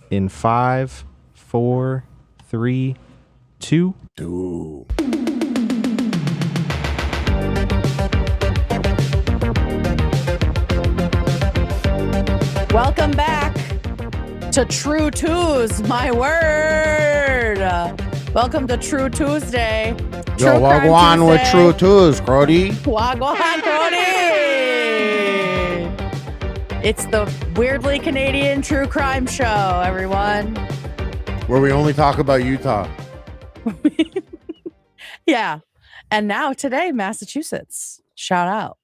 in 5, 4, 3, 2. Welcome back to True Tues, my word. Welcome to True Tuesday. Yo, wagwan with True Tues, Crody. Wagwan, Crody. It's the weirdly Canadian true crime show, everyone. Where we only talk about Utah. Yeah. And now today, Massachusetts. Shout out.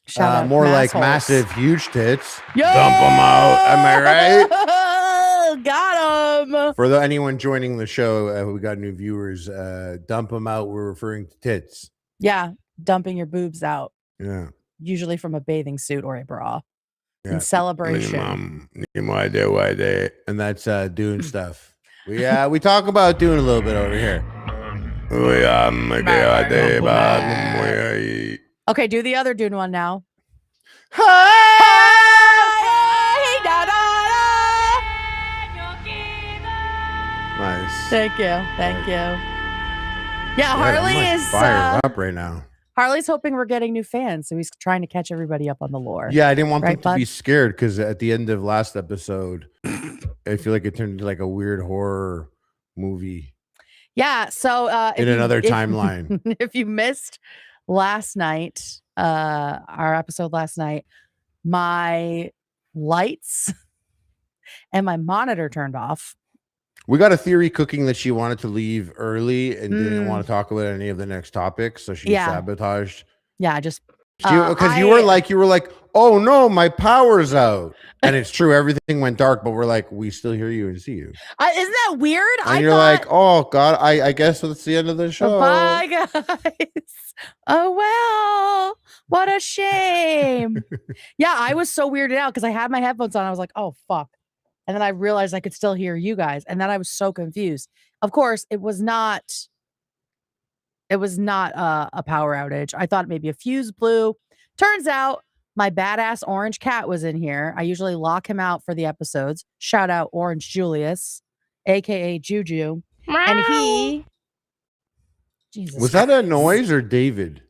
Shout out. More like massholes. massive, huge tits. Yo! Dump them out. Am I right? Got him. For anyone joining the show, we got new viewers. Dump them out. We're referring to tits. Yeah. Dumping your boobs out. Yeah. Usually from a bathing suit or a bra. Yeah. In celebration. And that's doing stuff. We talk about doing a little bit over here. Okay, do the other Dune one now. Nice. Thank you. Yeah, Harley is fired up right now. Harley's hoping we're getting new fans, so he's trying to catch everybody up on the lore. Yeah, I didn't want them to bud? be scared because at the end of last episode, I feel like it turned into like a weird horror movie. Yeah, so another timeline. If you missed last night, our episode last night, my lights and my monitor turned off. We got a theory cooking that she wanted to leave early and didn't want to talk about any of the next topics, so she sabotaged. Yeah, just because you were like, oh no, my power's out, and it's true, everything went dark, but we're like, we still hear you and see you. Isn't that weird? And you're like, oh god, I guess that's the end of the show. Bye guys. Oh well, what a shame. Yeah, I was so weirded out because I had my headphones on. I was like, oh fuck. And then I realized I could still hear you guys. And then I was so confused. Of course, it was not a power outage. I thought maybe a fuse blew. Turns out my badass orange cat was in here. I usually lock him out for the episodes. Shout out Orange Julius, aka Juju. Meow. And he was that a noise or David?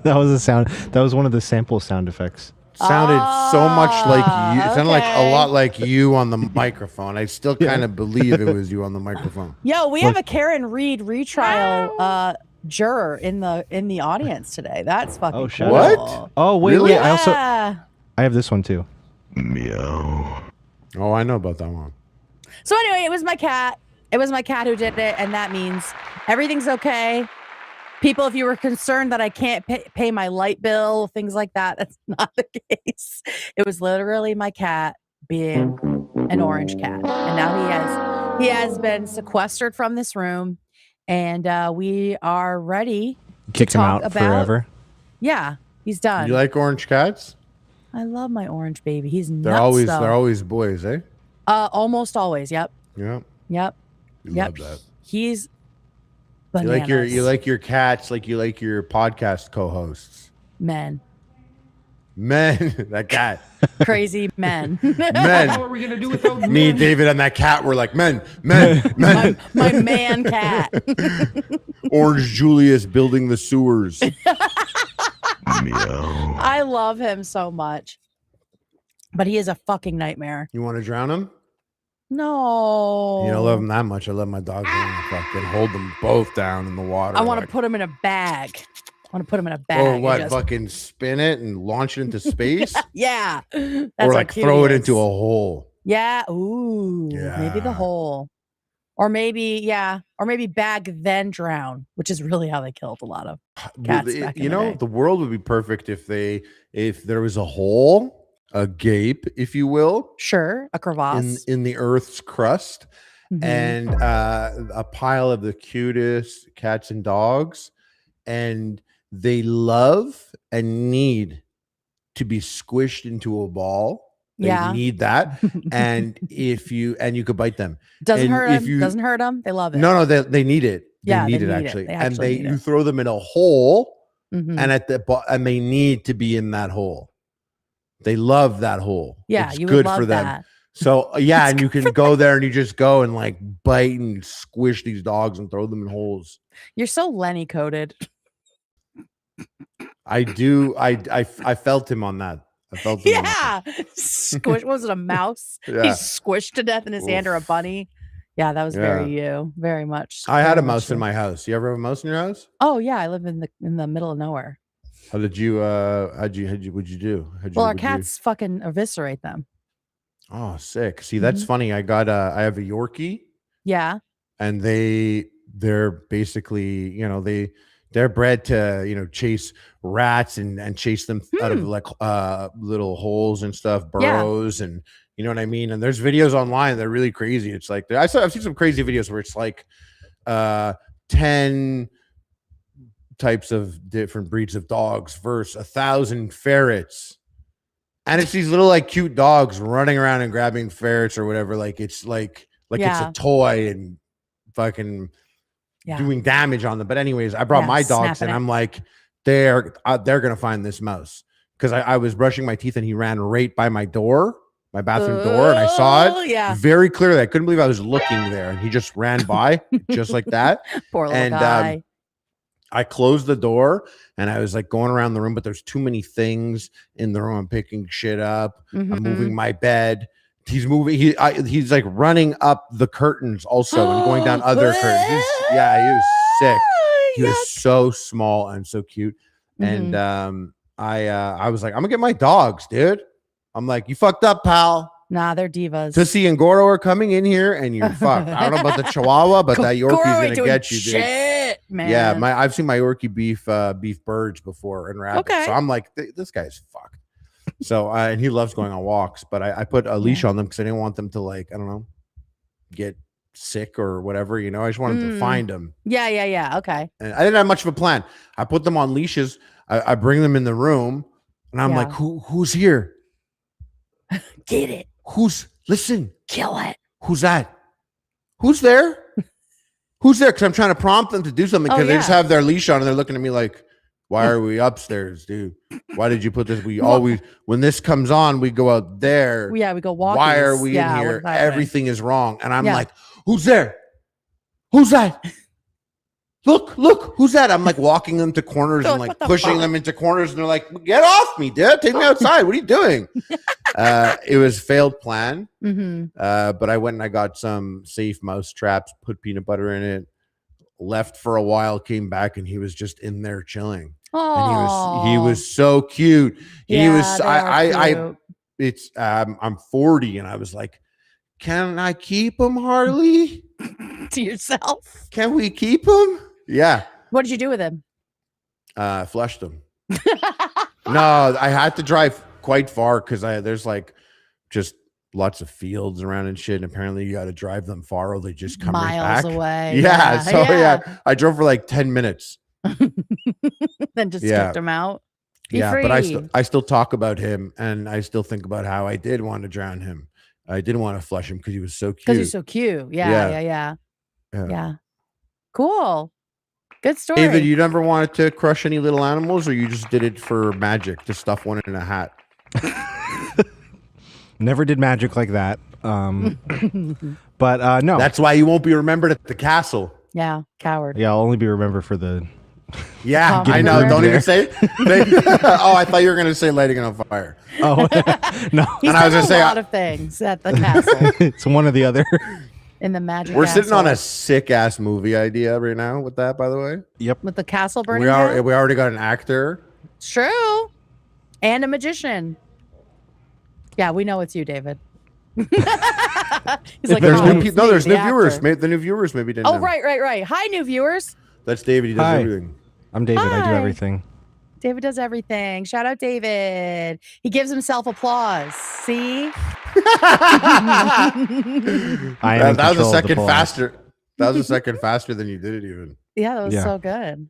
That was a sound. That was one of the sample sound effects. Sounded so much like you. It sounded like a lot like you on the microphone. I still kind of believe it was you on the microphone. Yo, we have a Karen Reed retrial juror in the audience today. That's fucking cool. What? Oh wait, really? Wait. I have this one too. Meow. Oh, I know about that one. So anyway, it was my cat. It was my cat who did it, and that means everything's okay. People, if you were concerned that I can't pay my light bill, things like that, that's not the case. It was literally my cat being an orange cat. And now he has been sequestered from this room, and we are ready Kicked to him talk out about, forever. Yeah, he's done. You like orange cats? I love my orange baby. He's nuts, they're always boys, eh? Almost always, yep. Yeah. Yep. Love that. He's bananas. You like your cats like you like your podcast co-hosts. Men. That cat. Crazy men. Men. How are we gonna do without men? Me, David, and that cat were like men. my man cat. Orange Julius building the sewers. I love him so much. But he is a fucking nightmare. You want to drown him? No. You don't love him that much. I love my dogs. I want to fucking hold them both down in the water. I want to put him in a bag. I want to put him in a bag. Or what? Fucking spin it and launch it into space? Yeah. Or like throw it into a hole. Yeah. Ooh. Yeah. Maybe the hole. Or maybe, Or maybe bag then drown, which is really how they killed a lot of cats back in the day. The world would be perfect if there was a hole, a gape, if you will. Sure. A crevasse. In the Earth's crust. Mm-hmm. And a pile of the cutest cats and dogs. And they love and need to be squished into a ball. They need that. And you could bite them. Doesn't hurt them. They love it. No, they need it. They need it actually. You throw them in a hole, and and they need to be in that hole. They love that hole. Yeah, it's you good would love for them. that. So yeah, and you can go there and you just go and like bite and squish these dogs and throw them in holes. You're so Lenny coded. I do. I felt him on that. I felt him. Yeah. Squish. Was it a mouse? Yeah. He's squished to death in his hand, or a bunny. Yeah, that was very you. Very much. I had very a mouse much in you. my house. You ever have a mouse in your house? Oh yeah, I live in the middle of nowhere. How did you? What'd you do? Well, our cats fucking eviscerate them. Oh, sick. See, that's funny. I have a Yorkie. Yeah. And they're basically, they're bred to, chase rats and chase them out of like little holes and stuff, burrows, and you know what I mean? And there's videos online that are really crazy. It's like I've seen some crazy videos where it's like 10 types of different breeds of dogs versus 1,000 ferrets. And it's these little like cute dogs running around and grabbing ferrets or whatever. Like it's like it's a toy and fucking doing damage on them. But anyways, I brought my dogs and I'm like, they're gonna find this mouse, because I was brushing my teeth and he ran right by my door, my bathroom door, and I saw it very clearly. I couldn't believe I was looking there, and he just ran by just like that. Poor little guy. I closed the door and I was like going around the room, but there's too many things in the room. I'm picking shit up. I'm moving my bed. He's moving. He's like running up the curtains also and going down other curtains. He was sick. He was so small and so cute. And I was like, I'm gonna get my dogs, dude. I'm like, you fucked up, pal. Nah, they're divas. Tussie and Goro are coming in here and you're fucked. I don't know about the Chihuahua, but that Yorkie's gonna get you, dude. Shit, man. Yeah, I've seen my Yorkie beef birds before and rabbits. Okay. So I'm like, this guy's fucked. So and he loves going on walks, but I put a leash on them because I didn't want them to, like, I don't know, get sick or whatever. I just wanted to find them. Yeah. Okay. And I didn't have much of a plan. I put them on leashes. I bring them in the room, and I'm like, who's here? Get it. Listen. Kill it. Who's that? Who's there? Who's there? Because I'm trying to prompt them to do something, because they just have their leash on and they're looking at me like, why are we upstairs, dude? Why did you put this? We always, when this comes on, we go out there. Yeah, we go walking. Why are we in here? Everything is wrong. And I'm like, who's there? Who's that? Look, who's that? I'm like walking them to corners and like pushing them into corners, and they're like, get off me, dude. Take me outside. What are you doing? It was failed plan. But I went and I got some safe mouse traps, put peanut butter in it, left for a while, came back, and he was just in there chilling. Aww. And he was so cute. Cute. I'm 40 and I was like, can I keep him, Harley? To yourself? Can we keep him? Yeah. What did you do with him? Flushed him. No, I had to drive quite far because there's like just lots of fields around and shit. And apparently you got to drive them far or they just come miles right back. Away. Yeah. So I drove for like 10 minutes. Then just kicked him out. Be free. But I still talk about him, and I still think about how I did want to drown him. I didn't want to flush him because he was so cute. Because he's so cute. Yeah. Cool. Good story. David, you never wanted to crush any little animals, or you just did it for magic to stuff one in a hat? Never did magic like that. But no. That's why you won't be remembered at the castle. Yeah, coward. Yeah, I'll only be remembered for the... Yeah, I know. Don't even say it. Oh, I thought you were going to say lighting it on fire. Oh, no. He's and I was going to say a lot of things at the castle. It's one or the other. In the magic We're castle. sitting on a sick ass movie idea right now with that, by the way. Yep. With the castle burning we already got an actor. It's true. And a magician. Yeah, we know it's you, David. He's like, there's new viewers. The new viewers maybe didn't know. Right. Hi, new viewers. That's David. He does everything. I'm David. I do everything. David does everything. Shout out David. He gives himself applause. See? That was a second faster. That was a second faster than you did it even. Yeah, that was so good.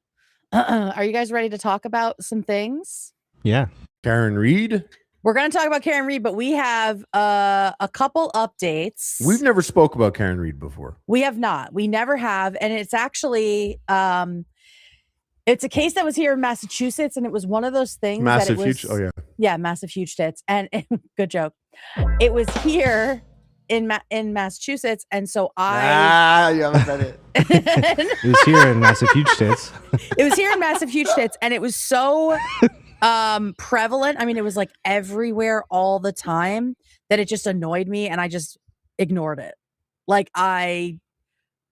Are you guys ready to talk about some things? Yeah. Karen Reed. We're going to talk about Karen Reed, but we have a couple updates. We've never spoke about Karen Reed before. We have not. We never have. And it's actually, it's a case that was here in Massachusetts, and it was one of those things. Massive, huge. Oh, yeah. Yeah, massive, huge tits. And good joke. It was here in Massachusetts, and so I you haven't said it. It was here in Massachusetts. It was here in Massachusetts, and it was so prevalent. I mean, it was like everywhere all the time that it just annoyed me, and I just ignored it. Like, I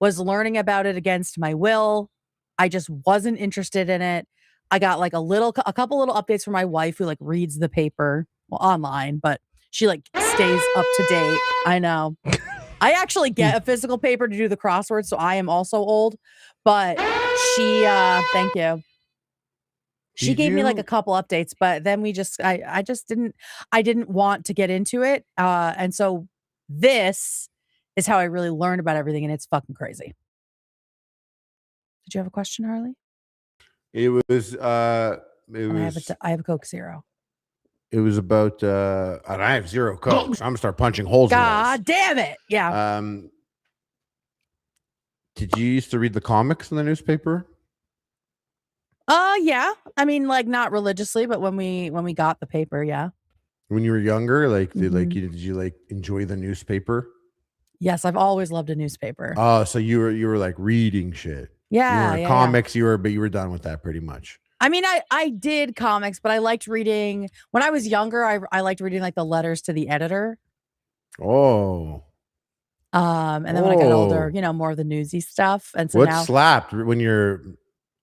was learning about it against my will. I just wasn't interested in it. I got like a couple little updates from my wife, who like reads the paper, well, online, but she like stays up to date. I know. I actually get a physical paper to do the crosswords, so I am also old. But she, thank you. She gave me like a couple updates, but then I didn't want to get into it. And so this is how I really learned about everything, and it's fucking crazy. Did you have a question, Harley? It was I have a Coke Zero. It was about and I have 0 Coke, so I'm gonna start punching holes in God damn it. Yeah. Did you used to read the comics in the newspaper? Yeah. I mean, like, not religiously, but when we got the paper, yeah. When you were younger, like did you like enjoy the newspaper? Yes, I've always loved a newspaper. Oh, so you were like reading shit. Yeah. You were comics, but you were done with that pretty much. I mean, I did comics, but I liked reading when I was younger. I liked reading like the letters to the editor. Oh. And then when I got older, more of the newsy stuff. And so what now slapped when you're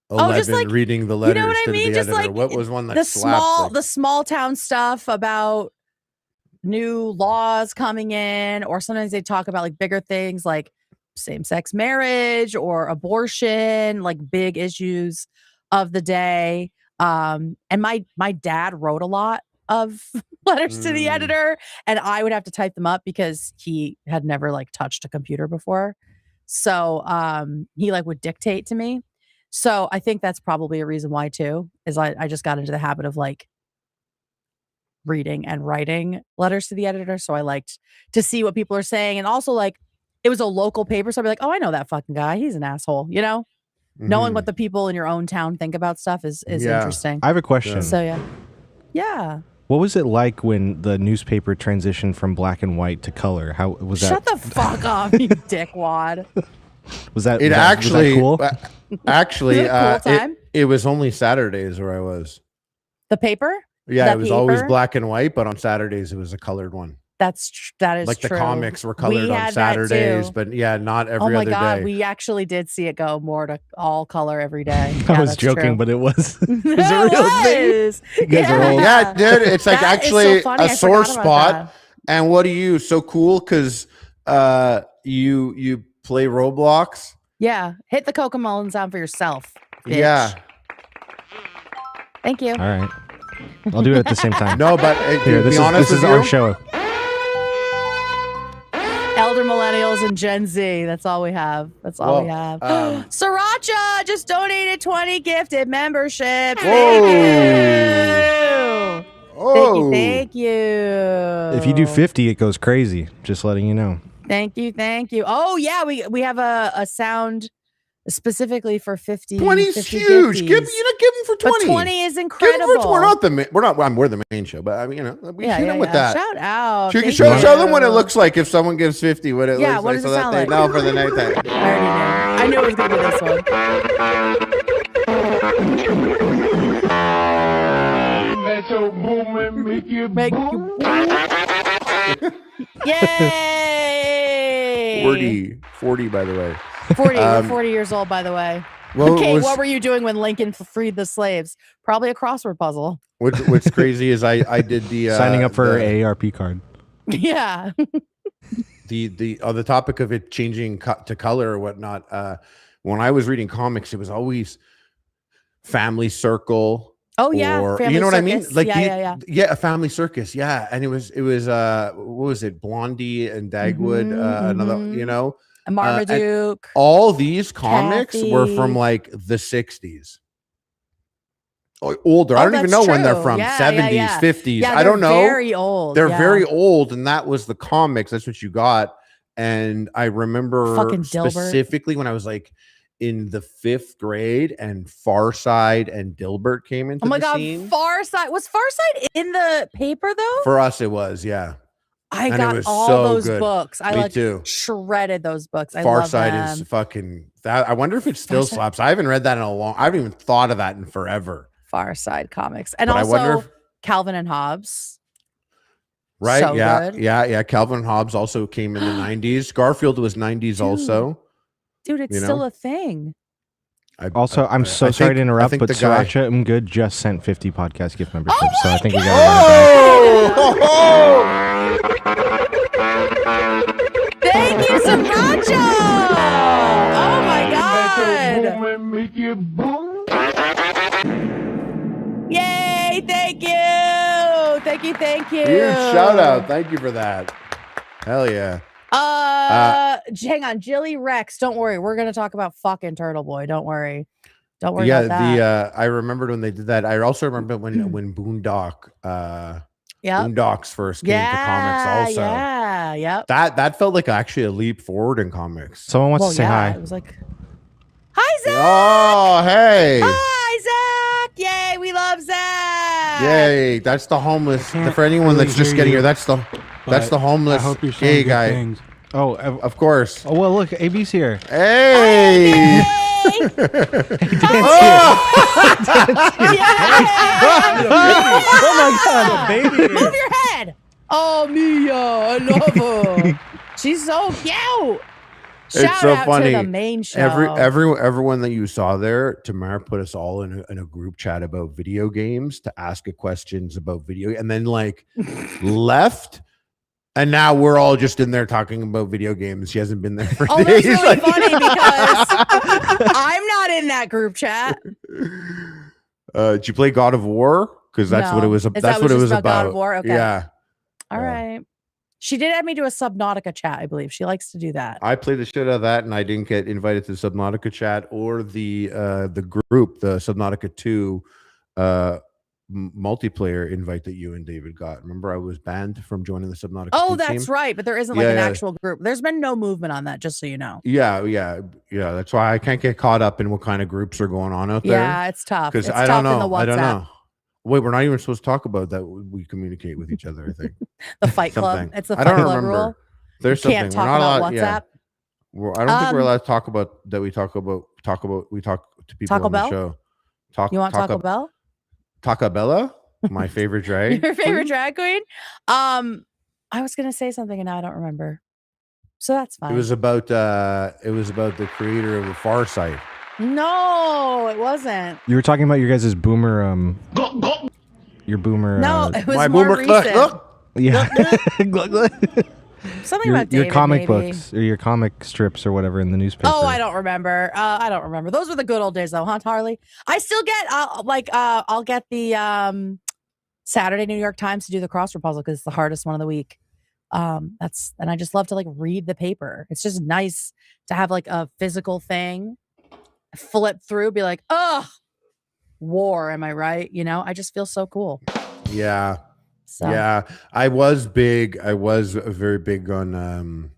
11 just like, reading the letters what I to mean? the Just editor? like What was one that slapped? The small town stuff about new laws coming in, or sometimes they talk about like bigger things like same-sex marriage or abortion, like big issues of the day. And my dad wrote a lot of letters to the editor, and I would have to type them up because he had never like touched a computer before. So he like would dictate to me. So I think that's probably a reason why too, is I just got into the habit of like reading and writing letters to the editor. So I liked to see what people are saying. And also, like, it was a local paper. So I'd be like, oh, I know that fucking guy. He's an asshole, Knowing what the people in your own town think about stuff is interesting. I have a question. So yeah. What was it like when the newspaper transitioned from black and white to color? How was that? Shut the fuck up, you dickwad. Was that cool? Actually, cool time? It was only Saturdays where I was. The paper? Yeah, it was always black and white, but on Saturdays it was a colored one. That is like true. The comics were colored on Saturdays, but yeah, not every other day. Oh my God, we actually did see it go more to all color every day. I was joking, but it was a real thing. You guys are old. Yeah, dude, it's like actually a sore spot. And what are you so cool? Because you play Roblox. Yeah, hit the Cocomelon sound for yourself, bitch. Yeah. Thank you. All right. I'll do it at the same time. No, but here, this is our show. Elder millennials and Gen Z. That's all we have. We have. Sriracha just donated 20 gifted memberships. Thank you. Oh. Thank you. If you do 50, it goes crazy. Just letting you know. Thank you. Oh yeah, we have a sound specifically for 50. 20 is huge. Give them for 20. But 20 is incredible. We're the main show, but I mean, we hit them with that. Shout out. You can show them what it looks like if someone gives 50. What it looks what like, does so it that sound they like? know for the night that. I knew it was gonna be this one. Yay! 40 by the way. 40. We're 40 years old, by the way. What were you doing when Lincoln freed the slaves? Probably a crossword puzzle. What's crazy is I did the signing up for an AARP card. Yeah. the topic of it changing to color or whatnot. When I was reading comics, it was always Family Circle. Oh yeah, or, family you know what circus. I mean? Like yeah, a Family Circus, yeah. And it was what was it? Blondie and Dagwood, another, Marmaduke. All these comics Kathy. were from like the 60s. Older. I don't even know when they're from. 70s, 50s. I don't know. Very old. They're very old, and that was the comics. That's what you got. And I remember specifically when I was like in the 5th grade, and Farside and Dilbert came into the scene. Farside was Farside in the paper though? For us, it was, yeah. I And it got was all so those good. books. I Me like too. shredded those books. I Far love Side them. is fucking that. I wonder if it still Far Side? slaps. I haven't read that in a long. I haven't even thought of that in forever. Far Side comics, and But I wonder also if, Calvin and Hobbes. right? So yeah, good. yeah. Calvin and Hobbes also came in the 90s. Garfield was 90s Dude. also. Dude, it's You know? still a thing. Also, I'm so sorry to interrupt, but Sriracha Good just sent 50 podcast gift memberships, so I think we gotta Thank you, Sriracha! Oh my god! Yay! Thank you! Thank you! Huge shout out! Thank you for that. Hell yeah! Hang on, Jilly Rex. Don't worry, we're gonna talk about fucking Turtle Boy. Don't worry about that. I remembered when they did that. I also remember when Boondocks first came to comics. Also, yep. That felt like actually a leap forward in comics. Someone wants to say hi. It was like, hi Zach. Oh hey. Hi Zach. Yay, we love Zach. Yay, that's the homeless. For anyone that's just getting here, that's the homeless gay guy. Things. Oh, of course. Oh well, look, AB's here. Hey. Oh my god, baby! Move your head. Oh Mia, I love her. She's so cute. Shout out to the main show. Everyone that you saw there, Tamara put us all in a group chat about video games to ask questions about video, and then like left. And now we're all just in there talking about video games. She hasn't been there for days. It's really funny because I'm not in that group chat. Did you play God of War? Because that's what it was. That's what it was about. God of War. Okay. Yeah. All right. She did have me do a Subnautica chat, I believe. She likes to do that. I played the shit out of that, and I didn't get invited to the Subnautica chat or the group, the Subnautica 2 multiplayer invite that you and David got. Remember, I was banned from joining the Subnautica. Oh, that's team? Right. But there isn't like an actual group. There's been no movement on that, just so you know. Yeah. That's why I can't get caught up in what kind of groups are going on out there. Yeah, it's tough. Because I don't know. I don't know. Wait, we're not even supposed to talk about that. We communicate with each other, I think. The Fight Club. It's the Fight Club rule. There's you can't something. Talk about WhatsApp. Yeah. I don't think we're allowed to talk about that. We talk to people Taco on Bell? the show. You want Taco Bell? Taco Bella? My favorite drag. Your favorite drag queen? I was gonna say something and now I don't remember. So that's fine. It was about the creator of the Far Side. No, it wasn't. You were talking about your guys' boomer your boomer No, it was my more boomer recent. Yeah. Something about David, your comic maybe. books or your comic strips or whatever in the newspaper. Oh, I don't remember. Those were the good old days though, huh, Harley? I still get I'll get the Saturday New York Times to do the crossword puzzle because it's the hardest one of the week. And I just love to like read the paper. It's just nice to have like a physical thing, flip through, be like, oh, war, am I right? You know, I just feel so cool. Yeah. So. Yeah. I was very big on an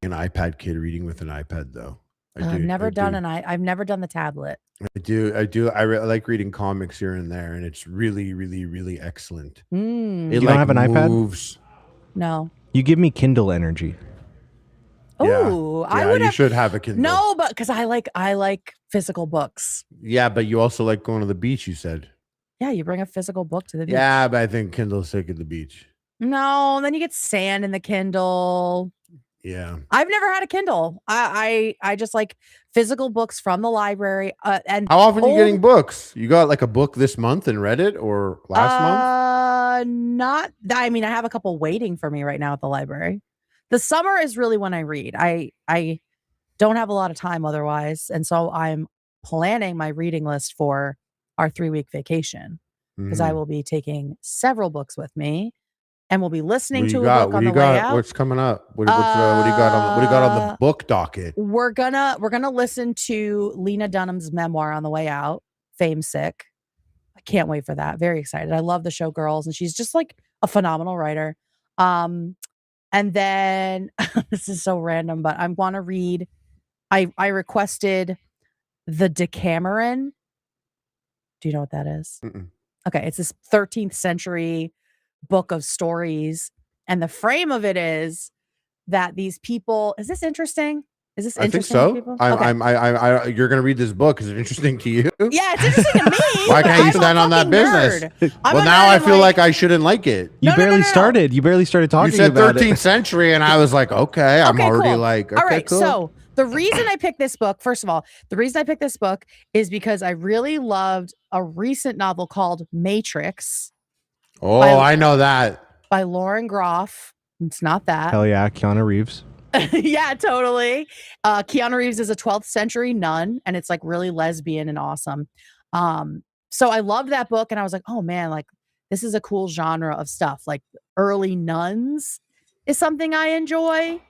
iPad kid reading with an iPad though. I've never done the tablet. I do. I like reading comics here and there, and it's really, really, really excellent. You don't have an iPad? No. You give me Kindle energy. Oh, yeah. You should have a Kindle. No, but because I like physical books. Yeah, but you also like going to the beach. You said. Yeah, you bring a physical book to the beach. Yeah, but I think Kindle's sick at the beach. No, then you get sand in the Kindle. Yeah, I've never had a Kindle. I just like physical books from the library. And how often are you getting books? You got like a book this month and read it, or last month? Not. I mean, I have a couple waiting for me right now at the library. The summer is really when I read. I don't have a lot of time otherwise, and so I'm planning my reading list for our 3-week vacation because I will be taking several books with me. And we'll be listening to a book on the way out. What's coming up? What do you got on the book docket? We're gonna listen to Lena Dunham's memoir on the way out, Fame Sick. I can't wait for that. Very excited. I love the show Girls, and she's just like a phenomenal writer. And then this is so random, but I want to read. I requested the Decameron. Do you know what that is? Mm-mm. Okay, it's this 13th century book of stories. And the frame of it is that these people, is this interesting? Is this interesting? I think so. Okay. You're going to read this book. Is it interesting to you? Yeah, it's interesting to me. Why can't you stand on that business? Well, now I feel like I shouldn't like it. You barely started. You barely started talking about it. You said 13th it. century, and I was like, okay, I'm already cool. like, okay, all right. cool. So the reason I picked this book, first of all, the reason I picked this book is because I really loved a recent novel called Matrix. Oh, I know that. By Lauren Groff. It's not that. Hell yeah, Keanu Reeves. Yeah, totally. Keanu Reeves is a 12th century nun, and it's like really lesbian and awesome. So I loved that book, and I was like, oh man, like this is a cool genre of stuff. Like early nuns is something I enjoy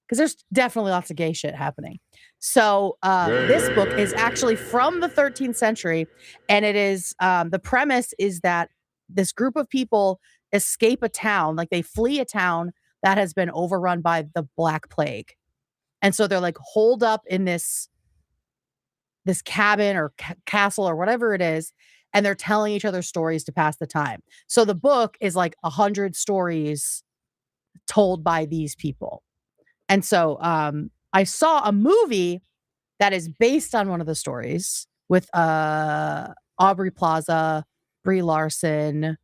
because there's definitely lots of gay shit happening. So this book is actually from the 13th century, and it is the premise is that this group of people escape a town, like they flee a town that has been overrun by the Black Plague. And so they're like holed up in this cabin or castle or whatever it is. And they're telling each other stories to pass the time. So the book is like 100 stories told by these people. And so I saw a movie that is based on one of the stories with Aubrey Plaza, Brie Larson,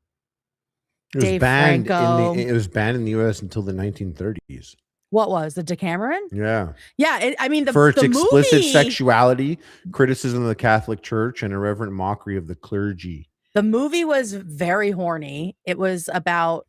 Dave Franco. It was banned in the U.S. until the 1930s. What was the Decameron? Yeah. Yeah. I mean, for its explicit movie, sexuality, criticism of the Catholic Church, and irreverent mockery of the clergy. The movie was very horny. It was about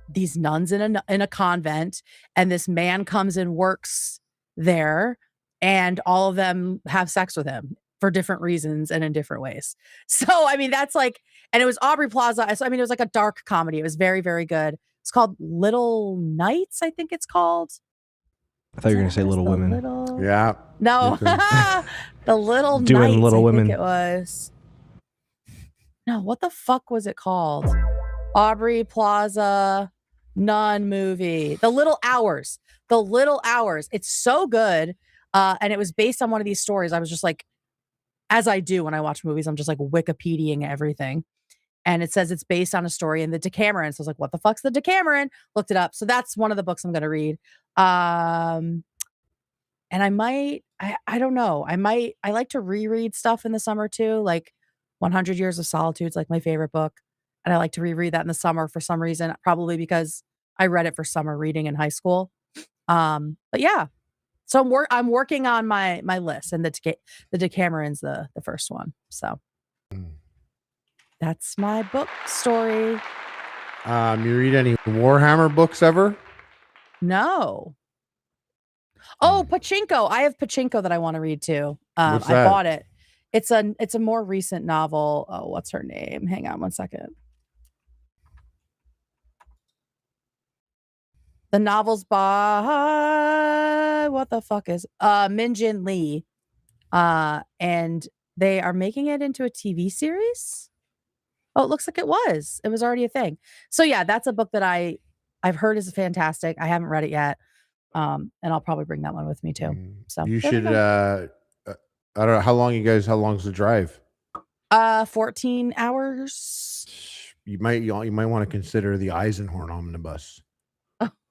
these nuns in a convent, and this man comes and works there, and all of them have sex with him for different reasons and in different ways. So, I mean, that's like, and it was Aubrey Plaza. So, I mean, it was like a dark comedy. It was very, very good. It's called Little Knights, I think it's called. I thought you were going to say Little Women. Yeah. No. The Little Doing Knights, Little Women. I think it was. No, what the fuck was it called? Aubrey Plaza nun movie. The Little Hours. The Little Hours. It's so good. And it was based on one of these stories. I was just like, as I do when I watch movies, I'm just like Wikipediaing everything. And it says it's based on a story in the Decameron. So I was like, what the fuck's the Decameron? Looked it up. So that's one of the books I'm going to read. And I might, I don't know. I like to reread stuff in the summer too. Like 100 Years of Solitude is like my favorite book. And I like to reread that in the summer for some reason, probably because I read it for summer reading in high school. But yeah. So I'm working on my list, and the Decameron's the first one. So that's my book story. You read any Warhammer books ever? No. Oh, Pachinko. I have Pachinko that I want to read too. I that? bought it. It's a more recent novel. Oh, what's her name? Hang on one second. The novel's by what the fuck is Min Jin Lee. And they are making it into a TV series. Oh, it looks like it was. It was already a thing. So yeah, that's a book that I've heard is fantastic. I haven't read it yet. And I'll probably bring that one with me too. So you should I don't know how long's the drive? 14 hours. You might want to consider the Eisenhorn omnibus.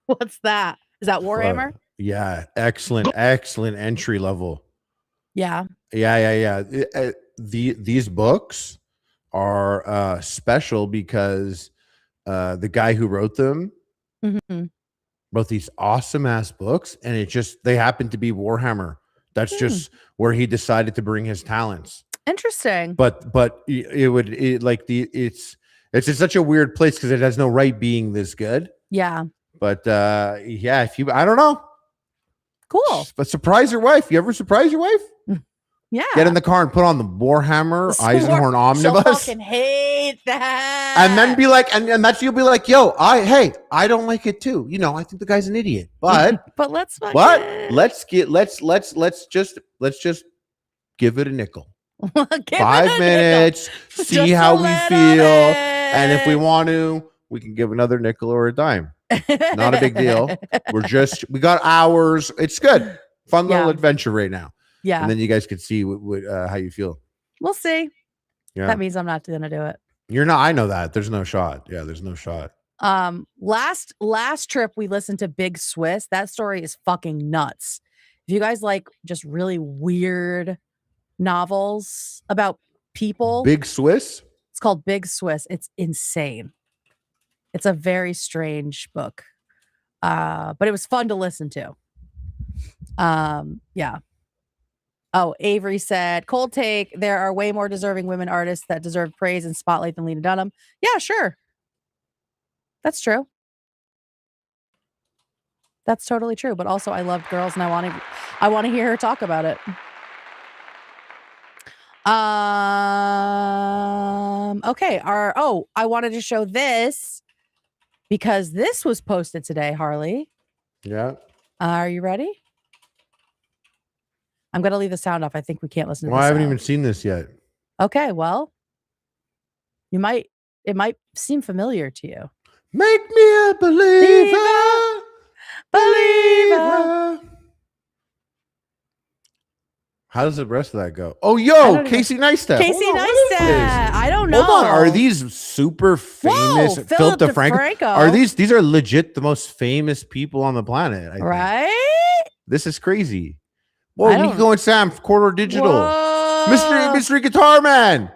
What's that? Is that Warhammer? Yeah, excellent entry level. Yeah. These books are special because the guy who wrote them wrote these awesome ass books, and they happen to be Warhammer. That's just where he decided to bring his talents. Interesting. But it's in such a weird place because it has no right being this good. Yeah. But yeah, I don't know. Cool. But surprise your wife. You ever surprise your wife? Yeah. Get in the car and put on the Warhammer Eisenhorn omnibus. She'll fucking hate that. And then be like, and that's you'll be like, yo, I don't like it too. You know, I think the guy's an idiot. But let's just give it a nickel. 5 minutes, see how we feel. And if we want to, we can give another nickel or a dime. Not a big deal. We got hours. It's good. Fun little adventure right now. Yeah. And then you guys could see how you feel. We'll see. Yeah. That means I'm not going to do it. You're not. I know that. There's no shot. Yeah, there's no shot. Last trip we listened to Big Swiss. That story is fucking nuts. If you guys like just really weird novels about people, Big Swiss. It's called Big Swiss. It's insane. It's a very strange book. But it was fun to listen to. Yeah. Oh, Avery said, cold take. There are way more deserving women artists that deserve praise and spotlight than Lena Dunham. Yeah, sure. That's true. That's totally true. But also, I loved Girls, and I want to hear her talk about it. Okay. I wanted to show this because this was posted today, Harley. Yeah. Are you ready? I'm going to leave the sound off. I think we can't listen to this. Well, I haven't even seen this yet. Okay, well, it might seem familiar to you. Make me a believer. How does the rest of that go? Oh, yo, Casey Neistat. Casey Neistat. I don't know. Hold on. Are these super famous? Whoa, Philip DeFranco. Are these are legit the most famous people on the planet? I think. Right? This is crazy. Whoa, Nico and Sam, Corridor Digital. Whoa. Mystery Guitar Man.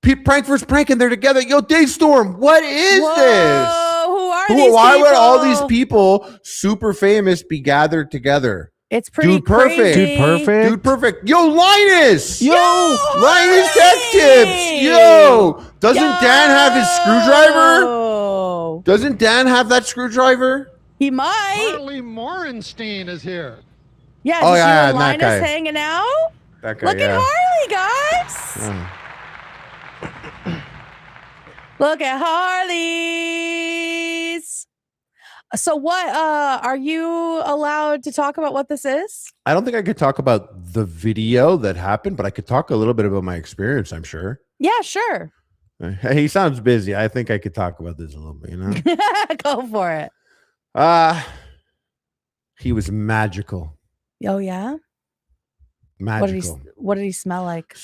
Prank vs. Prank, and they're together. Yo, Dave Storm, what is this? Who are these Why people? would all these people, super famous, be gathered together? It's pretty crazy. Dude perfect. Yo, Linus. Yo, Linus Tech Tips. Yo. Doesn't Dan have his screwdriver? Doesn't Dan have that screwdriver? He might. Harley Morenstein is here. Yeah, oh, yeah, you and Linus hanging out? That guy, Look at Harley, guys. Look at Harley's. So what are you allowed to talk about what this is? I don't think I could talk about the video that happened, but I could talk a little bit about my experience, I'm sure. Yeah, sure. He sounds busy. I think I could talk about this a little bit, you know? Go for it. He was magical. Oh, yeah? Magical. What did he smell like?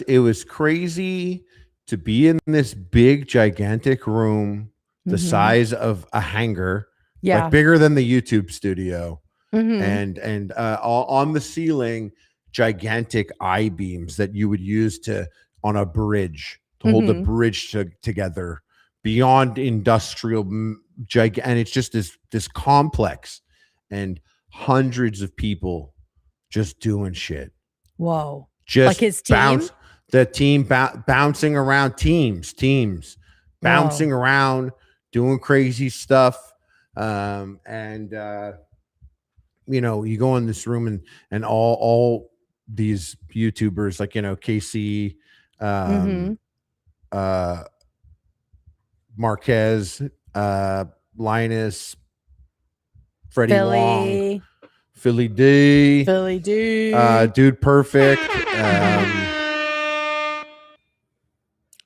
It was crazy to be in this big, gigantic room, the size of a hangar, like bigger than the YouTube studio, and on the ceiling, gigantic I-beams that you would use on a bridge to hold the bridge together beyond industrial, and it's just this complex and hundreds of people just doing shit. Whoa. Just like his team? The team bouncing around, teams bouncing around, doing crazy stuff. You you go in this room and all these YouTubers, like, Casey, Marquez, Linus, Freddie Wong, Philly D, Dude Perfect,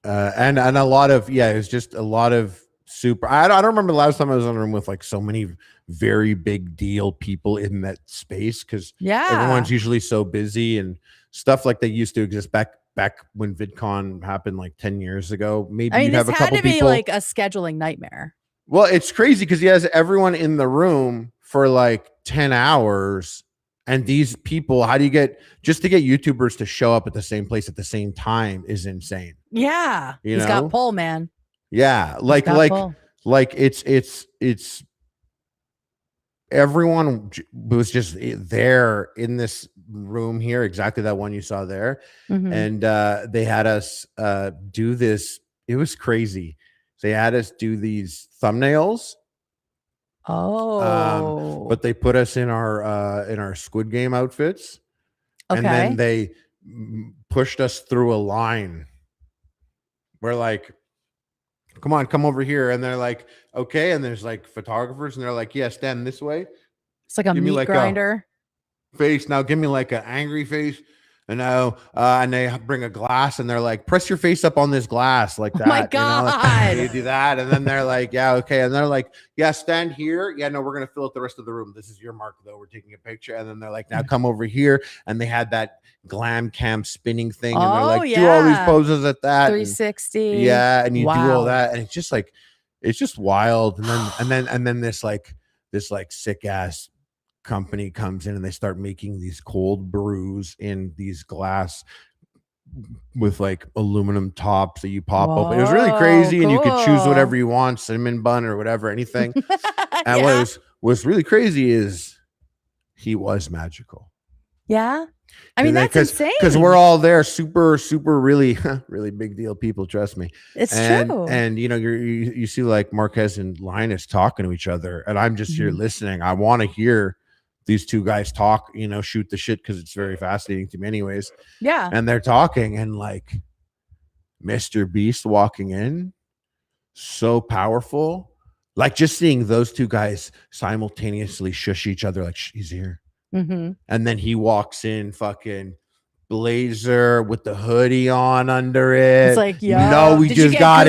and a lot of it was just a lot of super. I don't remember the last time I was in a room with like so many very big deal people in that space, because everyone's usually so busy, and stuff like that used to exist back when VidCon happened like 10 years ago. Maybe you'd have a couple people. This had to be like a scheduling nightmare. Well, it's crazy because he has everyone in the room for like 10 hours. And these people, how do you get YouTubers to show up at the same place at the same time is insane. Yeah. He's got pull, man. Yeah. Like it's everyone was just there in this room here, exactly that one you saw there. And they had us do this. It was crazy. They had us do these thumbnails. But they put us in our Squid Game outfits, and then they pushed us through a line. We're like, come over here, and they're like, okay, and there's like photographers, and they're like, yeah, stand this way. It's like a meat grinder face. Now give me like an angry face, And now, and they bring a glass and they're like, press your face up on this glass like that. Oh my God. They do that. And then they're like, yeah, okay. And they're like, yeah, stand here. Yeah, no, we're going to fill out the rest of the room. This is your mark though. We're taking a picture. And then they're like, now come over here. And they had that glam cam spinning thing. And they're like, do all these poses at that. 360. And, yeah. And you do all that. And it's just like, it's just wild. And then this sick ass company comes in and they start making these cold brews in these glass with like aluminum tops that you pop open. It was really crazy, and you could choose whatever you want, cinnamon bun or whatever, anything. And what's really crazy is he was magical. Yeah. I mean, that's insane. Because we're all there, super, really, really big deal people. Trust me. It's true. And you see like Marquez and Linus talking to each other, and I'm just here listening. I want to hear these two guys talk, shoot the shit, because it's very fascinating to me anyways. Yeah. And they're talking, and like Mr. Beast walking in, so powerful. Like just seeing those two guys simultaneously shush each other, like he's here. And then he walks in, fucking blazer with the hoodie on under it. It's like, yo, he just got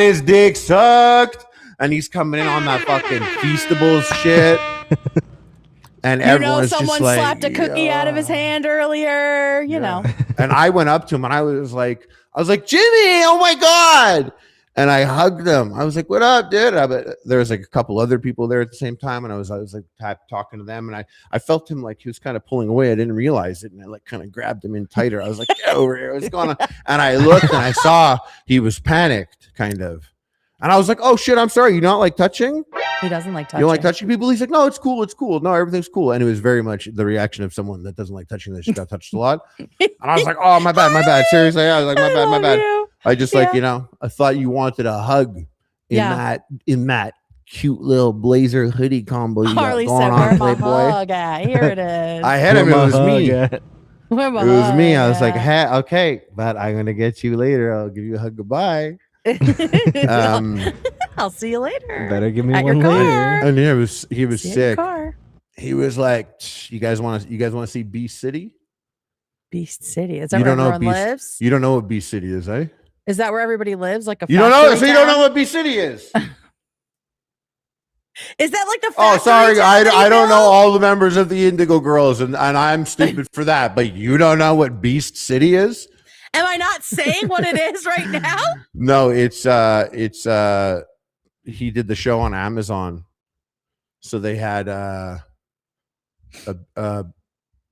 his dick sucked, and he's coming in on that fucking Feastables shit. And everyone's someone just like, slapped a cookie out of his hand earlier, you know. And I went up to him and I was like, Jimmy, oh my God. And I hugged him. I was like, what up, dude? There was like a couple other people there at the same time. And I was like talking to them. And I felt him like he was kind of pulling away. I didn't realize it. And I like kind of grabbed him in tighter. I was like, get over here. What's going on? And I looked and I saw he was panicked, kind of. And I was like, oh shit, I'm sorry. You don't like touching? He doesn't like touching. You don't like touching people? He's like, no, it's cool. It's cool. No, everything's cool. And it was very much the reaction of someone that doesn't like touching. That just got touched a lot. And I was like, oh, my bad. Seriously. I was like, my bad. You. I just like, I thought you wanted a hug in that cute little blazer hoodie combo you Harley got going on, Playboy. Here it is. I had him. It was me. It was me. I was like, hey, okay, but I'm going to get you later. I'll give you a hug. Goodbye. I'll see you later. Better give me one later. And he was sick. He was like, you guys want to see Beast City? Beast City. Is that where everyone lives? You don't know what Beast City is, eh? Is that where everybody lives? Like a you don't know, so you don't know what Beast City is. Is that like the oh, sorry, I don't know all the members of the Indigo Girls, and I'm stupid for that. But you don't know what Beast City is? Am I not saying what it is right now? No, it's he did the show on Amazon, so they had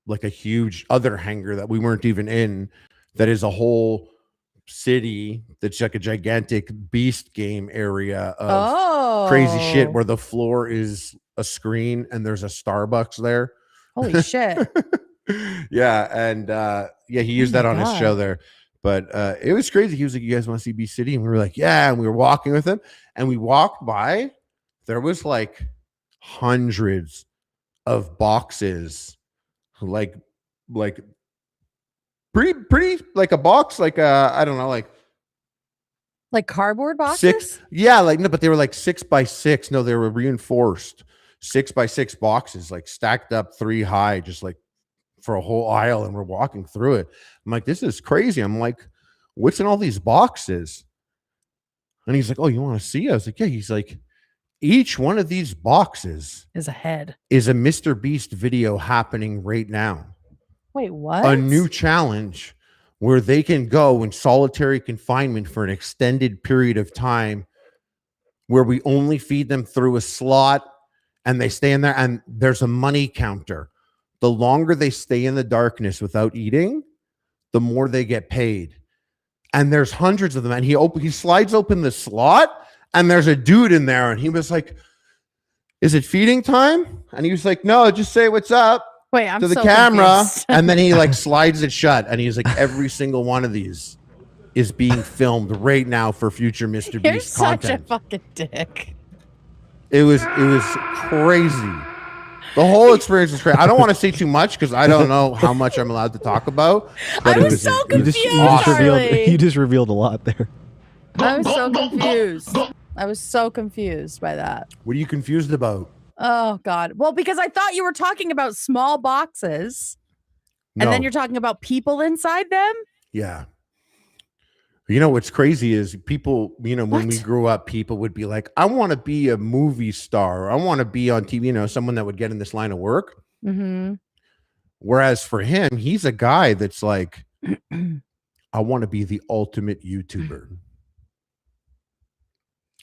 like a huge other hangar that we weren't even in. That is a whole city that's like a gigantic Beast game area of crazy shit where the floor is a screen and there's a Starbucks there. Holy shit. Yeah, and he used that on his show there. But it was crazy. He was like, you guys want to see Beast City? And we were like, yeah. And we were walking with him, and we walked by. There was like hundreds of boxes, like pretty like a box, like I don't know, like cardboard boxes. 6, yeah, like no, but they were like 6 by 6. No, they were reinforced 6 by 6 boxes, like stacked up 3 high, just like for a whole aisle. And we're walking through it. I'm like, this is crazy. I'm like, what's in all these boxes? And he's like, oh, you want to see? I was like, yeah. He's like, each one of these boxes is a Mr. Beast video happening right now. Wait, what? A new challenge where they can go in solitary confinement for an extended period of time, where we only feed them through a slot and they stay in there, and there's a money counter. The longer they stay in the darkness without eating, the more they get paid. And there's hundreds of them. And he slides open the slot, and there's a dude in there, and he was like, is it feeding time? And he was like, no, just say what's up. Wait, I'm to the so camera. Confused. And then he like slides it shut, and he's like, every single one of these is being filmed right now for future Mr. You're Beast such content. a fucking dick. It was crazy. The whole experience was crazy. I don't want to say too much because I don't know how much I'm allowed to talk about. But I was so confused. You just revealed a lot there. I was so confused. I was so confused by that. What are you confused about? Oh God. Well, because I thought you were talking about small boxes And then you're talking about people inside them? Yeah. You know, what's crazy is people, you know, when we grew up, people would be like, I want to be a movie star. Or I want to be on TV, you know, someone that would get in this line of work. Mm-hmm. Whereas for him, he's a guy that's like, I want to be the ultimate YouTuber.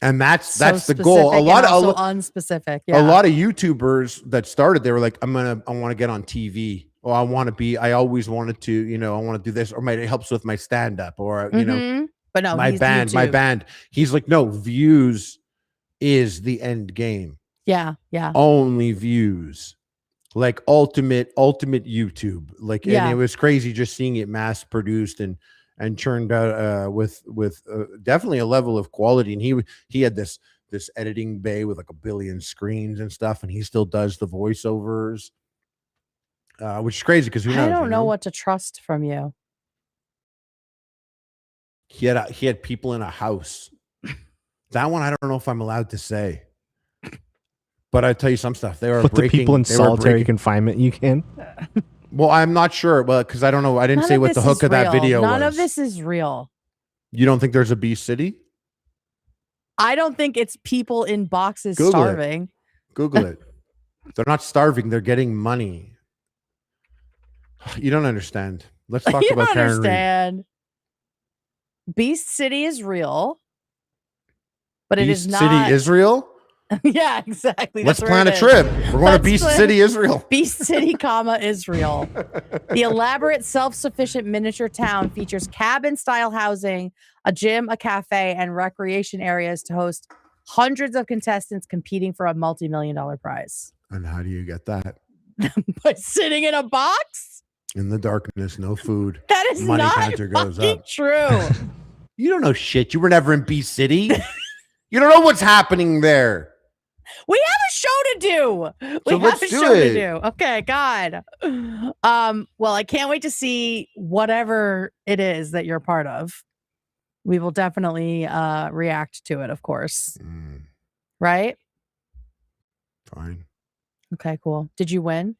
And that's the goal. A lot of unspecific. Yeah. A lot of YouTubers that started, they were like, I want to get on TV. Or I always wanted to, you know, I want to do this, or it helps with my stand-up, or you know, but no, my band. He's like, no, views is the end game. Yeah. Yeah. Only views. Like ultimate YouTube. Like, and it was crazy just seeing it mass produced and churned out with definitely a level of quality. And he had this editing bay with like a billion screens and stuff, and he still does the voiceovers. Which is crazy because I don't know what to trust from you. He had people in a house. That one I don't know if I'm allowed to say, but I tell you some stuff. They were but the people in solitary confinement. You can. Well, I'm not sure. Well, because I don't know. I didn't say what the hook of that video was. None of this is real. You don't think there's a Beast City? I don't think it's people in boxes starving. Google it. They're not starving. They're getting money. You don't understand. Let's talk about Karen Reed. Beast City is real, but it is not. Beast City Israel? Yeah, exactly. Let's plan a trip. We're going to Beast City, Israel. Beast City, Israel. The elaborate, self-sufficient miniature town features cabin-style housing, a gym, a cafe, and recreation areas to host hundreds of contestants competing for a multi-million-dollar prize. And how do you get that? By sitting in a box? In the darkness, no food. That is money not counter goes up. True. You don't know shit. You were never in Beast City. You don't know what's happening there. We have a show to do. To do. Okay, God. Well, I can't wait to see whatever it is that you're part of. We will definitely react to it, of course. Right? Fine. Okay, cool. Did you win?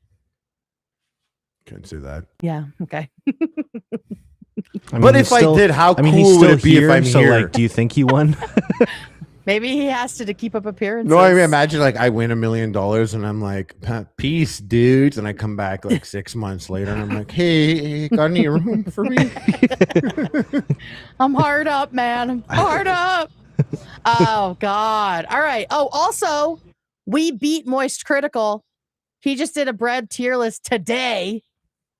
Can't say that. Yeah. Okay. But if I did, how cool would it be if I'm here? Like, do you think he won? Maybe he has to keep up appearances. No, I mean, imagine like I win $1 million and I'm like, peace, dudes. And I come back like 6 months later and I'm like, hey, got any room for me? I'm hard up, man. I'm hard up. Oh, God. All right. Oh, also, we beat Moist Critical. He just did a bread tier list today.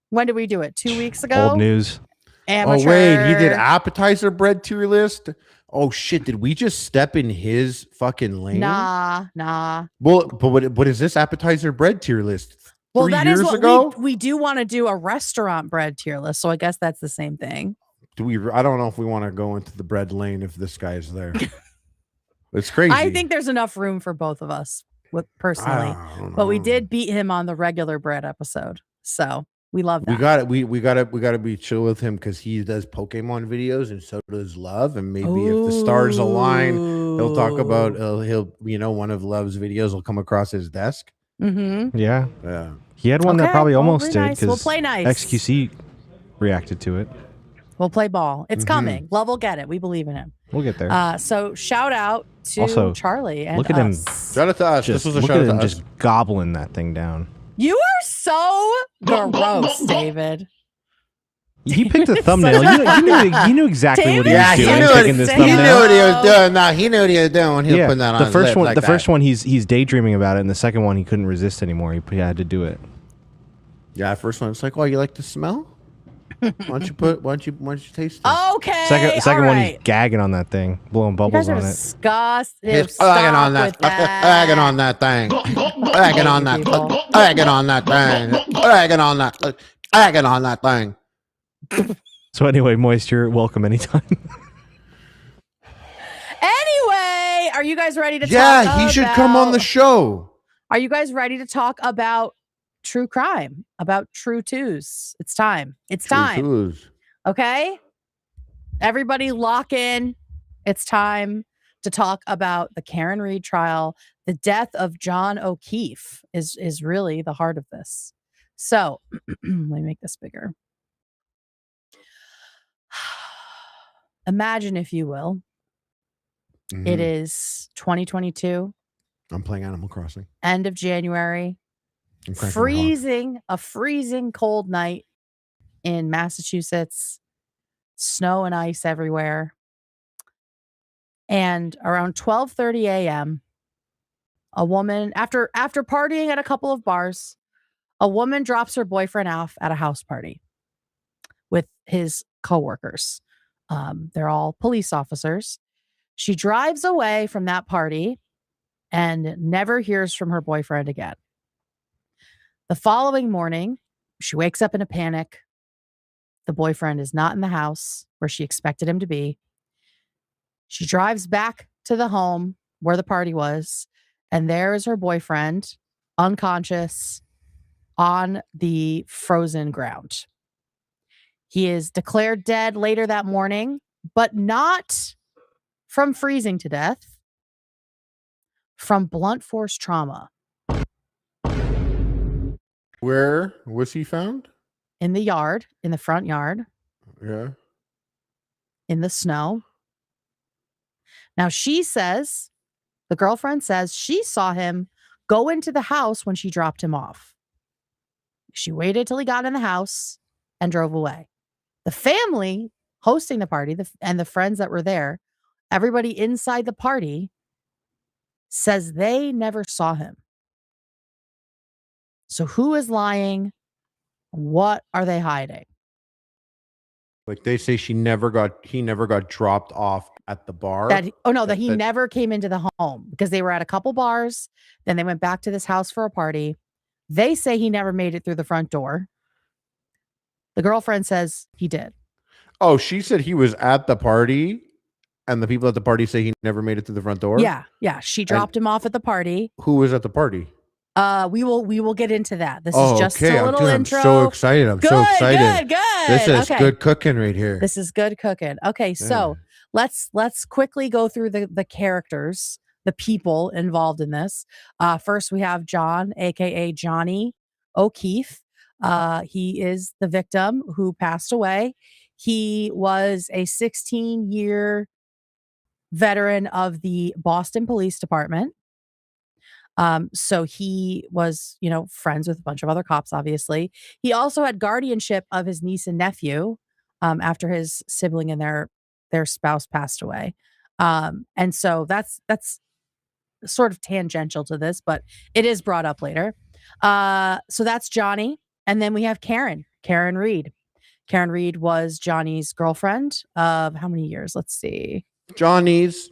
When did we do it? 2 weeks ago? Old news. Amateur. Oh, wait. He did appetizer bread tier list? Oh, shit. Did we just step in his fucking lane? Nah. Well, but what is this appetizer bread tier list? Well, 3 years ago? we do want to do a restaurant bread tier list. So I guess that's the same thing. I don't know if we want to go into the bread lane if this guy's there. It's crazy. I think there's enough room for both of us personally. But we did beat him on the regular bread episode. So we love that. We got to be chill with him because he does Pokemon videos and so does Love. And maybe if the stars align, he'll talk about one of Love's videos will come across his desk. Mm-hmm. Yeah. He had one that probably almost did because we'll play nice. XQC reacted to it. We'll play ball. It's coming. Love will get it. We believe in him. We'll get there. So shout out to Charlie and look at him. Shout out to us. This was a shout out to us. Just gobbling that thing down. You are so gross, David. He picked a thumbnail. You knew exactly what he was doing. He knew what he was doing. No, he knew what he was doing when he put that on. The first one, he's daydreaming about it, and the second one, he couldn't resist anymore. He had to do it. Yeah, first one, it's like, oh, you like the smell? Why don't you taste it? Okay. Second one, he's gagging on that thing, blowing bubbles on it. Disgusting. He's gagging on that thing. Gagging on that thing. Gagging on that thing. Gagging on that thing. So anyway, Moist, you're welcome anytime. Anyway, are you guys ready to talk Yeah, he should come on the show. Are you guys ready to talk about true crime, about true twos? It's time. Twos. Okay? Everybody lock in. It's time to talk about the Karen Reed trial. The death of John O'Keefe is really the heart of this. So let me make this bigger. Imagine, if you will, it is 2022. I'm playing Animal Crossing. End of January. A freezing cold night in Massachusetts. Snow and ice everywhere. And around 12:30 a.m., a woman, after partying at a couple of bars, a woman drops her boyfriend off at a house party with his coworkers. They're all police officers. She drives away from that party and never hears from her boyfriend again. The following morning, she wakes up in a panic. The boyfriend is not in the house where she expected him to be. She drives back to the home where the party was, and there is her boyfriend, unconscious, on the frozen ground. He is declared dead later that morning, but not from freezing to death, from blunt force trauma. Where was he found? In the yard, in the front yard. Yeah. In the snow. Now she says, the girlfriend says she saw him go into the house when she dropped him off. She waited till he got in the house and drove away. The family hosting the party and the friends that were there, everybody inside the party says they never saw him. So who is lying? What are they hiding? Like they say he never got dropped off at the bar. That he never came into the home, because they were at a couple bars. Then they went back to this house for a party. They say he never made it through the front door. The girlfriend says he did. Oh, she said he was at the party, and the people at the party say he never made it through the front door? Yeah. She dropped him off at the party. Who was at the party? We will get into that. This is just a little intro. I'm so excited. Good. This is good cooking right here. This is good cooking. Okay, so let's quickly go through the characters, the people involved in this. First, we have John, aka Johnny O'Keefe. He is the victim who passed away. He was a 16-year veteran of the Boston Police Department. So he was, friends with a bunch of other cops, obviously. He also had guardianship of his niece and nephew, after his sibling and their spouse passed away. And so that's sort of tangential to this, but it is brought up later. So that's Johnny. And then we have Karen Reed. Karen Reed was Johnny's girlfriend of how many years? Let's see. Johnny's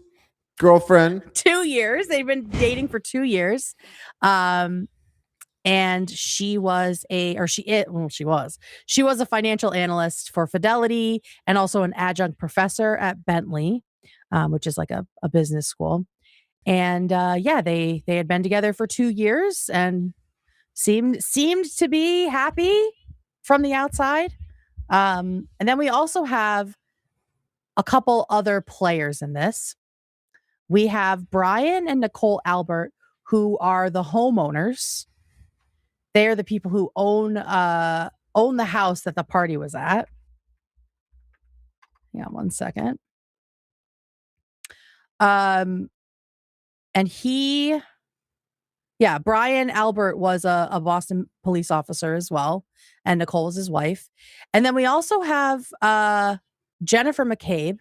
girlfriend. 2 years. They've been dating for 2 years. And she was a financial analyst for Fidelity and also an adjunct professor at Bentley, which is like a business school. And they had been together for 2 years and seemed to be happy from the outside. And then we also have a couple other players in this. We have Brian and Nicole Albert, who are the homeowners. They are the people who own the house that the party was at. Yeah, 1 second. And Brian Albert was a Boston police officer as well, and Nicole was his wife. And then we also have Jennifer McCabe.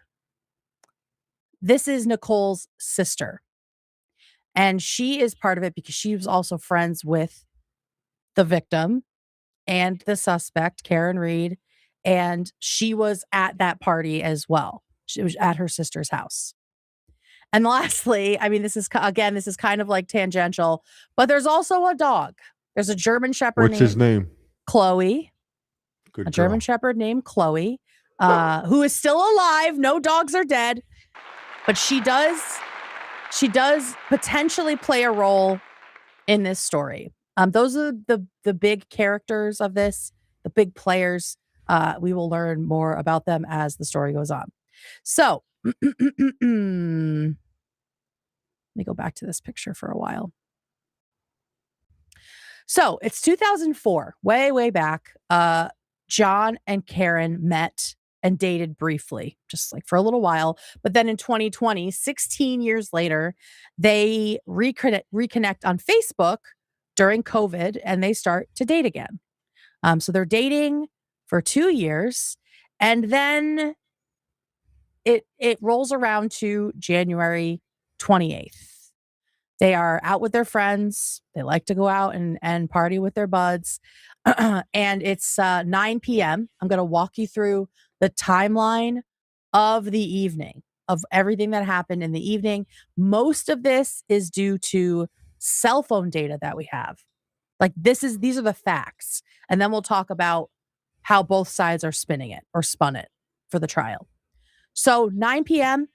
This is Nicole's sister. And she is part of it because she was also friends with the victim and the suspect, Karen Reed. And she was at that party as well. She was at her sister's house. And lastly, this is kind of like tangential, but there's also a dog. There's a German Shepherd. What's his name? Chloe. Good girl. German Shepherd named Chloe, who is still alive. No dogs are dead. But she does potentially play a role in this story. Those are the big characters of this, the big players. We will learn more about them as the story goes on. So let me go back to this picture for a while. So it's 2004, way back. John and Karen met and dated briefly, just like for a little while. But then in 2020, 16 years later, they reconnect on Facebook during COVID, and they start to date again. So they're dating for 2 years, and then it rolls around to January 28th. They are out with their friends. They like to go out and party with their buds. And it's 9 p.m. I'm going to walk you through the timeline of the evening, of everything that happened in the evening. Most of this is due to cell phone data that we have. Like these are the facts. And then we'll talk about how both sides are spinning it or spun it for the trial. So 9 p.m.,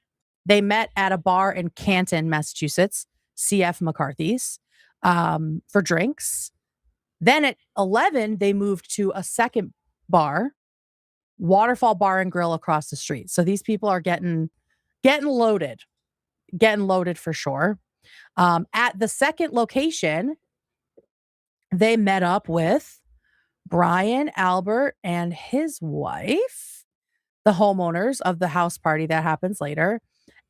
they met at a bar in Canton, Massachusetts, C.F. McCarthy's, for drinks. Then at 11, they moved to a second bar, Waterfall Bar and Grill across the street. So these people are getting loaded for sure. At the second location, they met up with Brian Albert and his wife, the homeowners of the house party that happens later,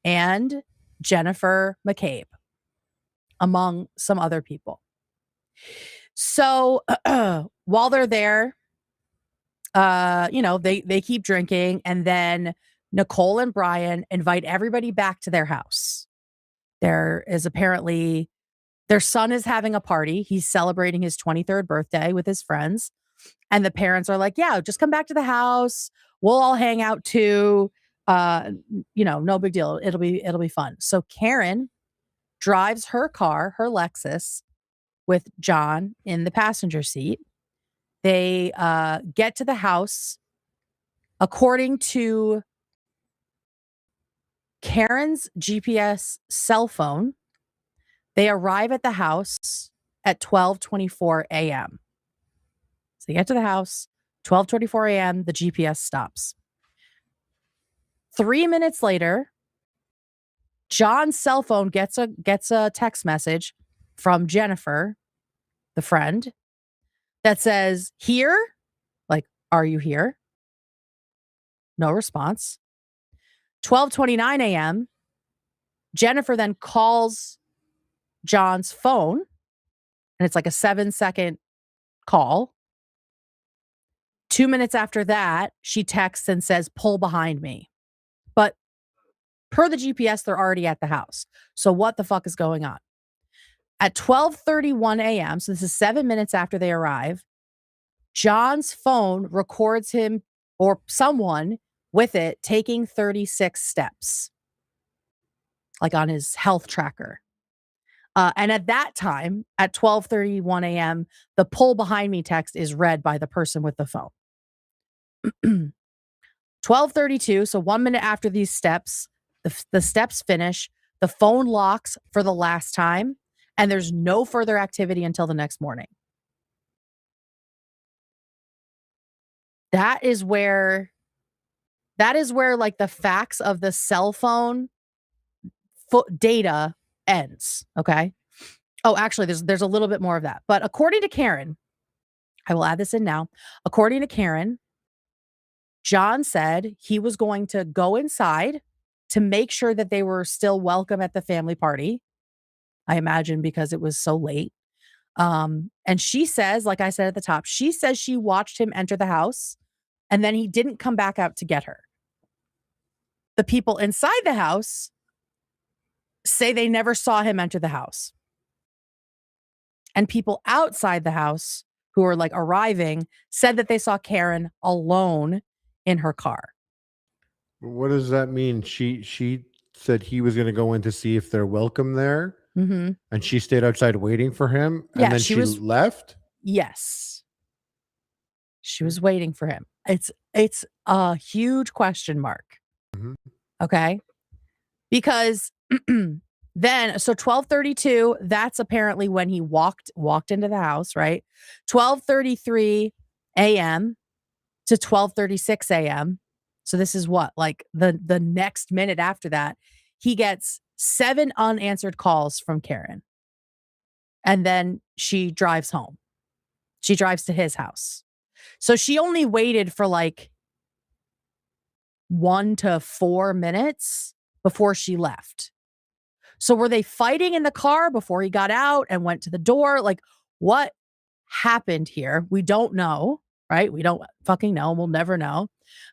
and Jennifer McCabe, among some other people. So while they're there, they keep drinking, and then Nicole and Brian invite everybody back to their house. There is apparently their son is having a party. He's celebrating his 23rd birthday with his friends. And the parents are like, yeah, just come back to the house. We'll all hang out too. No big deal. It'll be fun. So Karen drives her car, her Lexus, with John in the passenger seat. They get to the house. According to Karen's GPS cell phone, they arrive at the house at 12:24 a.m. So they get to the house, 12:24 a.m., the GPS stops. 3 minutes later, John's cell phone gets a text message from Jennifer, the friend, that says, "Here?" Like, "Are you here?" No response. 12:29 a.m., Jennifer then calls John's phone, and it's like a 7-second call. 2 minutes after that, she texts and says, "Pull behind me." But per the GPS, they're already at the house. So what the fuck is going on? At 12:31 a.m., so this is 7 minutes after they arrive, John's phone records him or someone with it taking 36 steps, like on his health tracker. And at that time, at 12:31 a.m., the "pull behind me" text is read by the person with the phone. 12:32, so 1 minute after these steps, the steps finish, the phone locks for the last time, and there's no further activity until the next morning. That is where like the facts of the cell phone data ends, okay? Oh, actually, there's a little bit more of that. But according to Karen, I will add this in now. According to Karen, John said he was going to go inside to make sure that they were still welcome at the family party. I imagine because it was so late. And she says, like I said at the top, she says she watched him enter the house and then he didn't come back out to get her. The people inside the house say they never saw him enter the house. And people outside the house who are like arriving said that they saw Karen alone in her car. What does that mean? She said he was going to go in to see if they're welcome there. Mm-hmm. And she stayed outside waiting for him. And Yeah, then she left? Yes. She was waiting for him. It's a huge question mark. Mm-hmm. Okay. Because then, so 12:32, that's apparently when he walked into the house, right? 12:33 a.m. to 12:36 a.m. So this is what, like the next minute after that, he gets 7 unanswered calls from Karen. And then she drives home. She drives to his house. So she only waited for like 1 to 4 minutes before she left. So were they fighting in the car before he got out and went to the door? Like, what happened here? We don't know, right? We don't fucking know. We'll never know.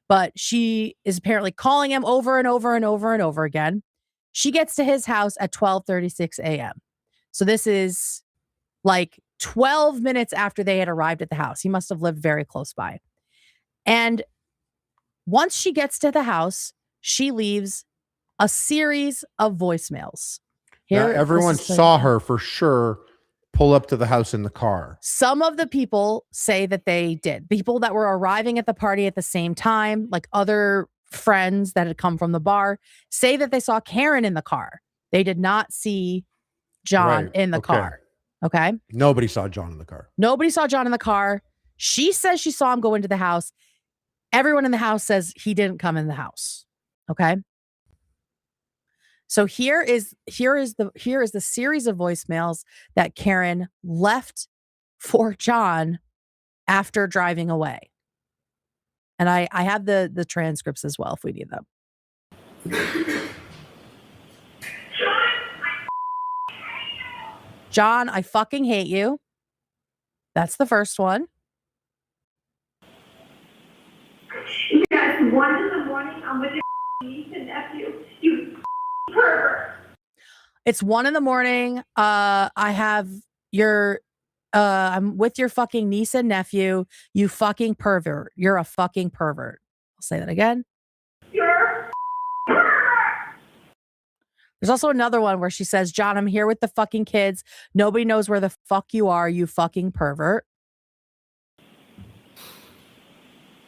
But she is apparently calling him over and over and over and over again. She gets to his house at 12:36 a.m. So this is like 12 minutes after they had arrived at the house. He must have lived very close by. And once she gets to the house, she leaves a series of voicemails. Now, everyone saw her for sure pull up to the house in the car. Some of the people say that they did. People that were arriving at the party at the same time, like other friends that had come from the bar, say that they saw Karen in the car. They did not see John in the car. Okay. Nobody saw John in the car. Nobody saw John in the car. She says she saw him go into the house. Everyone in the house says he didn't come in the house. Okay. So here is the series of voicemails that Karen left for John after driving away. And I have the transcripts as well if we need them. John, I fucking hate you. That's the first one. Yeah, it's 1 in the morning. I'm with your niece and nephew. You pervert. It's 1 in the morning. I'm with your fucking niece and nephew. You fucking pervert. You're a fucking pervert. I'll say that again. You're pervert. There's also another one where she says, John, I'm here with the fucking kids. Nobody knows where the fuck you are, you fucking pervert.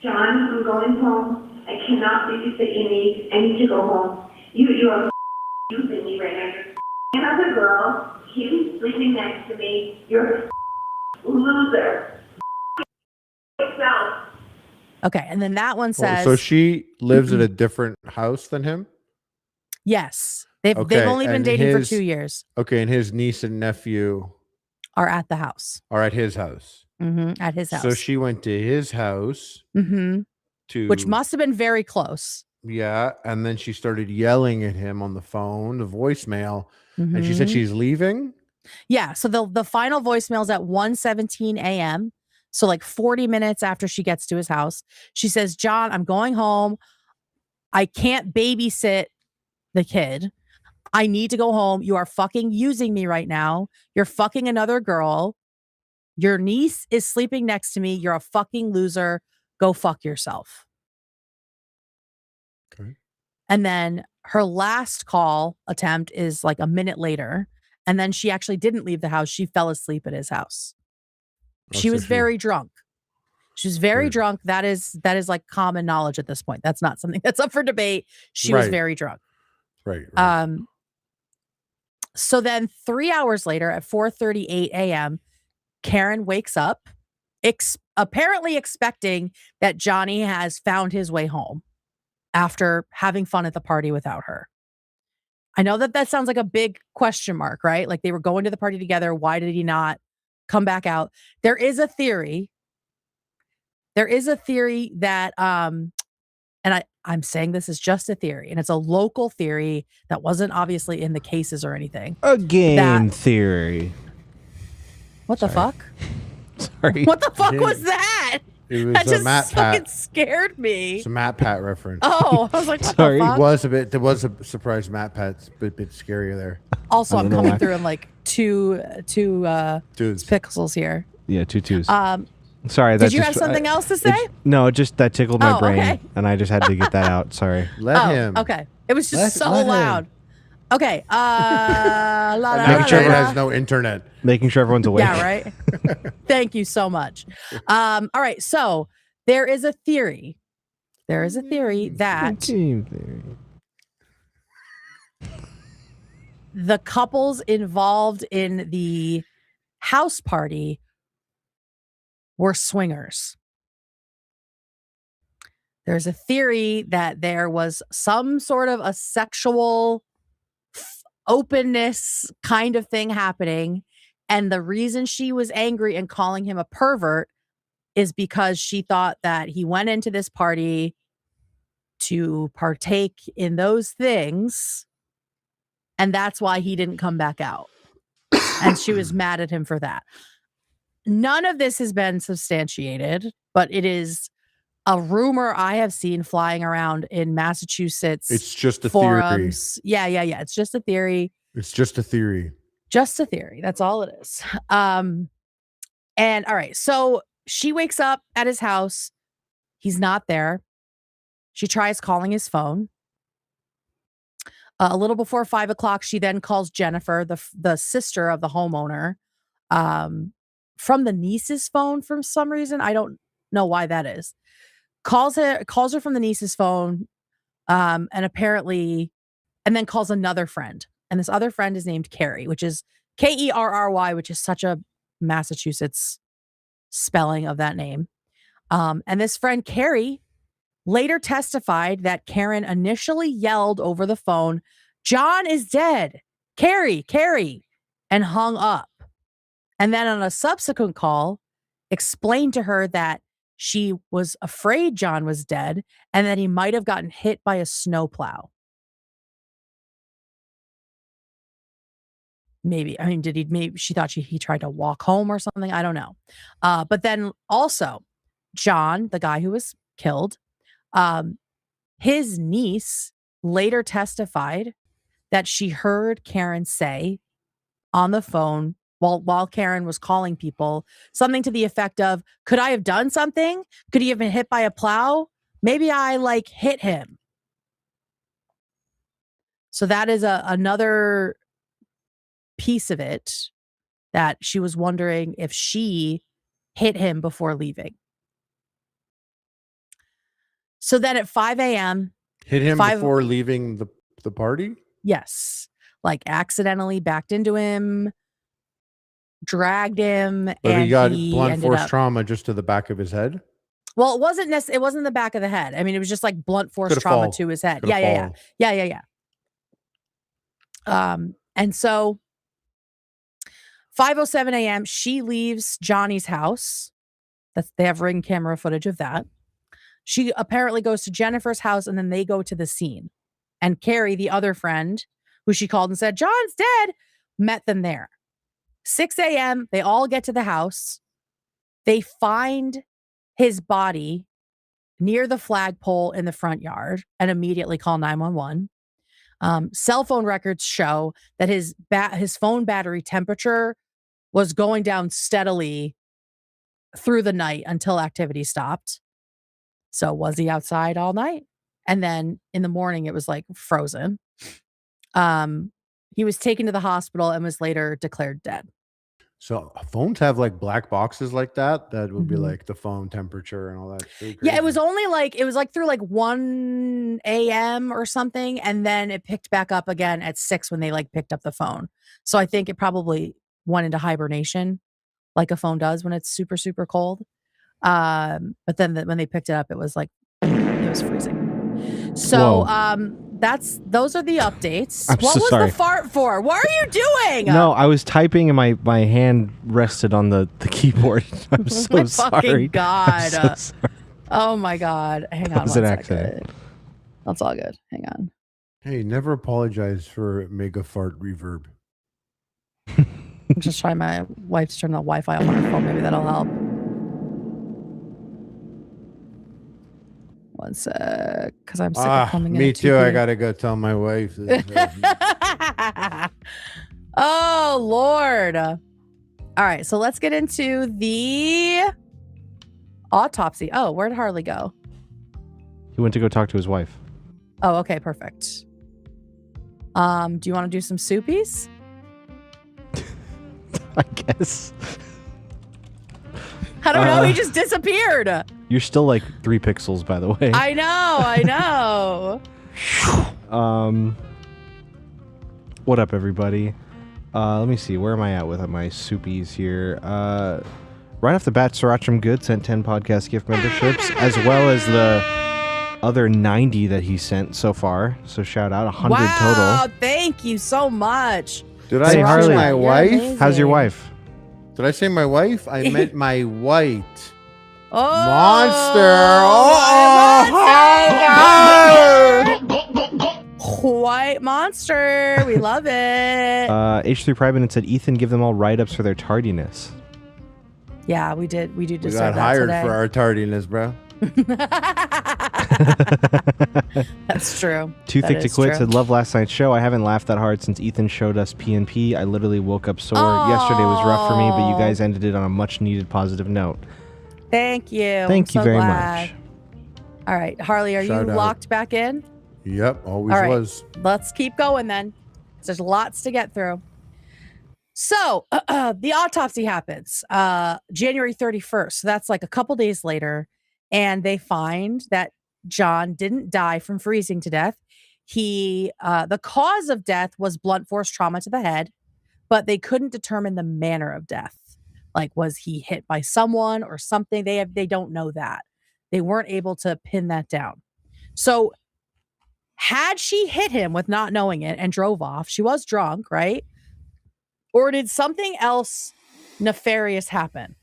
John, I'm going home. I cannot babysit your niece. I need to go home. You are using me right now. You're another girl. He's sleeping next to me. You're a loser. Yourself. Okay, and then that one says... So she lives at a different house than him? Yes. They've only been dating for 2 years. Okay, and his niece and nephew... Are at the house. Are at his house. Mm-hmm, at his house. So she went to his house. Mm-hmm. Which must have been very close. Yeah, and then she started yelling at him on the phone, the voicemail, and she said she's leaving? Yeah, so the final voicemail's at 1:17 a.m., so like 40 minutes after she gets to his house. She says, John, I'm going home. I can't babysit the kid. I need to go home. You are fucking using me right now. You're fucking another girl. Your niece is sleeping next to me. You're a fucking loser. Go fuck yourself. Okay. And then her last call attempt is like a minute later. And then she actually didn't leave the house. She fell asleep at his house. She was very drunk. She was very drunk. That is like common knowledge at this point. That's not something that's up for debate. She was very drunk. Right. So then 3 hours later at 4:38 a.m., Karen wakes up, apparently expecting that Johnny has found his way home after having fun at the party without her. I know that sounds like a big question mark, right? Like they were going to the party together. Why did he not come back out? There is a theory. That, and I'm saying this is just a theory, and it's a local theory that wasn't obviously in the cases or anything. A game theory. What the fuck? Sorry. What the fuck was that? It was that a just Matt fucking Pat. scared me. It's a Matt Pat reference. Oh, I was like, what Sorry. the fuck? There was a surprise Matt Pat's a bit scarier there. Also, I'm coming through in like two pixels here. Yeah, 2 2s. Sorry. Did you have something else to say? No, just that tickled my brain, okay. and I just had to get that out. Sorry. Let him. Okay. It was just so let loud. him. Okay. Making sure everyone has no internet. Making sure everyone's awake. Yeah, right. Thank you so much. All right. So there is a theory. That Game theory. the couples involved in the house party were swingers. There's a theory that there was some sort of a sexual openness kind of thing happening, And the reason she was angry and calling him a pervert is because she thought that he went into this party to partake in those things. And that's why he didn't come back out. And she was mad at him for that. None of this has been substantiated, but it is a rumor I have seen flying around in Massachusetts. It's just a forums. theory. Yeah. It's just a theory. It's just a theory. Just a theory. That's all it is. And all right. So she wakes up at his house. He's not there. She tries calling his phone. A little before 5 o'clock, she then calls Jennifer, the sister of the homeowner, from the niece's phone for some reason. I don't know why that is. Calls her from the niece's phone, and then calls another friend. And this other friend is named Carrie, which is Kerry, which is such a Massachusetts spelling of that name. And this friend, Carrie, later testified that Karen initially yelled over the phone, "John is dead. Carrie," and hung up. And then on a subsequent call, explained to her that she was afraid John was dead and that he might have gotten hit by a snowplow. Maybe. I mean, maybe she thought he tried to walk home or something. I don't know. But then also, John, the guy who was killed, his niece later testified that she heard Karen say on the phone while Karen was calling people something to the effect of, "Could I have done something? Could he have been hit by a plow? Maybe I hit him." So that is another piece of it, that she was wondering if she hit him before leaving. So then at 5 a.m. Hit him before leaving the party? Yes. Accidentally backed into him, dragged him. But and he got blunt force trauma just to the back of his head? Well, it wasn't the back of the head. I mean, it was just blunt force trauma to his head. Yeah. And so 5:07 a.m., she leaves Johnny's house. They have ring camera footage of that. She apparently goes to Jennifer's house, and then they go to the scene. And Carrie, the other friend, who she called and said, "John's dead," met them there. 6 a.m., they all get to the house. They find his body near the flagpole in the front yard and immediately call 911. Cell phone records show that his phone battery temperature was going down steadily through the night until activity stopped. So was he outside all night? And then in the morning, it was frozen. He was taken to the hospital and was later declared dead. So phones have black boxes like that would be the phone temperature and all that. Yeah, it was only through 1 a.m. or something, and then it picked back up again at 6 when they picked up the phone. So I think it probably went into hibernation like a phone does when it's super, super cold. But then when they picked it up, it was freezing. So those are the updates. What was the fart for? What are you doing? No, I was typing and my hand rested on the keyboard. I'm so sorry. God. I'm so sorry. Oh my God. Hang on. That was an accident. That's all good. Hang on. Hey, never apologize for mega fart reverb. I'm just trying my wife to turn the Wi-Fi on her phone. Maybe that'll help. One sec, because I'm sick of coming in. Me too. I gotta go tell my wife. Oh Lord! All right, so let's get into the autopsy. Oh, where'd Harley go? He went to go talk to his wife. Oh, okay, perfect. Do you want to do some soupies? I guess. I don't know. He just disappeared. You're still 3 pixels, by the way. I know. What up, everybody? Let me see. Where am I at with my soupies here? Right off the bat, Sriracha Good sent 10 podcast gift memberships, as well as the other 90 that he sent so far. So shout out, 100 total. Thank you so much. Did I Hey, Harley. my wife? How's your wife? Did I say my wife? I meant my white Oh, monster. White monster. We love it. H3 Private said, Ethan, give them all write-ups for their tardiness. Yeah, we did. We do We deserve got that hired today. for our tardiness, bro. That's true. Too That Thick to is Quit true. said, love last night's show. I haven't laughed that hard since Ethan showed us PNP. I literally woke up sore. Yesterday was rough for me, but you guys ended it on a much-needed positive note. Thank you. Thank you I'm so very glad. much. All right, Harley, are Shout you out. locked back in? Yep, always All right. was. Let's keep going then. There's lots to get through. So the autopsy happens January 31st. So that's like a couple days later. And they find that John didn't die from freezing to death. The cause of death was blunt force trauma to the head, but they couldn't determine the manner of death. Like, was he hit by someone or something? They don't know that. They weren't able to pin that down. So had she hit him with not knowing it and drove off, she was drunk, right? Or did something else nefarious happen?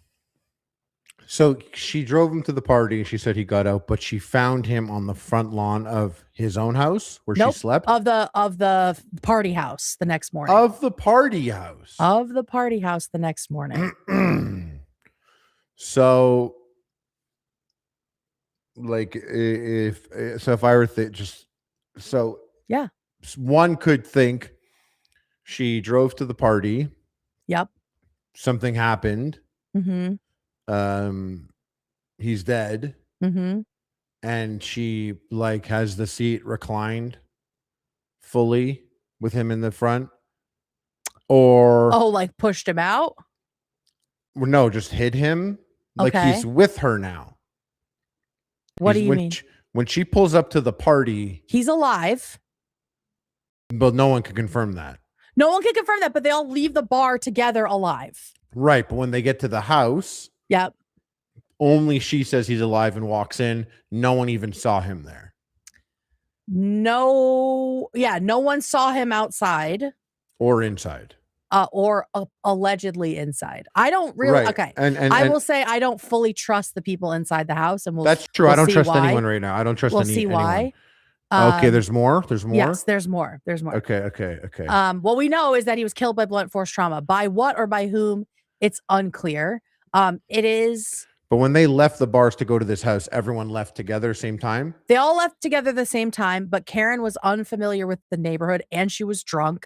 So she drove him to the party. She said he got out, but she found him on the front lawn of his own house where Nope. she slept. Of the party house the next morning. Of the party house. Of the party house the next morning. So, like, if I were Yeah. one could think she drove to the party. Yep. Something happened. Mm-hmm. He's dead. Mm-hmm. And she like has the seat reclined fully with him in the front, or like pushed him out. No, just hid him. Like Okay. he's with her now. What do you when mean? When she pulls up to the party, He's alive. but no one can confirm that. No one can confirm that, but they all leave the bar together alive. Right, but when they get to the house, Yep. only she says he's alive and walks in. No one even saw him there. No one saw him outside Or inside. or allegedly inside. I don't really. Right. Okay. And I will say I don't fully trust the people inside the house, and that's true. we'll I don't see trust why. anyone right now. I don't trust We'll see anyone. why. Okay, there's more. There's more. Yes, there's more. There's more. Okay. What we know is that he was killed by blunt force trauma. By what or by whom? It's unclear. It is. But when they left the bars to go to this house, everyone left together same time? They all left together the same time, but Karen was unfamiliar with the neighborhood and she was drunk.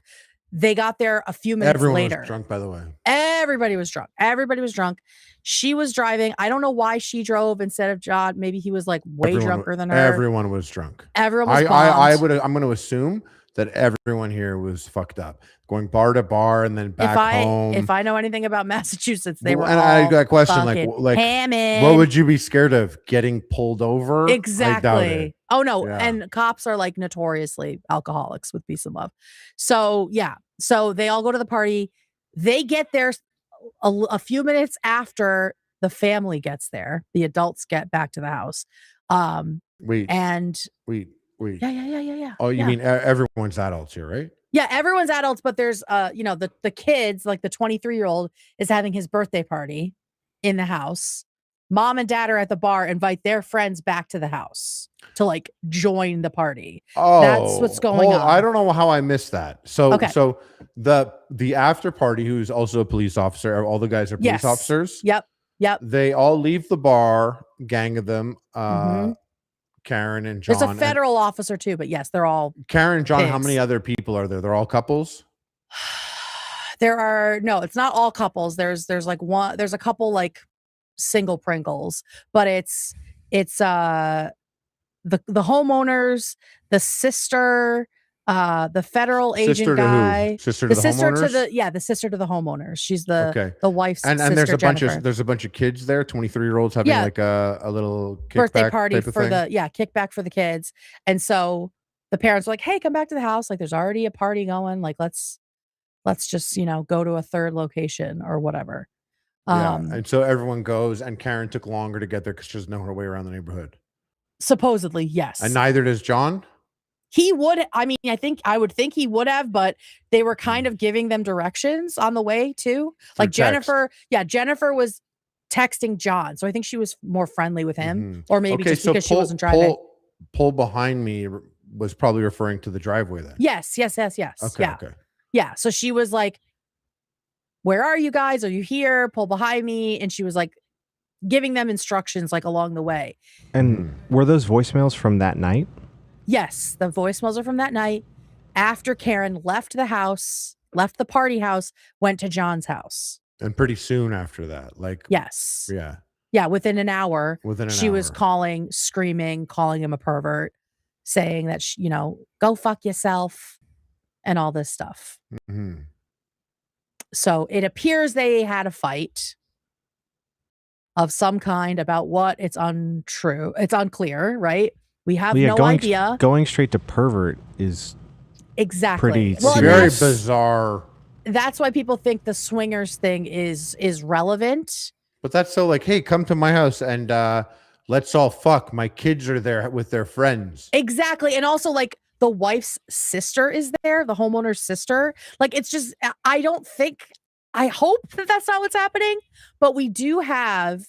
They got there a few minutes Everyone later. was drunk, by the way. Everybody was drunk. Everybody was drunk. She was driving. I don't know why she drove instead of John. Maybe he was like way drunker than her. Everyone was drunk. Everyone was I'm going to assume that everyone here was fucked up, going bar to bar and then back home. If I know anything about Massachusetts, they were and all I got a question like hammered. what would you be scared of? Getting pulled over? Exactly. Oh no, Yeah. and cops are like notoriously alcoholics with peace and love. So yeah, so they all go to the party. They get there a few minutes after the family gets there. The adults get back to the house. Wait. Yeah. Oh, you mean everyone's adults here, right? Yeah, everyone's adults, but there's the kids, like the 23-year-old is having his birthday party in the house. Mom and dad are at the bar, invite their friends back to the house to like join the party. Oh, that's what's going on. I don't know how I missed that. So Okay. so the after party, who's also a police officer, all the guys are police officers. Yep. They all leave the bar, gang of them. Karen and John. There's a federal officer too, but yes, they're all Karen, John, how pigs. many other people are there? They're all couples? It's not all couples. There's like one, there's a couple like single Pringles, but it's the homeowners, the sister, the federal agent guy, the sister to the homeowners? The sister to the homeowners. She's the wife's and sister, there's a Jennifer. bunch of kids there, 23-year-olds having like a little birthday party for kickback for the kids. And so the parents were like, hey, come back to the house. Like there's already a party going. Like let's just, go to a third location or whatever. And so everyone goes, and Karen took longer to get there because she doesn't know her way around the neighborhood. Supposedly, yes. And neither does John? He would, I mean, I would think he would have, but they were kind of giving them directions on the way too. Like Jennifer was texting John. So I think she was more friendly with him, or maybe just because she wasn't driving. Pull behind me was probably referring to the driveway then. Yes. Okay. Yeah. So she was like, where are you guys? Are you here? Pull behind me. And she was like giving them instructions like along the way. And were those voicemails from that night? Yes, the voicemails are from that night after Karen left the party house, went to John's house. And pretty soon after that, like, yes. Yeah. Yeah, within an hour, she was calling, screaming, calling him a pervert, saying that, go fuck yourself and all this stuff. Mm-hmm. So it appears they had a fight of some kind about what. It's untrue. It's unclear, right? We have no idea. Going straight to pervert is exactly very bizarre. That's why people think the swingers thing is relevant. But that's so like, hey, come to my house and let's all fuck. My kids are there with their friends. Exactly. And also like the wife's sister is there, the homeowner's sister. Like it's just, I hope that that's not what's happening, but we do have,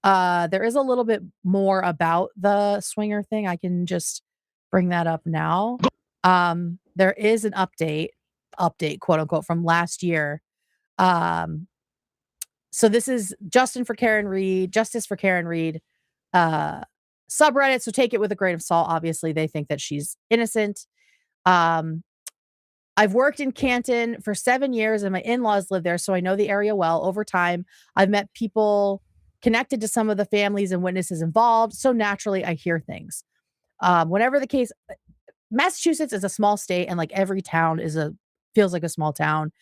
there is a little bit more about the swinger thing. I can just bring that up now. There is an update quote unquote from last year. So this is Justice for Karen Reed, subreddit. So take it with a grain of salt. Obviously they think that she's innocent. I've worked in Canton for 7 years and my in-laws live there. So I know the area well. Over time, I've met people connected to some of the families and witnesses involved. So naturally I hear things. Whatever the case, Massachusetts is a small state and like every town feels like a small town.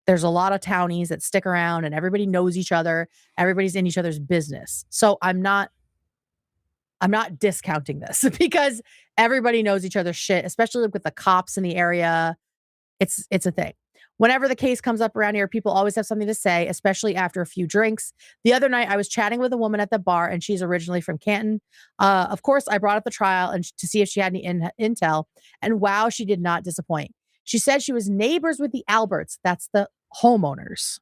There's a lot of townies that stick around and everybody knows each other. Everybody's in each other's business. So I'm not discounting this because everybody knows each other's shit, especially with the cops in the area. It's a thing. Whenever the case comes up around here, people always have something to say, especially after a few drinks. The other night I was chatting with a woman at the bar and she's originally from Canton. Of course, I brought up the trial and to see if she had any intel, and wow, she did not disappoint. She said she was neighbors with the Alberts. That's the homeowners.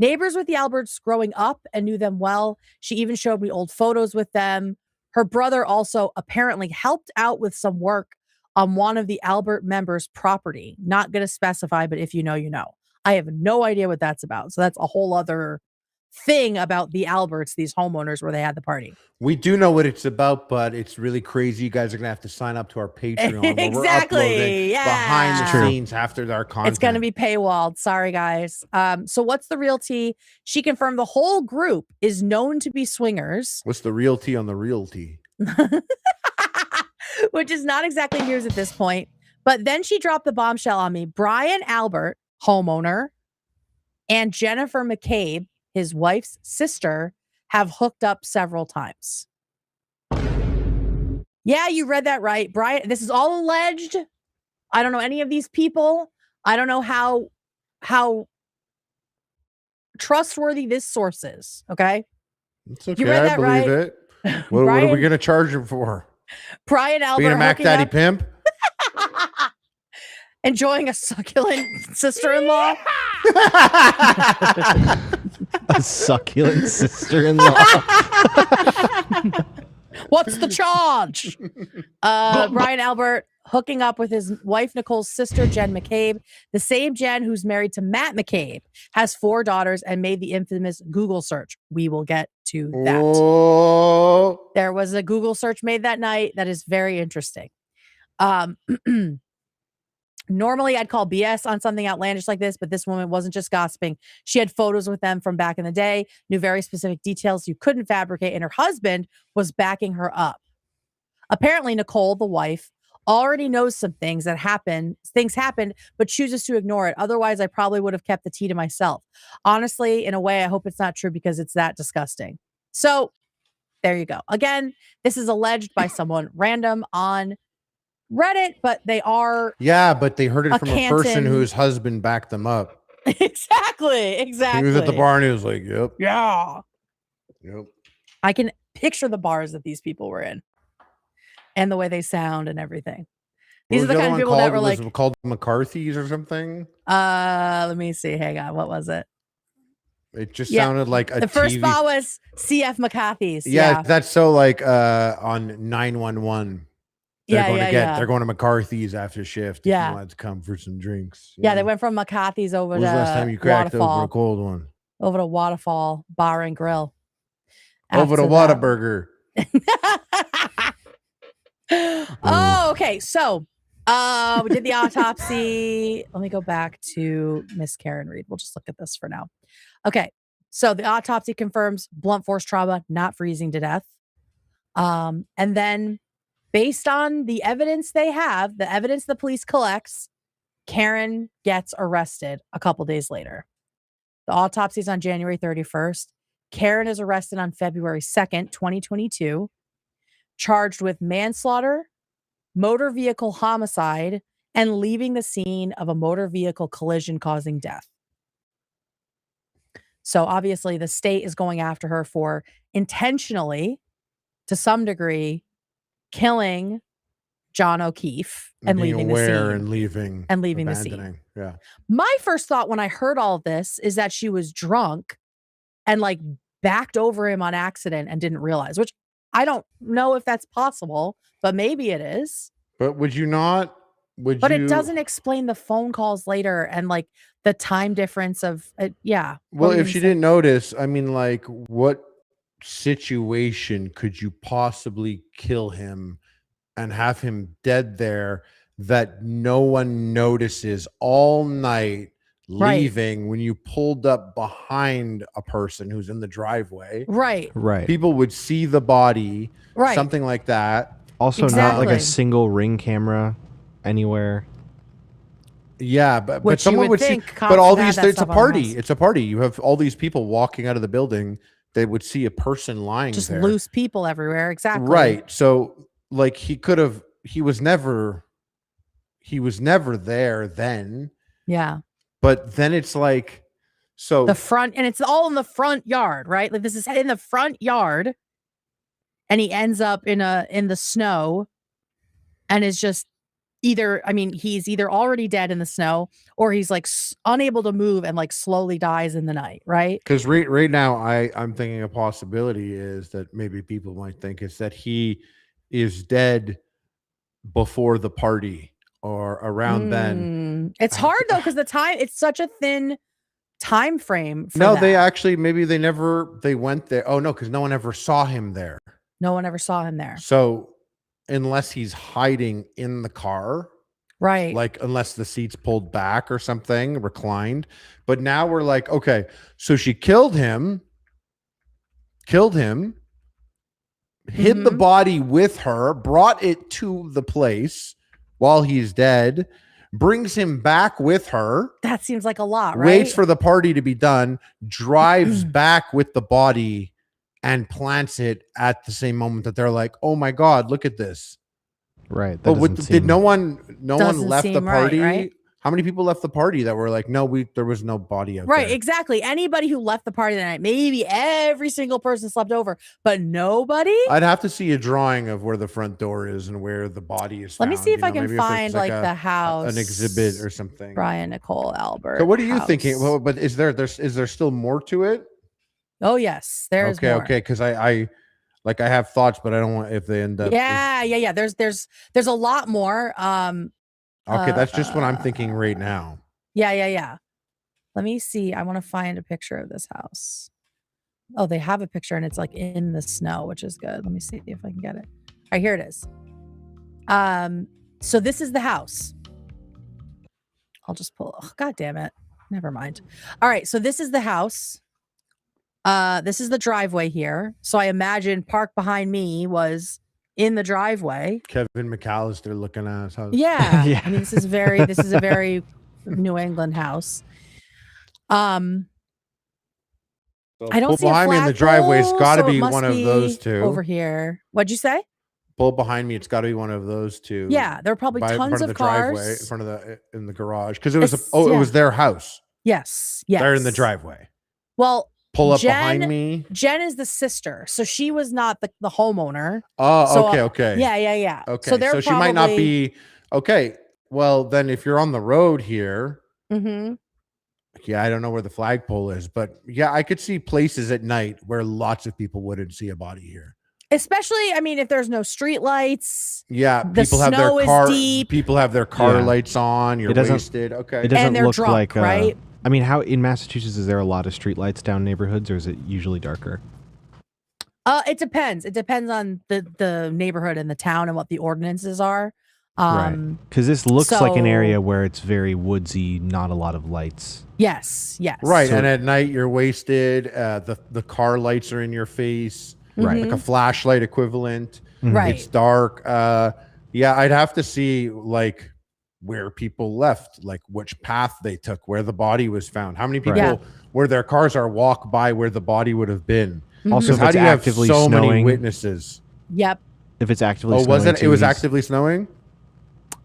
Neighbors with the Alberts growing up and knew them well. She even showed me old photos with them. Her brother also apparently helped out with some work on one of the Albert members' property. Not going to specify, but if you know, you know. I have no idea what that's about. So that's a whole other thing about the Alberts, these homeowners where they had the party. We do know what it's about, but it's really crazy. You guys are gonna have to sign up to our Patreon. Exactly. Yeah. Behind the scenes after our content. It's gonna be paywalled. Sorry, guys. So what's the real tea? She confirmed the whole group is known to be swingers. What's the real tea on the real tea? Which is not exactly news at this point. But then she dropped the bombshell on me. Brian Albert, homeowner, and Jennifer McCabe, his wife's sister, have hooked up several times. Yeah, you read that right. Brian, this is all alleged. I don't know any of these people. I don't know how trustworthy this source is. Okay. It's okay. You read that I believe it. What are we going to charge him for? Brian Albert. Being a Mac Daddy pimp? Enjoying a succulent sister-in-law. A succulent sister-in-law. What's the charge? Brian Albert hooking up with his wife Nicole's sister, Jen McCabe, the same Jen who's married to Matt McCabe, has 4 daughters, and made the infamous Google search. We will get to that. Oh. There was a Google search made that night that is very interesting. Normally, I'd call BS on something outlandish like this, but this woman wasn't just gossiping. She had photos with them from back in the day, knew very specific details you couldn't fabricate, and her husband was backing her up. Apparently, Nicole, the wife, already knows some things that happened, but chooses to ignore it. Otherwise, I probably would have kept the tea to myself. Honestly, in a way, I hope it's not true because it's that disgusting. So there you go. Again, this is alleged by someone random on Reddit, but they are. Yeah, but they heard it from a person whose husband backed them up. Exactly. He was at the bar and he was like, yep. Yeah. Yep. I can picture the bars that these people were in. and the way they sound and everything. These What are the was kind of other people one that were called? like, Was it called McCarthy's or something? let me see. Hang on. What was it? It just Yeah. sounded like a The first TV. spot was CF McCarthy's. Yeah, that's so like on 911. They're going to McCarthy's after shift. If Yeah. you wanted to come for some drinks. Yeah, they went from McCarthy's over When to was the last time you cracked open a Waterfall. cold one? Over to Waterfall Bar and Grill. Over to After that. Whataburger. Oh, okay. So we did the autopsy. Let me go back to Miss Karen Reed. We'll just look at this for now. Okay. So the autopsy confirms blunt force trauma, not freezing to death. And then based on the evidence they have, the evidence the police collects, Karen gets arrested a couple days later. The autopsy is on January 31st. Karen is arrested on February 2nd, 2022, charged with manslaughter, motor vehicle homicide, and leaving the scene of a motor vehicle collision causing death. So obviously the state is going after her for intentionally, to some degree, killing John O'Keefe and leaving the scene. And leaving the scene. Yeah. My first thought when I heard all of this is that she was drunk and like backed over him on accident and didn't realize, which I don't know if that's possible, but maybe it is. But would you not? But it doesn't explain the phone calls later and like the time difference of yeah. Well, if she didn't notice, I mean, like, what situation could you possibly kill him and have him dead there that no one notices all night, leaving when you pulled up behind a person who's in the driveway? Right. People would see the body, something like that. Also, not like a single ring camera anywhere. Yeah, but someone would see. But all these, it's a party. It's a party. You have all these people walking out of the building. They would see a person lying just there. Loose people everywhere. Exactly. Right. So like he was never there then. Yeah. But then it's like, so the front, and it's all in the front yard, right? Like this is in the front yard, and he ends up in the snow, and is just he's either already dead in the snow or he's like unable to move and like slowly dies in the night, right? Because right now I'm thinking a possibility is that maybe people might think is that he is dead before the party or around then. It's hard though because it's such a thin time frame. They actually they went there. Oh no, because no one ever saw him there. No one ever saw him there. So unless he's hiding in the car, right? Like unless the seat's pulled back or something, reclined. But now we're like, okay, so she killed him, hid the body with her, brought it to the place while he's dead, brings him back with her. That seems like a lot, right? Waits for the party to be done, drives back with the body, and plants it at the same moment that they're like, "Oh my God, look at this!" Right. But did no one left the party? Right? How many people left the party that were like, "No, there was no body out right, there." Exactly. Anybody who left the party that night, maybe every single person slept over, but nobody. I'd have to see a drawing of where the front door is and where the body is found. Let me see if I can find like the house, an exhibit or something. Brian Nicole Albert. So what are you thinking? Well, but is there still more to it? Oh yes, there's more. Okay, because I have thoughts, but I don't want if they end up. Yeah. There's a lot more. Okay, that's just what I'm thinking right now. Yeah. Let me see. I want to find a picture of this house. Oh, they have a picture and it's like in the snow, which is good. Let me see if I can get it. All right, here it is. So this is the house. I'll just pull. Oh, God damn it. Never mind. All right, so this is the house. This is the driveway here. So I imagine parked behind me was in the driveway. Kevin McAllister looking at his house. Yeah. Yeah. I mean, this is a very New England house. So I don't see behind me in the driveway. It's got to be one of those two over here. What'd you say? Pull behind me. It's got to be one of those two. Yeah, there are probably tons of cars in front of in the garage because it was it was their house. Yes. They're in the driveway. Well, pull up behind me. Jen is the sister, so she was not the homeowner. Oh, So, okay. Yeah. Okay, So they're she might not be. Okay, well then, if you're on the road here, yeah, I don't know where the flagpole is, but yeah, I could see places at night where lots of people wouldn't see a body here. Especially, I mean, if there's no street lights. Yeah, the people have their snow car. is deep. People have their car lights on. You're wasted. Okay, It doesn't and they're look drunk, like right? I mean, how in Massachusetts is there a lot of streetlights down neighborhoods, or is it usually darker? It depends. It depends on the neighborhood and the town and what the ordinances are. Right. Because this looks like an area where it's very woodsy, not a lot of lights. Yes. Right, So- and at night you're wasted. The car lights are in your face. Right. Like a flashlight equivalent. Right. It's dark. Yeah, I'd have to see like where people left, like which path they took, where the body was found. How many people where their cars are walk by where the body would have been. Also, if How it's do you have actively so many snowing, witnesses? Yep. if it's actively Oh, snowing, was it? too, It was he's- actively snowing?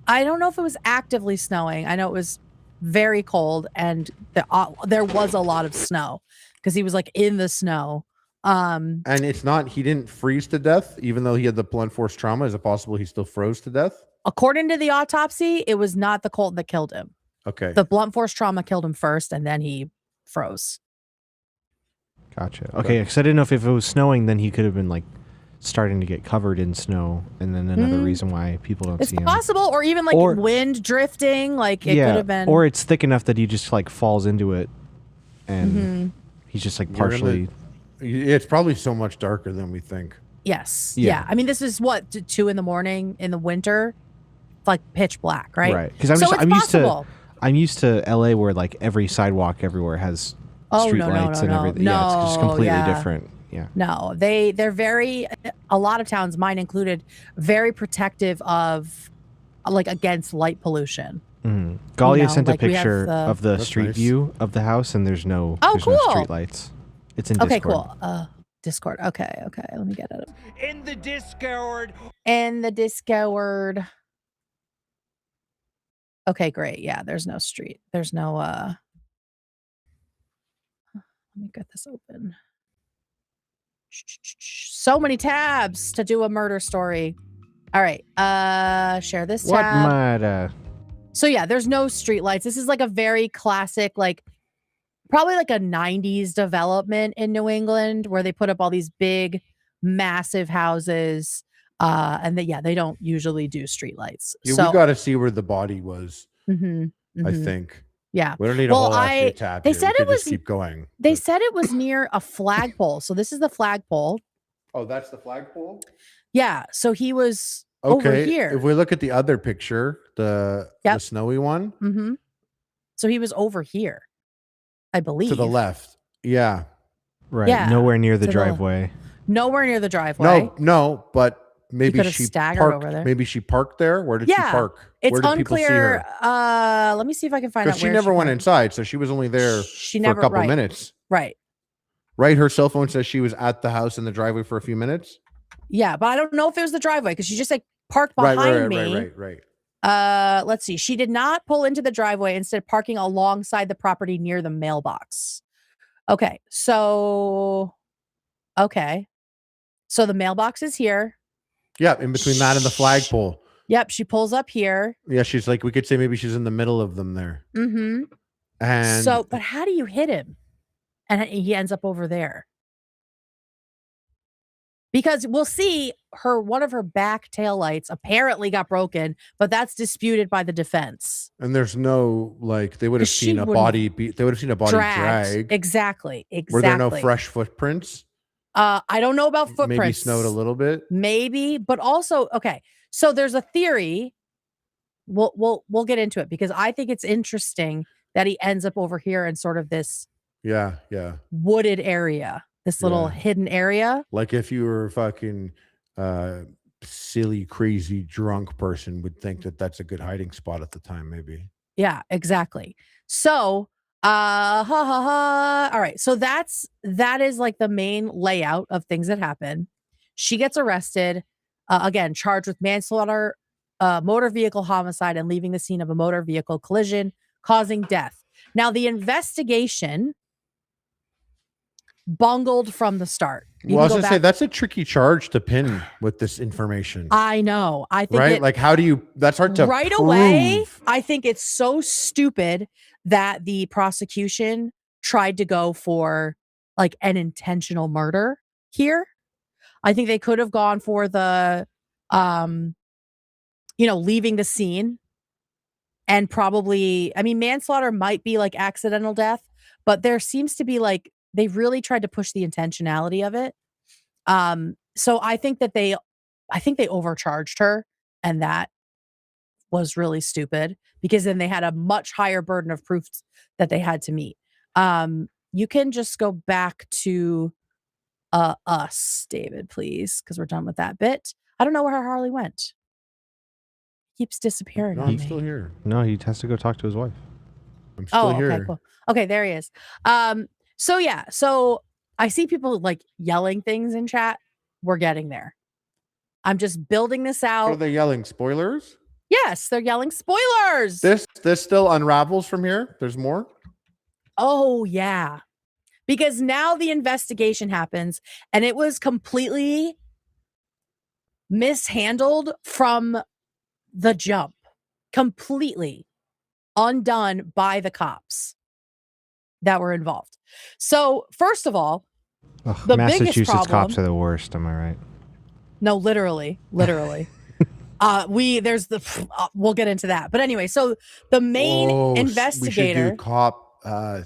I don't know if it was actively snowing. I know it was very cold, and there was a lot of snow because he was like in the snow. And it's not, he didn't freeze to death, even though he had the blunt force trauma. Is it possible he still froze to death? According to the autopsy, it was not the cold that killed him. Okay. The blunt force trauma killed him first, and then he froze. Gotcha. Okay, because I didn't know if it was snowing, then he could have been like starting to get covered in snow, and then another reason why people don't It's see him. possible, or even like Or- wind drifting. Like it could have been. Or it's thick enough that he just like falls into it, and he's just like You're in the- partially. It's probably so much darker than we think. Yes. Yeah. Yeah. I mean, this is what 2 a.m. in the winter, like pitch black, right? Right. Because So it's possible. I'm used to LA where like every sidewalk everywhere has street lights and everything. Yeah, it's just completely different. Yeah. No, they're very, a lot of towns, mine included, very protective of, like, against light pollution. Galia You know, sent like, a we have picture the- of the That's street nice. view of the house, and there's no Oh, there's cool. no street lights. It's in Discord. Okay, cool. Discord. Okay. Let me get it. In the Discord. In the Discord. Okay, great. Yeah, there's no street. There's no let me get this open. So many tabs to do a murder story. All right. Share this What tab. murder? So yeah, there's no street lights. This is like a very classic, like probably like a 90s development in New England where they put up all these big, massive houses. And they don't usually do street lights. Yeah, So we got to see where the body was. I think. Yeah. We don't need a Well, whole ass tab. they here. said We it could just was- keep going. They said it was near a flagpole. So this is the flagpole. Oh, that's the flagpole. Yeah. So he was over Okay. here. If we look at the other picture, the snowy one So he was over here, I believe. to the left. Yeah. Right. Yeah, Nowhere near the to the left. driveway. Nowhere near the driveway. No, but maybe could have she staggered parked. over there. Maybe she parked there. Where did she Yeah, park? It's Where did people see unclear. her? Let me see if I can find out Because she where never went parked. inside, so she was only there She for never a couple right, minutes. Right. Right. Her cell phone says she was at the house in the driveway for a few minutes. Yeah, but I don't know if it was the driveway because she just like parked behind me. Right. Let's see. She did not pull into the driveway, instead parking alongside the property near the mailbox. Okay. So the mailbox is here. Yeah, in between that and the flagpole. Yep. She pulls up here. Yeah, she's like, we could say maybe she's in the middle of them there. Mm-hmm. And So, but how do you hit him? And he ends up over there. Because we'll see one of her back taillights apparently got broken, but that's disputed by the defense. and there's no like they would have 'Cause she seen a wouldn't- body. They would have seen a body drag. Exactly. Were there no fresh footprints? I don't know about footprints. Maybe snowed a little bit. Maybe, but also okay. So there's a theory. We'll get into it because I think it's interesting that he ends up over here in sort of this Yeah. wooded area, this little Yeah. hidden area. Like if you were a fucking silly, crazy, drunk person would think that that's a good hiding spot at the time. Maybe. Yeah, exactly. So, All right. So that is like the main layout of things that happen. She gets arrested, again, charged with manslaughter, motor vehicle homicide, and leaving the scene of a motor vehicle collision causing death. Now, the investigation bungled from the start. You Well, I can was go gonna say back- that's a tricky charge to pin with this information, I know. I think right? Like, how do you? That's hard to right prove. away. I think it's so stupid that the prosecution tried to go for like an intentional murder here. I think they could have gone for the, leaving the scene and probably, I mean, manslaughter might be like accidental death, but there seems to be like, they really tried to push the intentionality of it. So I think they overcharged her, and that was really stupid because then they had a much higher burden of proof that they had to meet. You can just go back to us, David, please, because we're done with that bit. I don't know where Harley went. Keeps disappearing No, on I'm me. still here. No, he has to go talk to his wife. I'm still here. Okay, cool. Okay, there he is. So I see people like yelling things in chat. We're getting there. I'm just building this What are out. they yelling? Spoilers? Yes, they're yelling spoilers. This still unravels from here. There's more. Oh, yeah. Because now the investigation happens and it was completely mishandled from the jump. Completely undone by the cops that were involved. So, first of all, Ugh, the biggest Massachusetts problem, cops are the worst. Am I right? No, literally. We'll get into that. But anyway, so the main investigator, We should do cop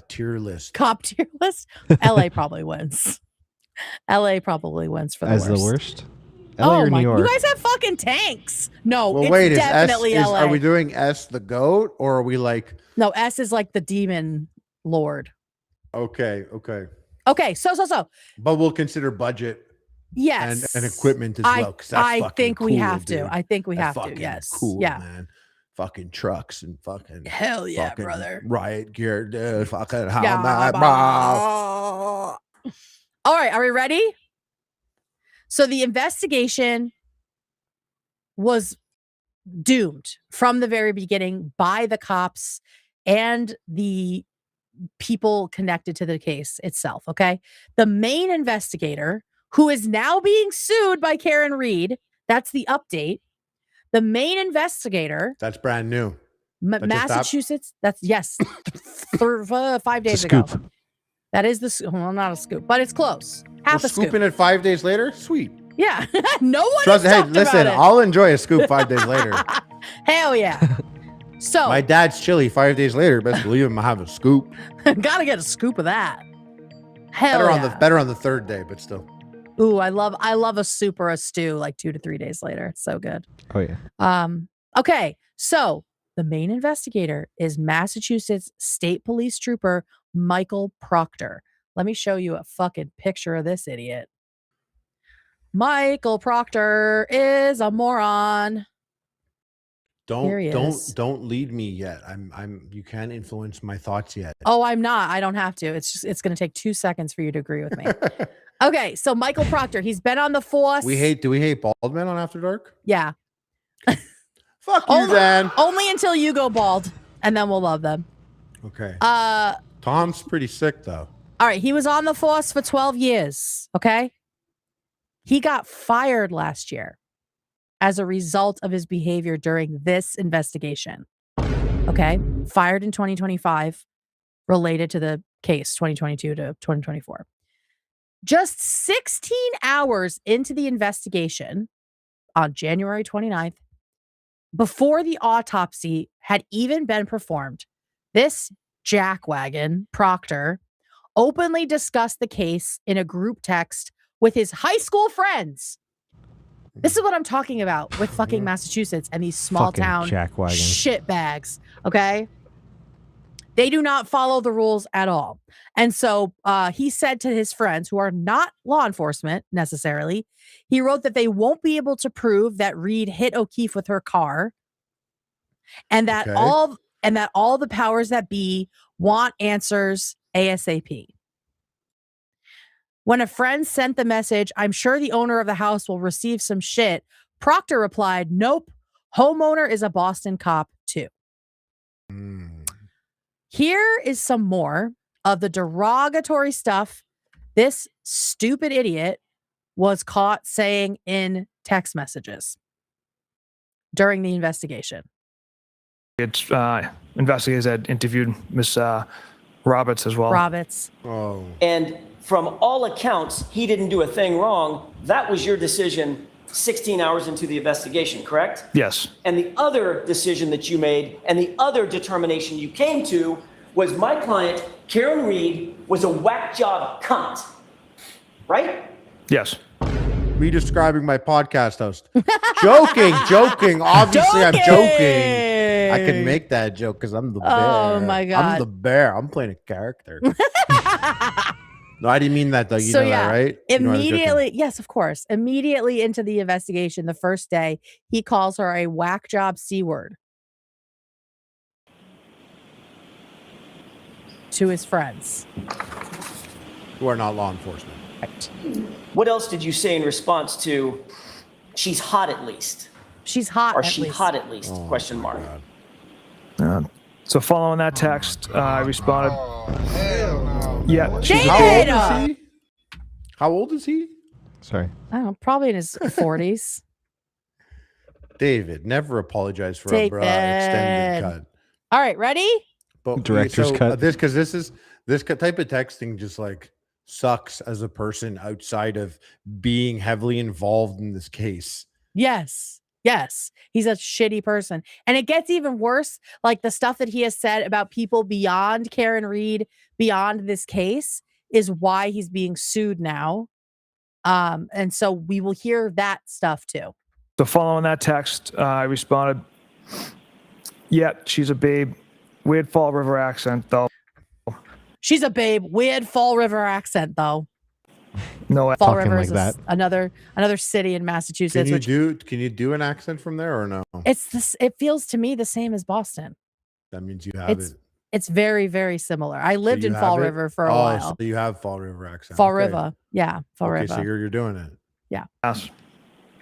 tier list. cop tier list, LA probably wins. LA probably wins for the As worst. the worst? LA or New York? You guys have fucking tanks. No, Well, it's wait, definitely LA. Are we doing S the goat, or are we like? No, S is like the demon lord. Okay. Okay, so. But we'll consider budget Yes. and equipment as well, because that's I fucking think cool, we have dude. to. I think we That's have to. fucking Yes. Cool, Yeah. man. Fucking trucks and fucking Hell yeah, fucking brother. riot gear, dude. Fucking how Yeah, mad, bro. All right, are we ready? So the investigation was doomed from the very beginning by the cops and the people connected to the case itself, okay? The main investigator, who is now being sued by Karen Reed, that's the update. The main investigator, That's brand new. That just happened? Massachusetts, that's, yes, 5 days It's a ago. scoop. That is well, not a scoop, but it's close. Half We're a scoop. scooping it 5 days later. Sweet. Yeah. No one Trust. has Hey, talked listen. about it. I'll enjoy a scoop 5 days later. Hell yeah. So My dad's chili 5 days later. Best believe him. I have a scoop. gotta get a scoop of that. Hell Better on the third day, but still. Ooh, I love a soup or a stew like 2 to 3 days later. It's so good. Oh, yeah. Okay, so the main investigator is Massachusetts State Police Trooper Michael Proctor. Let me show you a fucking picture of this idiot. Michael Proctor is a moron. Here he is. Don't lead me yet. You can't influence my thoughts yet. Oh, I'm not. I don't have to. It's going to take 2 seconds for you to agree with me. Okay, so Michael Proctor, he's been on the force. Do we hate bald men on After Dark? Yeah. Fuck you, Dan. Only until you go bald, and then we'll love them. Okay. All Tom's pretty sick though. right, he was on the force for 12 years, okay? He got fired last year as a result of his behavior during this investigation. Okay? Fired in 2025 related to the case 2022 to 2024. Just 16 hours into the investigation on January 29th, before the autopsy had even been performed, this jackwagon, Proctor, openly discussed the case in a group text with his high school friends. This is what I'm talking about with fucking Massachusetts and these small Fucking town jackwagon. shitbags, okay? They do not follow the rules at all. And so he said to his friends, who are not law enforcement necessarily, he wrote that they won't be able to prove that Reed hit O'Keefe with her car, and that all the powers that be want answers ASAP. When a friend sent the message, "I'm sure the owner of the house will receive some shit," Proctor replied, "Nope, homeowner is a Boston cop too." Here is some more of the derogatory stuff this stupid idiot was caught saying in text messages during the investigation. It's investigators that interviewed Miss Roberts as well. Roberts. Oh. And from all accounts, he didn't do a thing wrong. That was your decision 16 hours into the investigation, correct? Yes. And the other decision that you made and the other determination you came to was my client, Karen Reed, was a whack job cunt. Right? Yes. Me describing my podcast host. Joking. Obviously, I'm joking. I can make that joke because I'm the bear. Oh my God. I'm the bear. I'm playing a character. No, I didn't mean that though. You So, know yeah, that, right? You know I was joking. Immediately, yes, of course. Immediately into the investigation, the first day, he calls her a whack job C word to his friends. Who are not law enforcement. Right. What else did you say in response to she's hot at least? She's hot. Or at she least. hot at least? Question mark. So following that text, I responded. Yeah. David! How old is he? Sorry. I don't know, probably in his 40s. David, never apologize for David. a extended cut. All right, ready? But Director's cut. This type of texting just like sucks as a person outside of being heavily involved in this case. Yes. He's a shitty person. And it gets even worse. Like the stuff that he has said about people beyond Karen Reed, beyond this case, is why he's being sued now. And so we will hear that stuff too. So following that text, I responded. Yeah, she's a babe. Weird Fall River accent though. She's a babe. Weird Fall River accent though. No, Fall Talking River like is that. another city in Massachusetts. Can you do an accent from there or no? It's this. It feels to me the same as Boston. That means you have it. It's very, very similar. I lived in Fall River for a while. So you have Fall River accent. Fall Okay. River. Yeah. Fall Okay, River. so you're doing it. yes.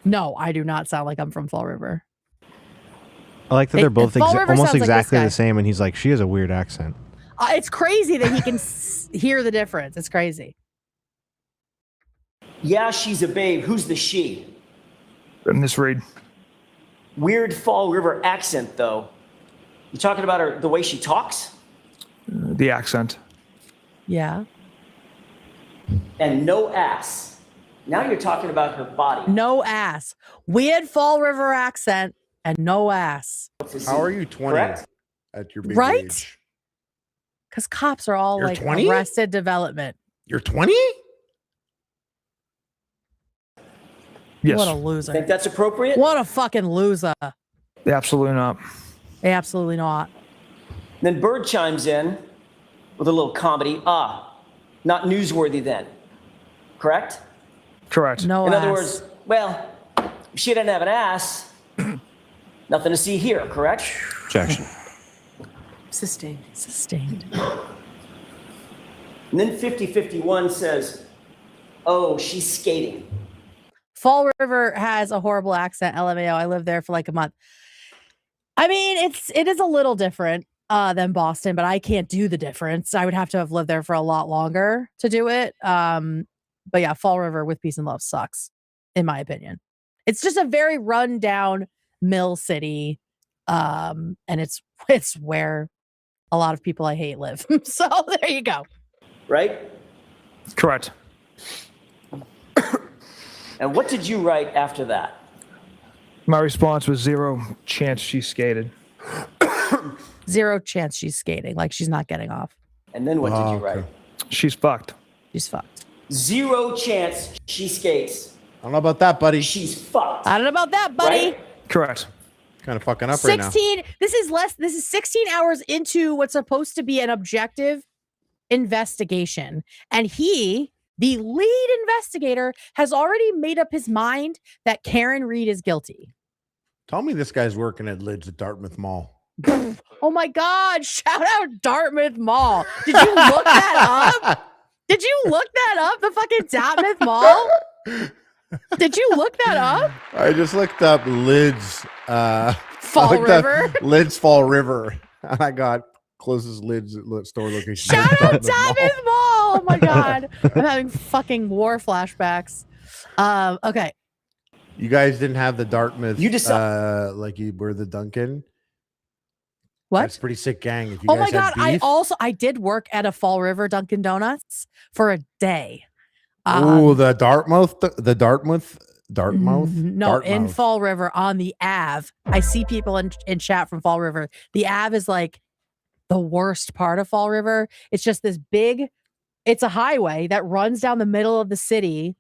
No, I do not sound like I'm from Fall River. I like that they're both Fall River almost sounds like this exactly guy. the same, and he's like, she has a weird accent. It's crazy that he can hear the difference. It's crazy. Yeah, she's a babe. Who's the she? Miss Reed. Weird Fall River accent, though. You talking about her, the way she talks? The accent. Yeah. And no ass. Now you're talking about her body. No ass. Weird Fall River accent and no ass. How are you 20 Correct? at your big Right? age? Because cops are all You're like 20? arrested development. You're 20? Yes. What a loser. Think that's appropriate? What a fucking loser. Absolutely not. Absolutely not. Then Bird chimes in with a little comedy. Not newsworthy then. Correct? Correct. No In ass. other words, well, if she didn't have an ass, nothing to see here, correct? Objection. Sustained. And then 5051 says, oh, she's skating. Fall River has a horrible accent. LMAO. I lived there for like a month. I mean, it is a little different than Boston, but I can't do the difference. I would have to have lived there for a lot longer to do it. But yeah, Fall River with peace and love sucks, in my opinion. It's just a very run down mill city. And it's where a lot of people I hate live. So there you go. Right? Correct. And what did you write after that? My response was 0 chance she skated. 0 chance she's skating. Like she's not getting off. And then what did you okay. write? She's fucked. She's fucked. 0 chance she skates. I don't know about that, buddy. She's fucked. I don't know about that, buddy. Right? Correct. Kind of fucking up right now. 16. This is 16 hours into what's supposed to be an objective investigation. And he, the lead investigator, has already made up his mind that Karen Reed is guilty. Tell me this guy's working at Lids at Dartmouth Mall. Oh my God. Shout out Dartmouth Mall. Did you look that up? Did you look that up? The fucking Dartmouth Mall? Did you look that up? I just looked up Lids. Fall River? Lids Fall River. And I got closest Lids store location. Shout out Dartmouth Mall. Oh my God. I'm having fucking war flashbacks. Okay. You guys didn't have the Dartmouth. You decide. Like you were the Duncan. What? That's pretty sick gang. If you Oh guys my had God. beef. I did work at a Fall River Dunkin' Donuts for a day. Oh, the Dartmouth. No, in Fall River on the Ave. I see people in chat from Fall River. The Ave is like the worst part of Fall River. It's just this big, it's a highway that runs down the middle of the city,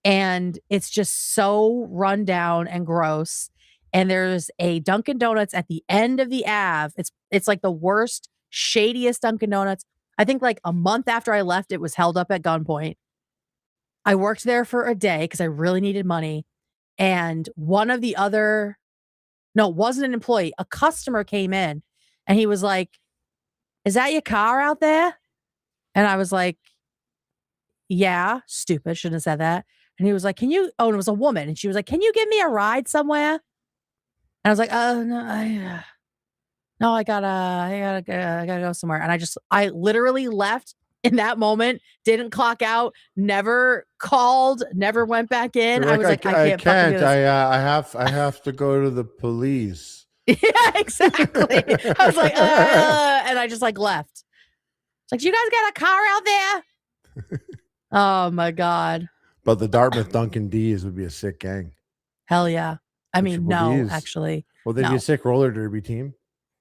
and it's just so run down and gross. And there's a Dunkin' Donuts at the end of the Ave. It's like the worst, shadiest Dunkin' Donuts. I think like a month after I left, it was held up at gunpoint. I worked there for a day because I really needed money. And one of the other, no, it wasn't an employee, a customer came in and he was like, "Is that your car out there?" And I was like, "Yeah, stupid, shouldn't have said that." And he was like, and it was a woman. And she was like, "Can you give me a ride somewhere?" And I was like, "Oh, no, I gotta go somewhere." And I literally left in that moment, didn't clock out, never called, never went back in. I was like, I can't fucking do this. I have to go to the police. Yeah, exactly. I was like, and I just like left. It's like, "You guys got a car out there?" Oh my God. But the Dartmouth Duncan D's would be a sick gang. Hell yeah. I mean, Triple no, Ds. actually. Well, they'd be No. a sick roller derby team.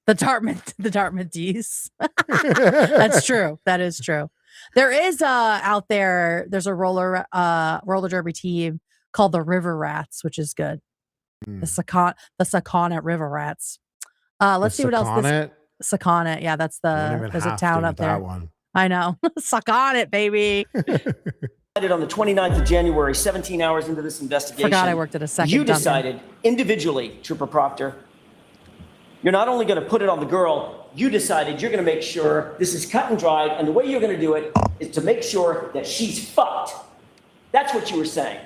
The Dartmouth D's. That's true. That is true. There is out there, there's a roller derby team called the River Rats, which is good. The Sakonnet River Rats. Let's see what else. Sakonnet. Yeah, there's a town up there. That one. I know. Suck on it, baby. On the 29th of January, 17 hours into this investigation, Forgot I worked at a second you Dunkin'. decided individually, Trooper Proctor, you're not only going to put it on the girl, you decided you're going to make sure this is cut and dried, and the way you're going to do it is to make sure that she's fucked. That's what you were saying.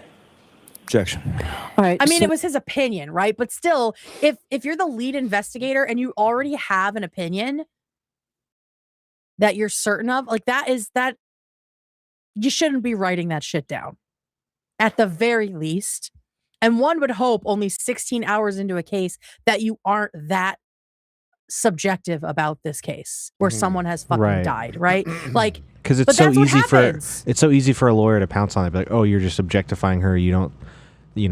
Objection. All right. I mean, it was his opinion, right? But still, if you're the lead investigator and you already have an opinion that you're certain of, like that you shouldn't be writing that shit down at the very least. And one would hope only 16 hours into a case that you aren't that subjective about this case where someone has fucking died, right? Like, because it's so easy for a lawyer to pounce on it, be like, "Oh, you're just objectifying her. You don't, you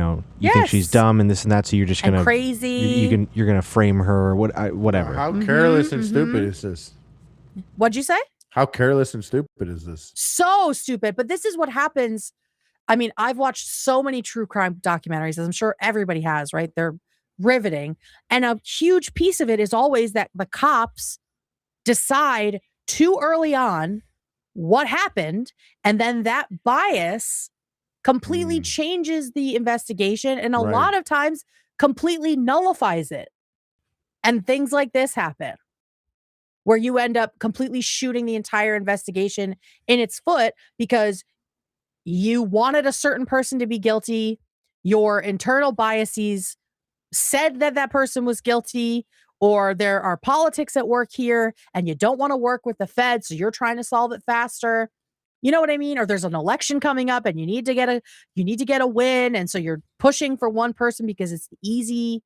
think she's dumb and this and that, so you're just gonna crazy. You're gonna frame her or whatever." How careless and stupid is this? What'd you say? How careless and stupid is this? So stupid. But this is what happens. I mean, I've watched so many true crime documentaries, as I'm sure everybody has, right? They're riveting. And a huge piece of it is always that the cops decide too early on what happened. And then that bias completely changes the investigation. And a lot of times completely nullifies it. And things like this happen, where you end up completely shooting the entire investigation in its foot because you wanted a certain person to be guilty. Your internal biases said that person was guilty, or there are politics at work here and you don't want to work with the Fed, so you're trying to solve it faster. You know what I mean? Or there's an election coming up and you need to get a win, and so you're pushing for one person because it's easy.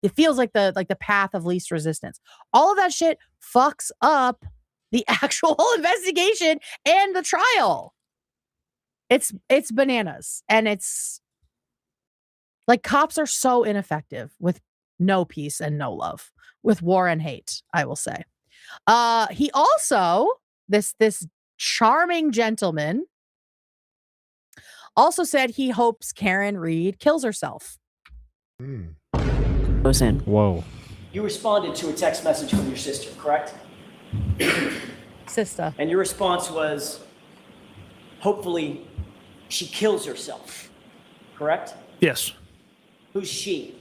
It feels like the path of least resistance. All of that shit fucks up the actual investigation and the trial. It's bananas. And it's like cops are so ineffective with no peace and no love, with war and hate, I will say. He also, this charming gentleman, also said he hopes Karen Reed kills herself. Goes in. Whoa. You responded to a text message from your sister, correct? Sister. And your response was, hopefully she kills herself, correct? Yes. Who's she?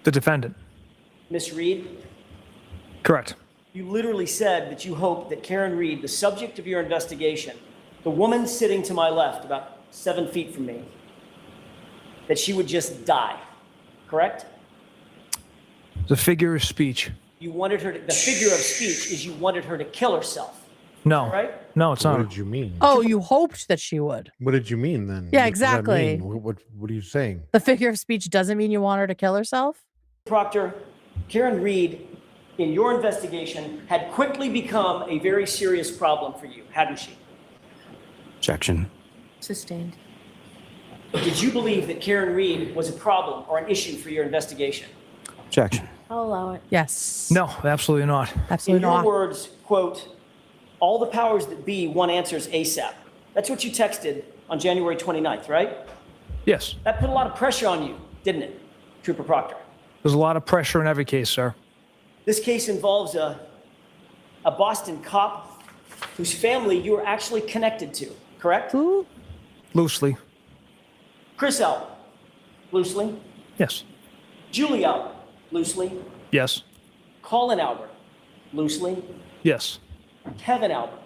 The defendant. Miss Reed? Correct. You literally said that you hope that Karen Reed, the subject of your investigation, the woman sitting to my left, about 7 feet from me, that she would just die, correct? The figure of speech. You wanted her to, the figure of speech is you wanted her to kill herself. No. Right? No, it's What not. did you mean? Oh, you hoped that she would. What did you mean then? Yeah, What does that exactly. mean? What are you saying? The figure of speech doesn't mean you want her to kill herself. Proctor, Karen Reed, in your investigation, had quickly become a very serious problem for you, hadn't she? Objection. Sustained. Did you believe that Karen Reed was a problem or an issue for your investigation? Objection. I'll allow it. Yes. No, absolutely not. Absolutely In your not. words, quote, all the powers that be want answers ASAP. That's what you texted on January 29th, right? Yes. That put a lot of pressure on you, didn't it, Trooper Proctor? There's a lot of pressure in every case, sir. This case involves a Boston cop whose family you are actually connected to, correct? Who? Loosely. Chris L, loosely. Yes. Julie L, loosely. Yes. Colin Albert, loosely. Yes. Kevin Albert,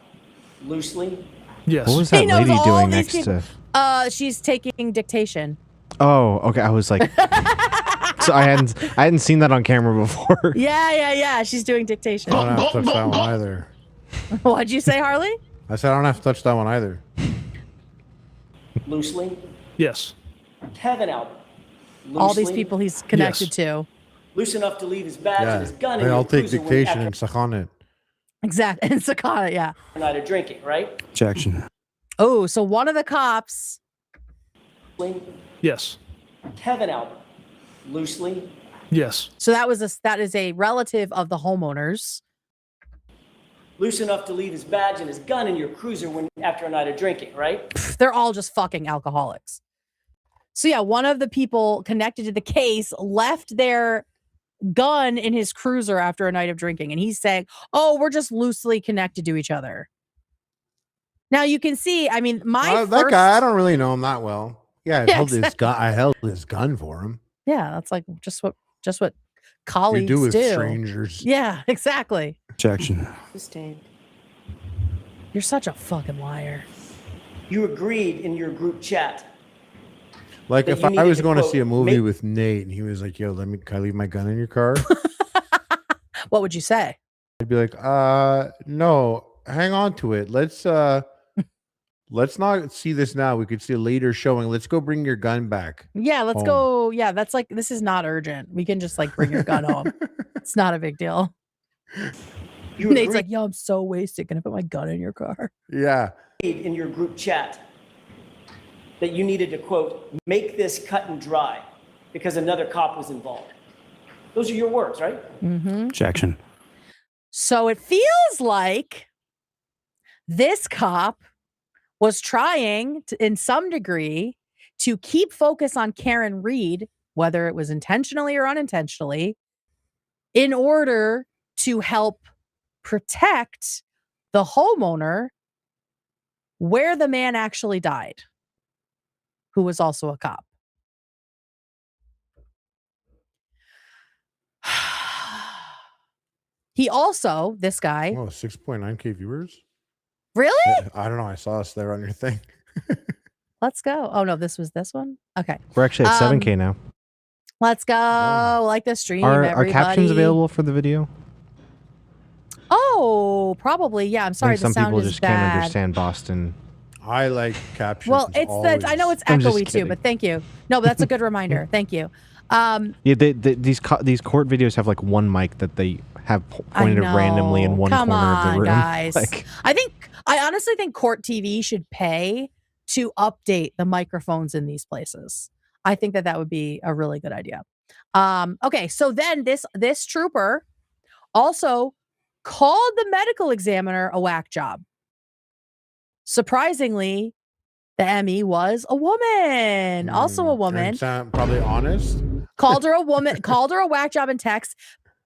loosely. Yes. What was He that knows lady all doing these next people. to? She's taking dictation. Oh, okay. I was like, so I hadn't seen that on camera before. Yeah. She's doing dictation. I don't have to touch that one either. What'd you say, Harley? I said I don't have to touch that one either. Loosely. Yes. Kevin Albert, loosely. All these people he's connected Yes. to. Loose enough to leave his badge and Yeah, his gun in they all your take cruiser when dictation after and suck on it. Exactly. And Sakata, yeah. a night of drinking, right? Objection. Oh, so one of the cops. Yes. Kevin Albert, loosely. Yes. So that is a relative of the homeowners. Loose enough to leave his badge and his gun in your cruiser when after a night of drinking, right? They're all just fucking alcoholics. So yeah, one of the people connected to the case left their gun in his cruiser after a night of drinking. And he's saying, oh, we're just loosely connected to each other. Now you can see, I mean, That guy, I don't really know him that well. Yeah, Yeah, held his gun. I held his gun for him. Yeah, that's like just what You colleagues do with do. strangers. Yeah, exactly. Objection. Sustained. You're such a fucking liar. You agreed in your group chat. Like that if you I needed was to, going to quote, see a movie make- with Nate and he was like, "Yo, can I leave my gun in your car?" What would you say? I'd be like, no, hang on to it. Let's not see this now. We could see a later showing. Let's go bring your gun back. Yeah, let's home." go. Yeah, that's like, this is not urgent. We can just like bring your gun home. It's not a big deal. You Nate's agreed like, yo, I'm so wasted. Can I put my gun in your car? Yeah. in your group chat that you needed to, quote, make this cut and dry because another cop was involved. Those are your words, right? Mm-hmm. Objection. So it feels like this cop was trying to, in some degree, to keep focus on Karen Reed, whether it was intentionally or unintentionally, in order to help protect the homeowner where the man actually died, who was also a cop. He also, this guy, Oh, 6.9K viewers. really? I don't know. I saw us there on your thing. Let's go. Oh no, this was this one. Okay, We're actually at 7K now. let's go. Like the stream. Are everybody. captions available for the video? Oh, probably. Yeah. I'm I sorry. think The some sound people is just bad. can't understand Boston. I like captions. Well, it's the. I know it's I'm just echoey too, kidding. but thank you. No, but that's a good reminder. Thank you. Yeah, these court videos have like one mic that they have pointed I randomly in know. one Come corner of on, the room. guys. Like, I honestly think court TV should pay to update the microphones in these places. I think that would be a really good idea. Okay, so then this trooper also called the medical examiner a whack job. Surprisingly, the Emmy was a woman, also a woman. Probably honest. Called her a woman, called her a whack job in text,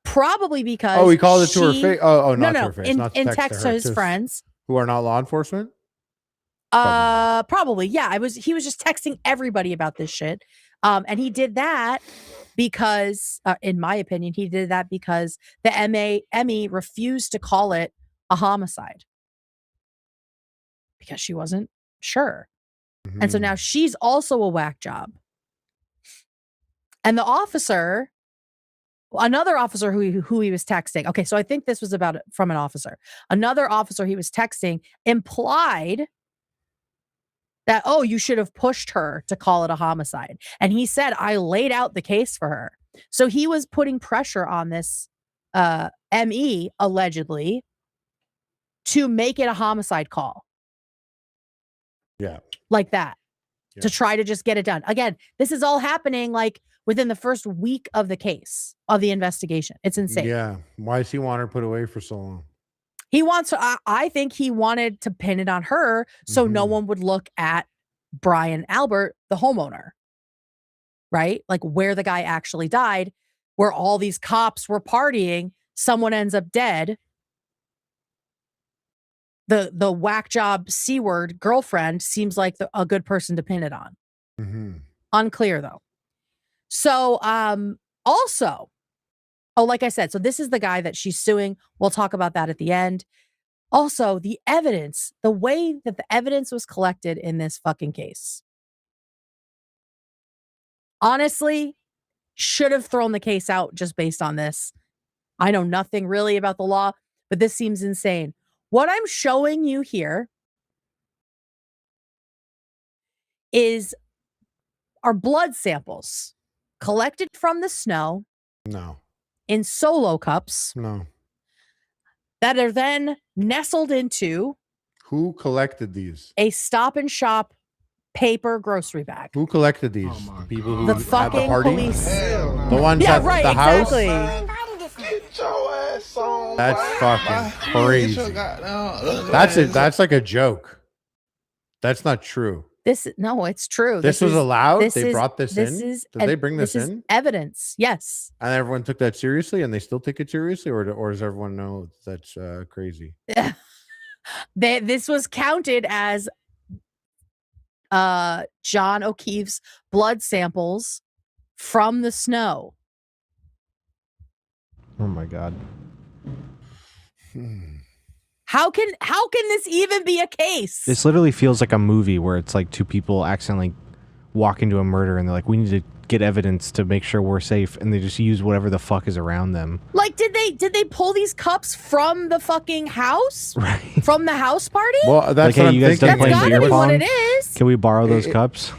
probably because Oh, he called it to her face. Oh, not no, to her face. in not to text to her, his friends. who are not law enforcement. Probably, yeah. He was just texting everybody about this shit. And he did that because, in my opinion, he did that because the Emmy refused to call it a homicide because she wasn't sure. And so now she's also a whack job. And the officer Another officer who he was texting. Okay, so I think this was from an officer. Another officer he was texting implied that, oh, you should have pushed her to call it a homicide. And he said, I laid out the case for her. So he was putting pressure on this ME, allegedly, to make it a homicide call. Yeah. Like that. Yeah. To try to just get it done. Again, this is all happening like within the first week of the case, of the investigation. It's insane. Yeah. Why does he want her put away for so long? He wants to, I think he wanted to pin it on her so no one would look at Brian Albert, the homeowner, right? Like where the guy actually died, where all these cops were partying, someone ends up dead. The whack job C-word girlfriend seems like a good person to pin it on. Unclear though. So, also, like I said, so this is the guy that she's suing. We'll talk about that at the end. Also, the evidence, the way that the evidence was collected in this fucking case. Honestly, should have thrown the case out just based on this. I know nothing really about the law, but this seems insane. What I'm showing you here are blood samples collected from the snow. No. In solo cups. No. That are then nestled into. Who collected these? A Stop and Shop paper grocery bag. Who collected these? The people who the had fucking the party? police. The ones yeah, at right, the house? exactly. That's fucking crazy. That's like a joke. That's not true. No, it's true. This was allowed? They brought this in? Did they bring this in? Evidence, yes. And everyone took that seriously and they still take it seriously? Or does everyone know that's crazy? This was counted as John O'Keefe's blood samples from the snow. Oh my God. How can this even be a case? This literally feels like a movie where it's like two people accidentally walk into a murder and they're like, we need to get evidence to make sure we're safe, and they just use whatever the fuck is around them. Like, did they pull these cups from the fucking house? Right. From the house party? Well, that's like, what hey, I'm you guys thinking. done playing That's beer gotta be pong? what it is. Can we borrow those cups?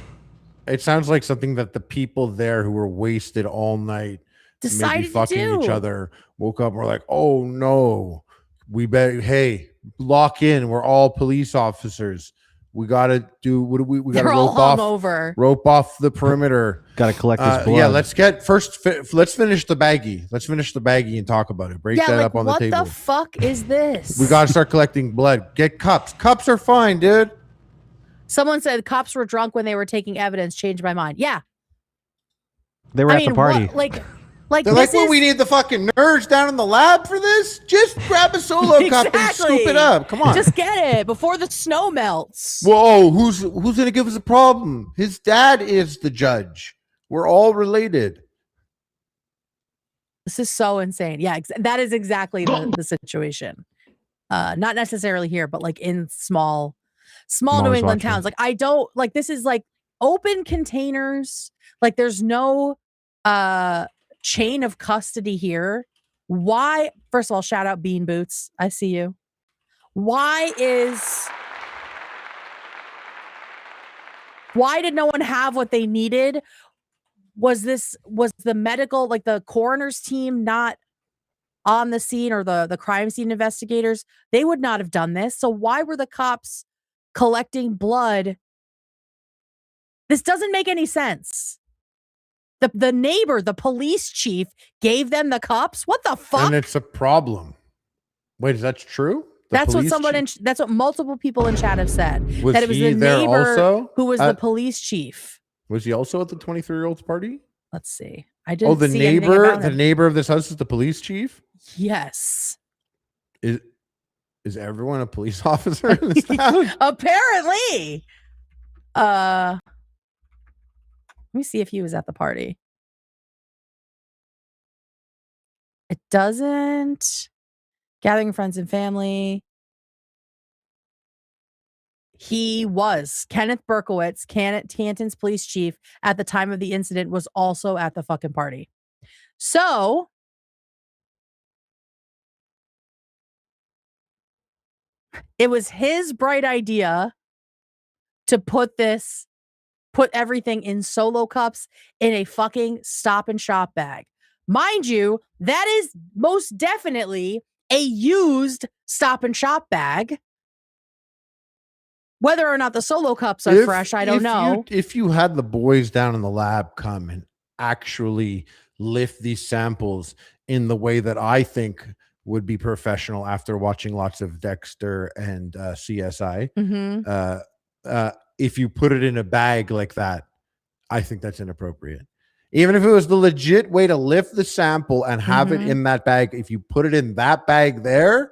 It sounds like something that the people there who were wasted all night, Decided maybe fucking to do. each other, woke up and were like, oh no, hey, lock in. We're all police officers. We gotta do what do we gotta They're all rope off the perimeter. Gotta collect this blood. Yeah, let's finish the baggie. Let's finish the baggie and talk about it. Break that up on the table. What the fuck is this? We gotta start collecting blood. Get cups. Cups are fine, dude. Someone said cops were drunk when they were taking evidence. Changed my mind. Yeah. They were at the party. They're like, well, we need the fucking nerds down in the lab for this? Just grab a solo cup and scoop it up. Come on. Just get it before the snow melts. Whoa, who's going to give us a problem? His dad is the judge. We're all related. This is so insane. Yeah, that is exactly the situation. Not necessarily here, but like in small New England towns. Like, I don't, like, this is like open containers. Like, there's no chain of custody here. Why? First of all, shout out Bean Boots. I see you. Why did no one have what they needed? Was the medical, like the coroner's team, not on the scene, or the crime scene investigators? They would not have done this. So why were the cops collecting blood? This doesn't make any sense. The neighbor, the police chief, gave them the cups. What the fuck? And it's a problem. Wait, is that true? That's what multiple people in chat have said. Was that it was he the there neighbor also who was the police chief. Was he also at the 23-year-old's party? Let's see. I didn't. The see anything about him. neighbor of this house is the police chief? Yes. Is everyone a police officer in this town? Apparently. Let me see if he was at the party. It doesn't. Gathering friends and family. He was. Kenneth Berkowitz, Canton's police chief at the time of the incident, was also at the fucking party. So It was his bright idea to put everything in solo cups in a fucking Stop and Shop bag. Mind you, that is most definitely a used Stop and Shop bag. Whether or not the solo cups are fresh, I don't know. If you had the boys down in the lab come and actually lift these samples in the way that I think would be professional after watching lots of Dexter and CSI, if you put it in a bag like that, I think that's inappropriate. Even if it was the legit way to lift the sample and have it in that bag, if you put it in that bag there,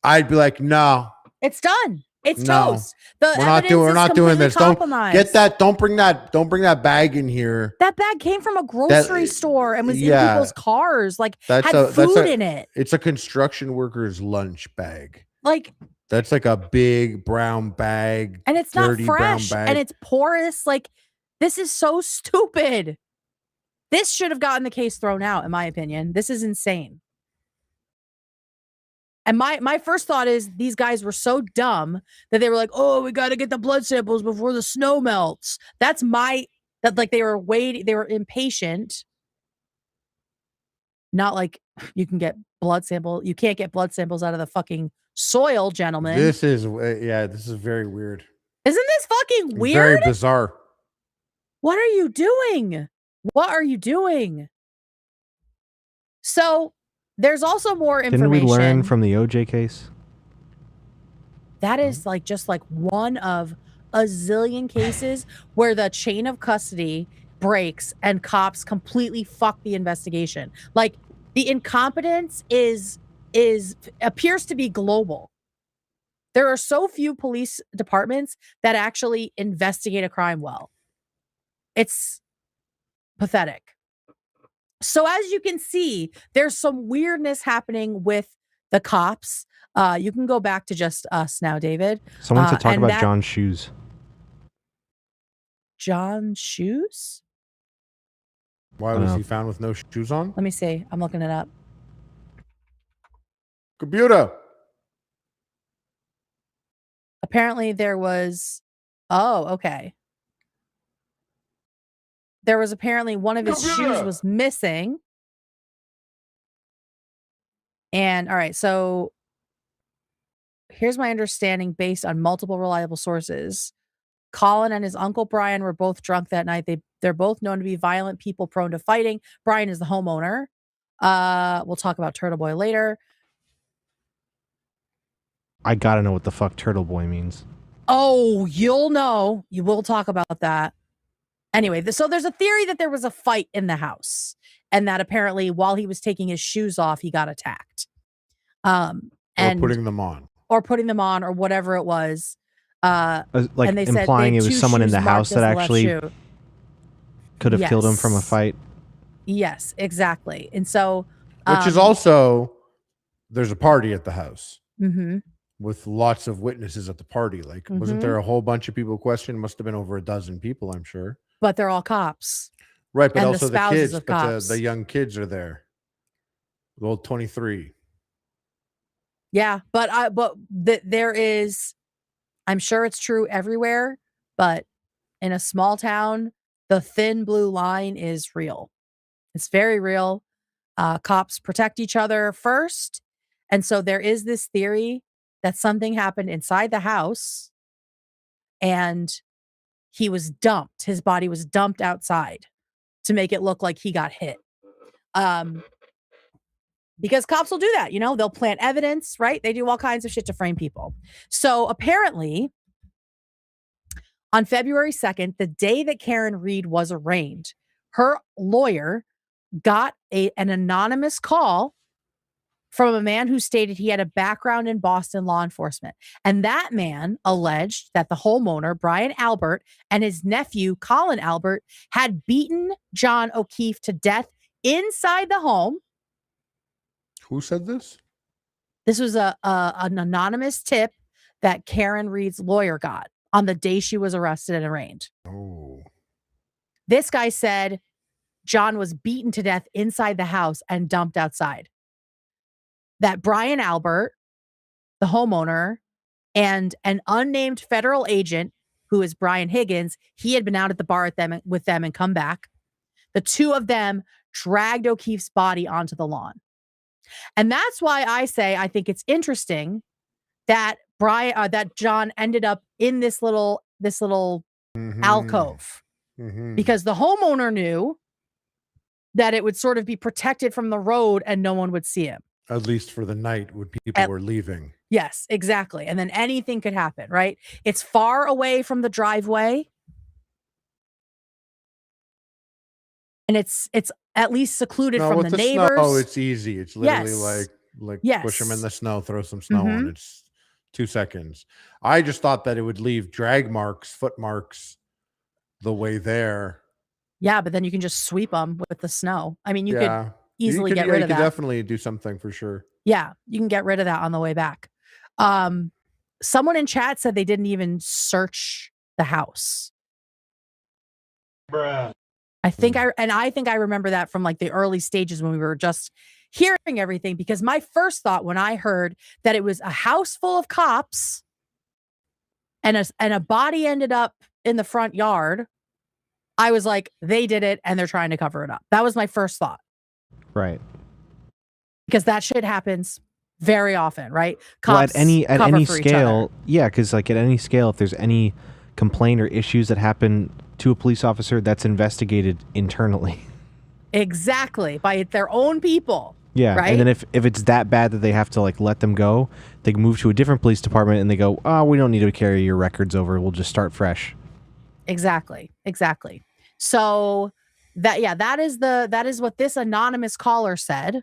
I'd be like, no. It's done. It's toast. We're not doing this. Don't get that. Don't bring that bag in here. That bag came from a grocery store and was in people's cars. Like had food in it. It's a construction worker's lunch bag. Like that's like a big brown bag. And it's not fresh and it's porous. Like this is so stupid. This should have gotten the case thrown out, in my opinion. This is insane. And my first thought is these guys were so dumb that they were like, oh, we got to get the blood samples before the snow melts. They were waiting. They were impatient. Not like you can get blood sample. You can't get blood samples out of the fucking soil, gentlemen. This is very weird. Isn't this fucking weird? Very bizarre. What are you doing? What are you doing? So there's also more information. Didn't we learn from the OJ case? That is just one of a zillion cases where the chain of custody breaks and cops completely fuck the investigation. Like the incompetence appears to be global. There are so few police departments that actually investigate a crime well. It's pathetic. So as you can see, there's some weirdness happening with the cops. You can go back to just us now, David. Someone to talk about John's shoes. John's shoes? Why was he found with no shoes on? Let me see. I'm looking it up. Computer. Apparently there was... Oh, okay. There was apparently one of his shoes was missing. And all right, so here's my understanding based on multiple reliable sources. Colin and his uncle Brian were both drunk that night. They're both known to be violent people prone to fighting. Brian is the homeowner. We'll talk about Turtle Boy later. I gotta know what the fuck Turtle Boy means. Oh, you'll know. You will talk about that. Anyway, so there's a theory that there was a fight in the house and that apparently while he was taking his shoes off, he got attacked. Or putting them on or whatever it was. And they said implying it was someone in the house that actually could have killed him from a fight. Yes, exactly. And so... Which is also, there's a party at the house. Mm-hmm. With lots of witnesses at the party. Like, wasn't there a whole bunch of people questioned? Must have been over a dozen people, I'm sure. But they're all cops. Right, but also the kids, but the young kids are there. The old 23. Yeah, but there is, I'm sure it's true everywhere, but in a small town, the thin blue line is real. It's very real. Cops protect each other first. And so there is this theory that something happened inside the house and he was dumped. His body was dumped outside to make it look like he got hit. Because cops will do that, they'll plant evidence, right? They do all kinds of shit to frame people. So apparently on February 2nd, the day that Karen Reed was arraigned, her lawyer got an anonymous call from a man who stated he had a background in Boston law enforcement. And that man alleged that the homeowner, Brian Albert, and his nephew, Colin Albert, had beaten John O'Keefe to death inside the home. Who said this? This was an anonymous tip that Karen Reed's lawyer got on the day she was arrested and arraigned. Oh. This guy said John was beaten to death inside the house and dumped outside. That Brian Albert the homeowner, and an unnamed federal agent who is Brian Higgins. He had been out at the bar with them and come back. The two of them dragged O'Keefe's body onto the lawn. And that's why I say I think it's interesting that that John ended up in this little alcove, because the homeowner knew that it would sort of be protected from the road and no one would see him. At least for the night when people were leaving. Yes, exactly. And then anything could happen, right? It's far away from the driveway. And it's at least secluded from the neighbors. Oh, it's easy. It's literally like push them in the snow, throw some snow on. It's 2 seconds. I just thought that it would leave drag marks, foot marks the way there. Yeah, but then you can just sweep them with the snow. I mean, you could easily get rid of that. You could definitely do something for sure. Yeah, you can get rid of that on the way back. Someone in chat said they didn't even search the house. Bruh. I think I remember that from like the early stages when we were just hearing everything, because my first thought when I heard that it was a house full of cops and a body ended up in the front yard, I was like, they did it and they're trying to cover it up. That was my first thought. Right. Because that shit happens very often, right? Cops at any scale, yeah, because like at any scale, if there's any complaint or issues that happen to a police officer, that's investigated internally. Exactly, by their own people. Yeah, right? And then if it's that bad that they have to like let them go, they move to a different police department and they go, oh, we don't need to carry your records over. We'll just start fresh. Exactly. So that is what this anonymous caller said.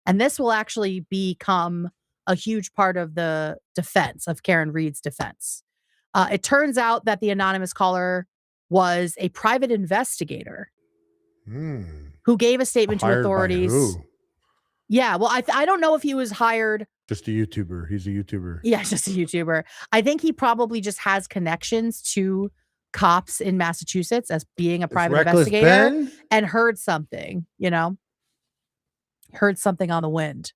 And this will actually become a huge part of the defense of Karen Reed's defense. It turns out that the anonymous caller was a private investigator who gave a statement to authorities. By who? Yeah, well, I don't know if he was hired. Just a YouTuber. He's a YouTuber. Yeah, just a YouTuber. I think he probably just has connections to cops in Massachusetts as being a private investigator and heard something, heard something on the wind.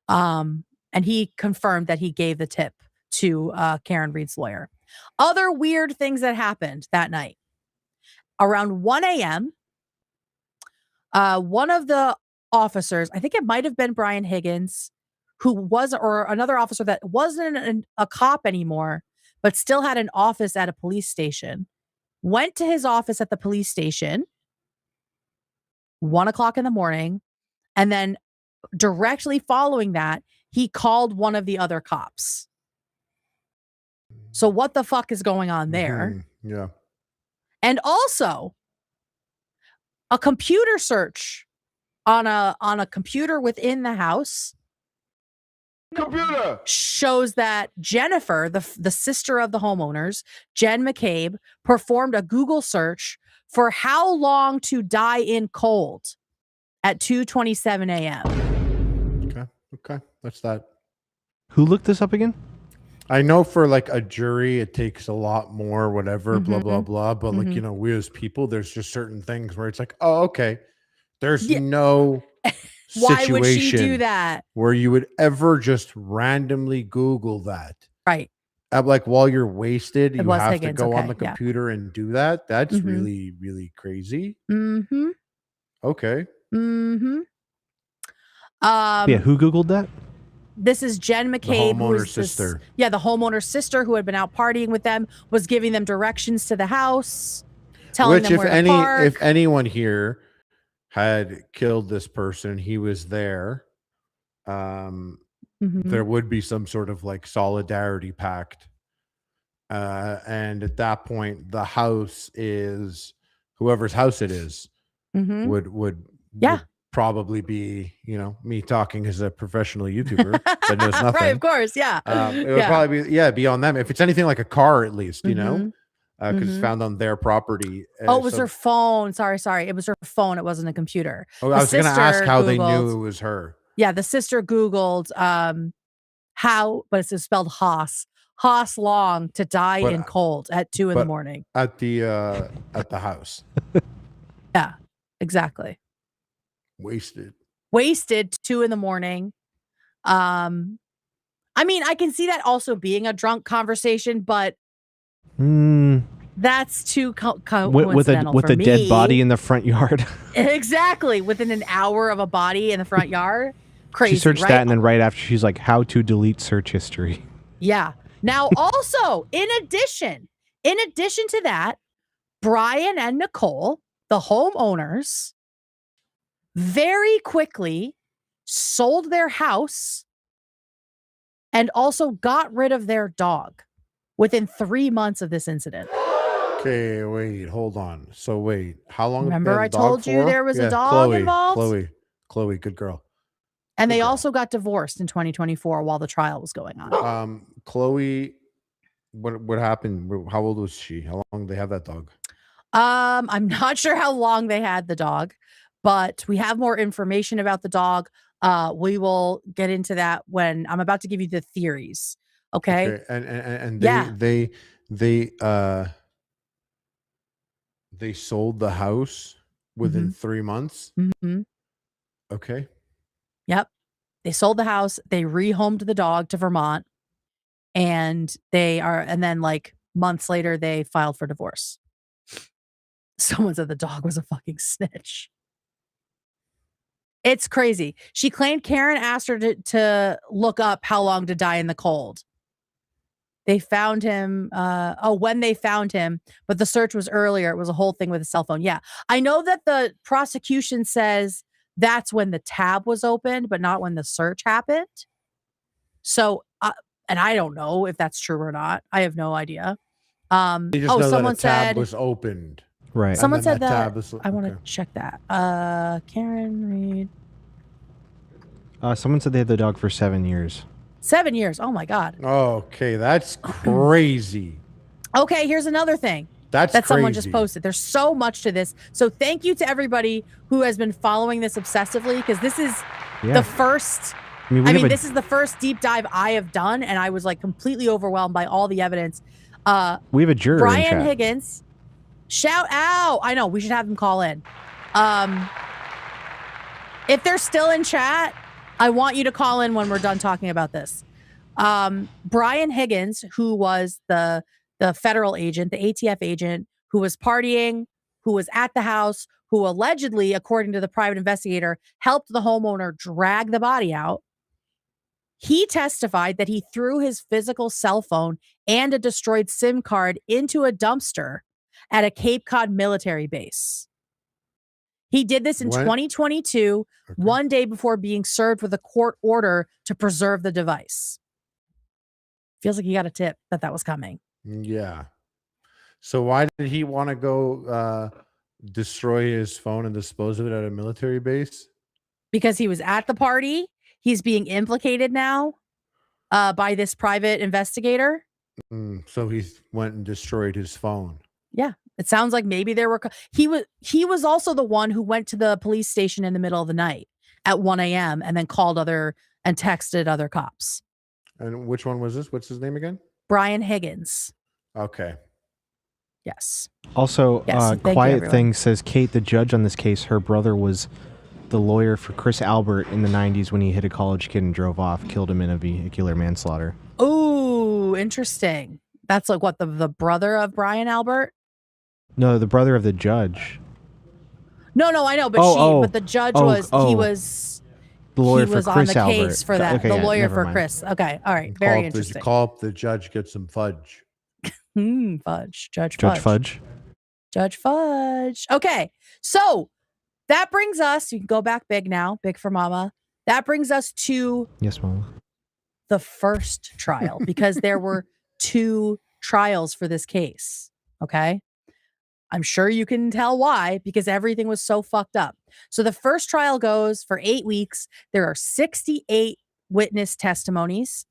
And he confirmed that he gave the tip to Karen Reed's lawyer. Other weird things that happened that night. Around 1 a.m., one of the officers, I think it might have been Brian Higgins, or another officer that wasn't a cop anymore, but still had an office at a police station, went to his office at the police station, 1 o'clock in the morning, and then directly following that, he called one of the other cops. So what the fuck is going on there? Yeah. And also, a computer search on a computer within the house shows that Jennifer, the sister of the homeowners, Jen McCabe, performed a Google search for how long to die in cold at 2:27 a.m. Okay. That's that. Who looked this up again? I know for like a jury, it takes a lot more, whatever, blah, blah, blah. But like, we as people, there's just certain things where it's like, oh, okay. There's no Why would she do that? Where you would ever just randomly Google that. Right. Like while you're wasted, you have Higgins, to go on the computer and do that. That's really, really crazy. Okay. Yeah, who Googled that? This is Jen McCabe, the homeowner's sister. The homeowner's sister who had been out partying with them, was giving them directions to the house, telling them where to park. If anyone here had killed this person, he was there. There would be some sort of like solidarity pact. And at that point, the house is whoever's house it is would probably be, me talking as a professional YouTuber that knows nothing. Right, of course, yeah. It would probably be on them. If it's anything like a car, at least, because it's found on their property. It was her phone. Sorry. It was her phone. It wasn't a computer. I was going to ask how they knew it was her. Yeah, the sister Googled how, but it's spelled Haas Long to die in cold at 2 in the morning. At the house. Yeah, exactly. Wasted 2 in the morning. I I mean, I can see that also being a drunk conversation, but that's too coincidental with for a me. dead body in the front yard. Exactly, within an hour of a body in the front yard. Crazy, She searched right? that, and then right after, she's like, "How to delete search history." Yeah. Now, also, in addition to that, Brian and Nicole, the homeowners, very quickly sold their house and also got rid of their dog within 3 months of this incident. Okay, wait, hold on. So wait, how long? Remember have they I had the dog told you for? there was a dog Chloe, involved? Chloe, good girl. And Good they girl. also got divorced in 2024 while the trial was going on. Chloe, what happened? How old was she? How long did they have that dog? I'm not sure how long they had the dog, but we have more information about the dog. We will get into that when I'm about to give you the theories. Okay. And Yeah. they sold the house within 3 months. Mm-hmm. Okay. Yep. They sold the house. They rehomed the dog to Vermont, and then like months later, they filed for divorce. Someone said the dog was a fucking snitch. It's crazy. She claimed Karen asked her to look up how long to die in the cold. They found him. When they found him, but the search was earlier. It was a whole thing with a cell phone. Yeah. I know that the prosecution says that's when the tab was opened, but not when the search happened. So, and I don't know if that's true or not. I have no idea. They just know someone that a tab said was opened. Right. Someone said that. Tab is, I want to check that. Karen Reed. Someone said they had the dog for 7 years. 7 years. Oh my God. Okay, that's crazy. Okay, here's another thing. That's that someone crazy. just posted. There's so much to this. So thank you to everybody who has been following this obsessively, because this is the first. This is the first deep dive I have done, and I was like completely overwhelmed by all the evidence. We have a juror in Brian chat. Higgins. Shout out. I know, we should have them call in. If they're still in chat, I want you to call in when we're done talking about this. Brian Higgins, who was the federal agent, the ATF agent, who was partying, who was at the house, who allegedly, according to the private investigator, helped the homeowner drag the body out. He testified that he threw his physical cell phone and a destroyed SIM card into a dumpster at a Cape Cod military base. He did this in 2022, one day before being served with a court order to preserve the device. Feels like he got a tip that was coming. Yeah. So why did he want to go destroy his phone and dispose of it at a military base? Because he was at the party. He's being implicated now by this private investigator. So he went and destroyed his phone. Yeah. It sounds like maybe he was also the one who went to the police station in the middle of the night at 1 a.m. and then called and texted other cops. And which one was this? What's his name again? Brian Higgins. Okay. Yes. Also, Yes, Quiet Thing says, Kate, the judge on this case, her brother was the lawyer for Chris Albert in the 90s when he hit a college kid and drove off, killed him in a vehicular manslaughter. Ooh, interesting. That's like what, the brother of Brian Albert? No, the brother of the judge. No, I know, but but the judge he was the lawyer he was for Chris on the Albert. case for that. Okay, the yeah, lawyer never for mind. Chris. Okay, all right, very interesting. Call up the judge, get some fudge. Fudge. Judge Fudge. Judge Fudge. Okay, so that brings us, you can go back big now, big for mama. That brings us to Yes, Mama. the first trial, because there were 2 trials for this case. Okay. I'm sure you can tell why, because everything was so fucked up. So the first trial goes for 8 weeks. There are 68 witness testimonies,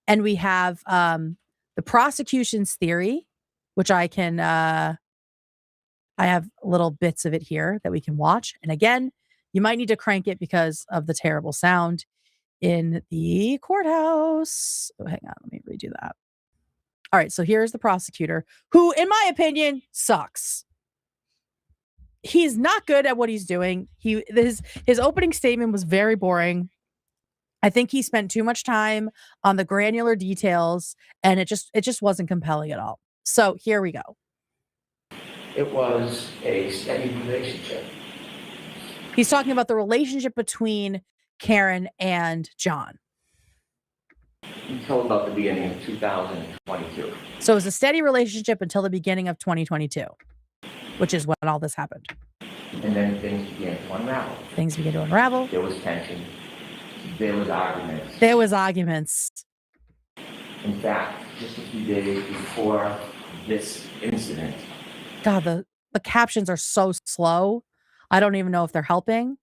and we have the prosecution's theory, which I have little bits of it here that we can watch. And again, you might need to crank it because of the terrible sound in the courthouse. Oh, hang on, let me redo that. All right, so here's the prosecutor, who, in my opinion, sucks. He's not good at what he's doing. His opening statement was very boring. I think he spent too much time on the granular details, and it just wasn't compelling at all. So here we go. It was a steady relationship. He's talking about the relationship between Karen and John. Until about the beginning of 2022. So it was a steady relationship until the beginning of 2022, which is when all this happened. And then things began to unravel. Things began to unravel. There was tension. There was arguments. There was arguments. In fact, just a few days before this incident. God, the captions are so slow. I don't even know if they're helping.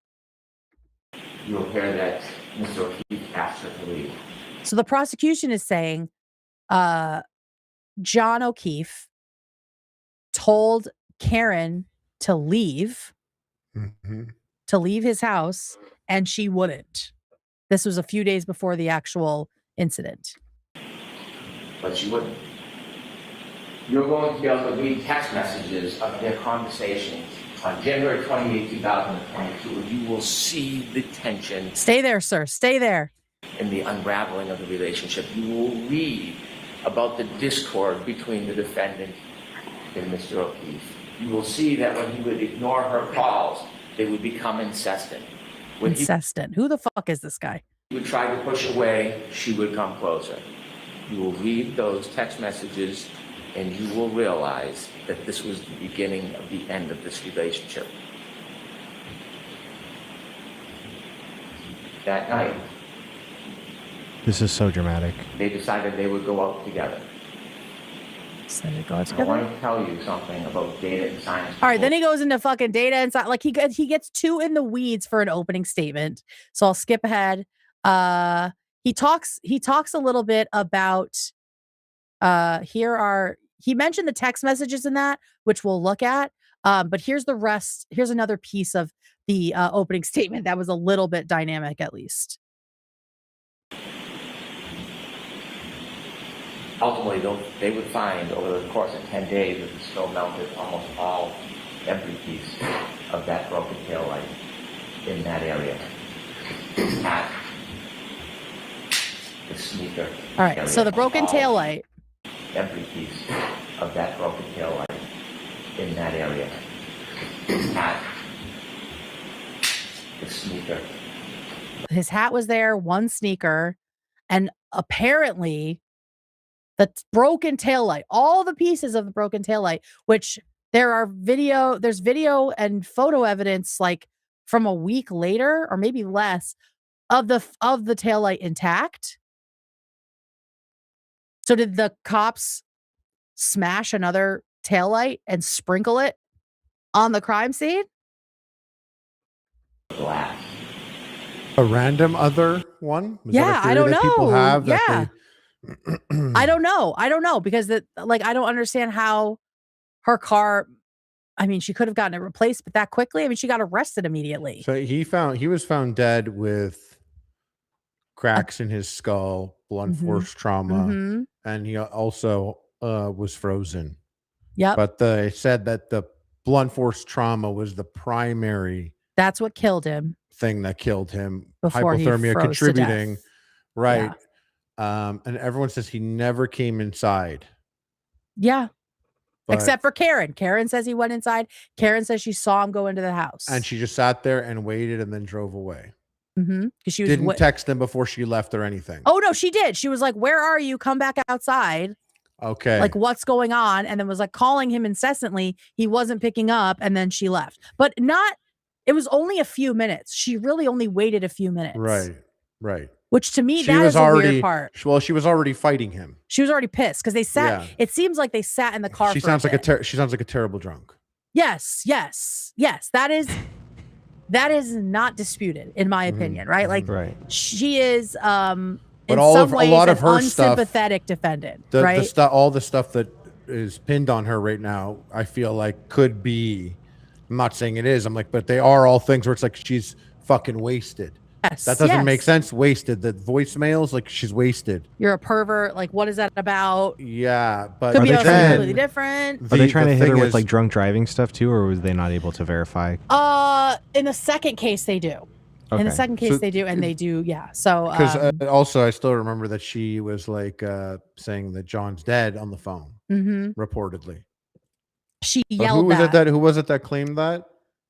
You'll hear that Mr. O'Keefe asked her to leave. So the prosecution is saying John O'Keefe told Karen to leave his house, and she wouldn't. This was a few days before the actual incident. But she wouldn't. You're going to be able to read text messages of their conversations on January 28, 2022. You will see the tension. Stay there, sir. Stay there. In the unraveling of the relationship. You will read about the discord between the defendant and Mr. O'Keefe. You will see that when he would ignore her calls, they would become incessant. When Who the fuck is this guy? He would try to push away, she would come closer. You will read those text messages and you will realize that this was the beginning of the end of this relationship. That night, This is so dramatic. they decided they would go out together. So they go out I together. want to tell you something about data and science. All right, then he goes into fucking data and like he gets too in the weeds for an opening statement. So I'll skip ahead. He talks a little bit about he mentioned the text messages in that, which we'll look at. But here's the rest. Here's another piece of the opening statement that was a little bit dynamic, at least. Ultimately, they would find over the course of 10 days that the snow melted almost every piece of that broken tail light in that area. At the sneaker. All right, so the broken tail light. Every piece of that broken tail light in that area. At the sneaker. His hat was there, one sneaker, and apparently the broken taillight, all the pieces of the broken taillight, which there's video and photo evidence like from a week later or maybe less of the taillight intact. So did the cops smash another taillight and sprinkle it on the crime scene? Glass. A random other one? Was Yeah, that a I theory don't that people know. have that Yeah. I don't know because I don't understand how her car, I mean, she could have gotten it replaced, but that quickly. I mean, she got arrested immediately. So he was found dead with cracks in his skull, blunt force trauma, and he also was frozen. Yep. But they said that the blunt force trauma was the primary That's what killed him. thing that killed him. Before he Hypothermia froze to contributing, death. right? And everyone says he never came inside. Yeah. But- Except for Karen. Karen says he went inside. Karen says she saw him go into the house. and she just sat there and waited and then drove away. because she was Didn't text him before she left or anything. Oh no, she did. She was like, "Where are you? Come back outside." Okay. Like, what's going on? And then was like calling him incessantly. He wasn't picking up, and then she left. But it was only a few minutes. She really only waited a few minutes. Right. Which to me, She that was is a already, weird part. Well, she was already fighting him. She was already pissed because they sat. Yeah. It seems like they sat in the car. She for sounds a like bit. she sounds like a terrible drunk. Yes. That is not disputed in my opinion, right? Like, she is But in all some of- a ways lot an of her stuff- unsympathetic defendant, The right? all the stuff that is pinned on her right now, I feel like could be. I'm not saying it is. I'm like, but they are all things where it's like she's fucking wasted. Yes, That doesn't make yes. sense. Wasted. The voicemails, like she's wasted. You're a pervert. Like, what is that about? Yeah, but Could be they about something trying- completely different. Are they trying to hit her thing with is- like drunk driving stuff too, or was they not able to verify? In the second case, they do. In the second case, So- they do, and they do, yeah. So, Because also, I still remember that she was like saying that John's dead on the phone, reportedly. she But yelled who was that. it that? Who was it that claimed that?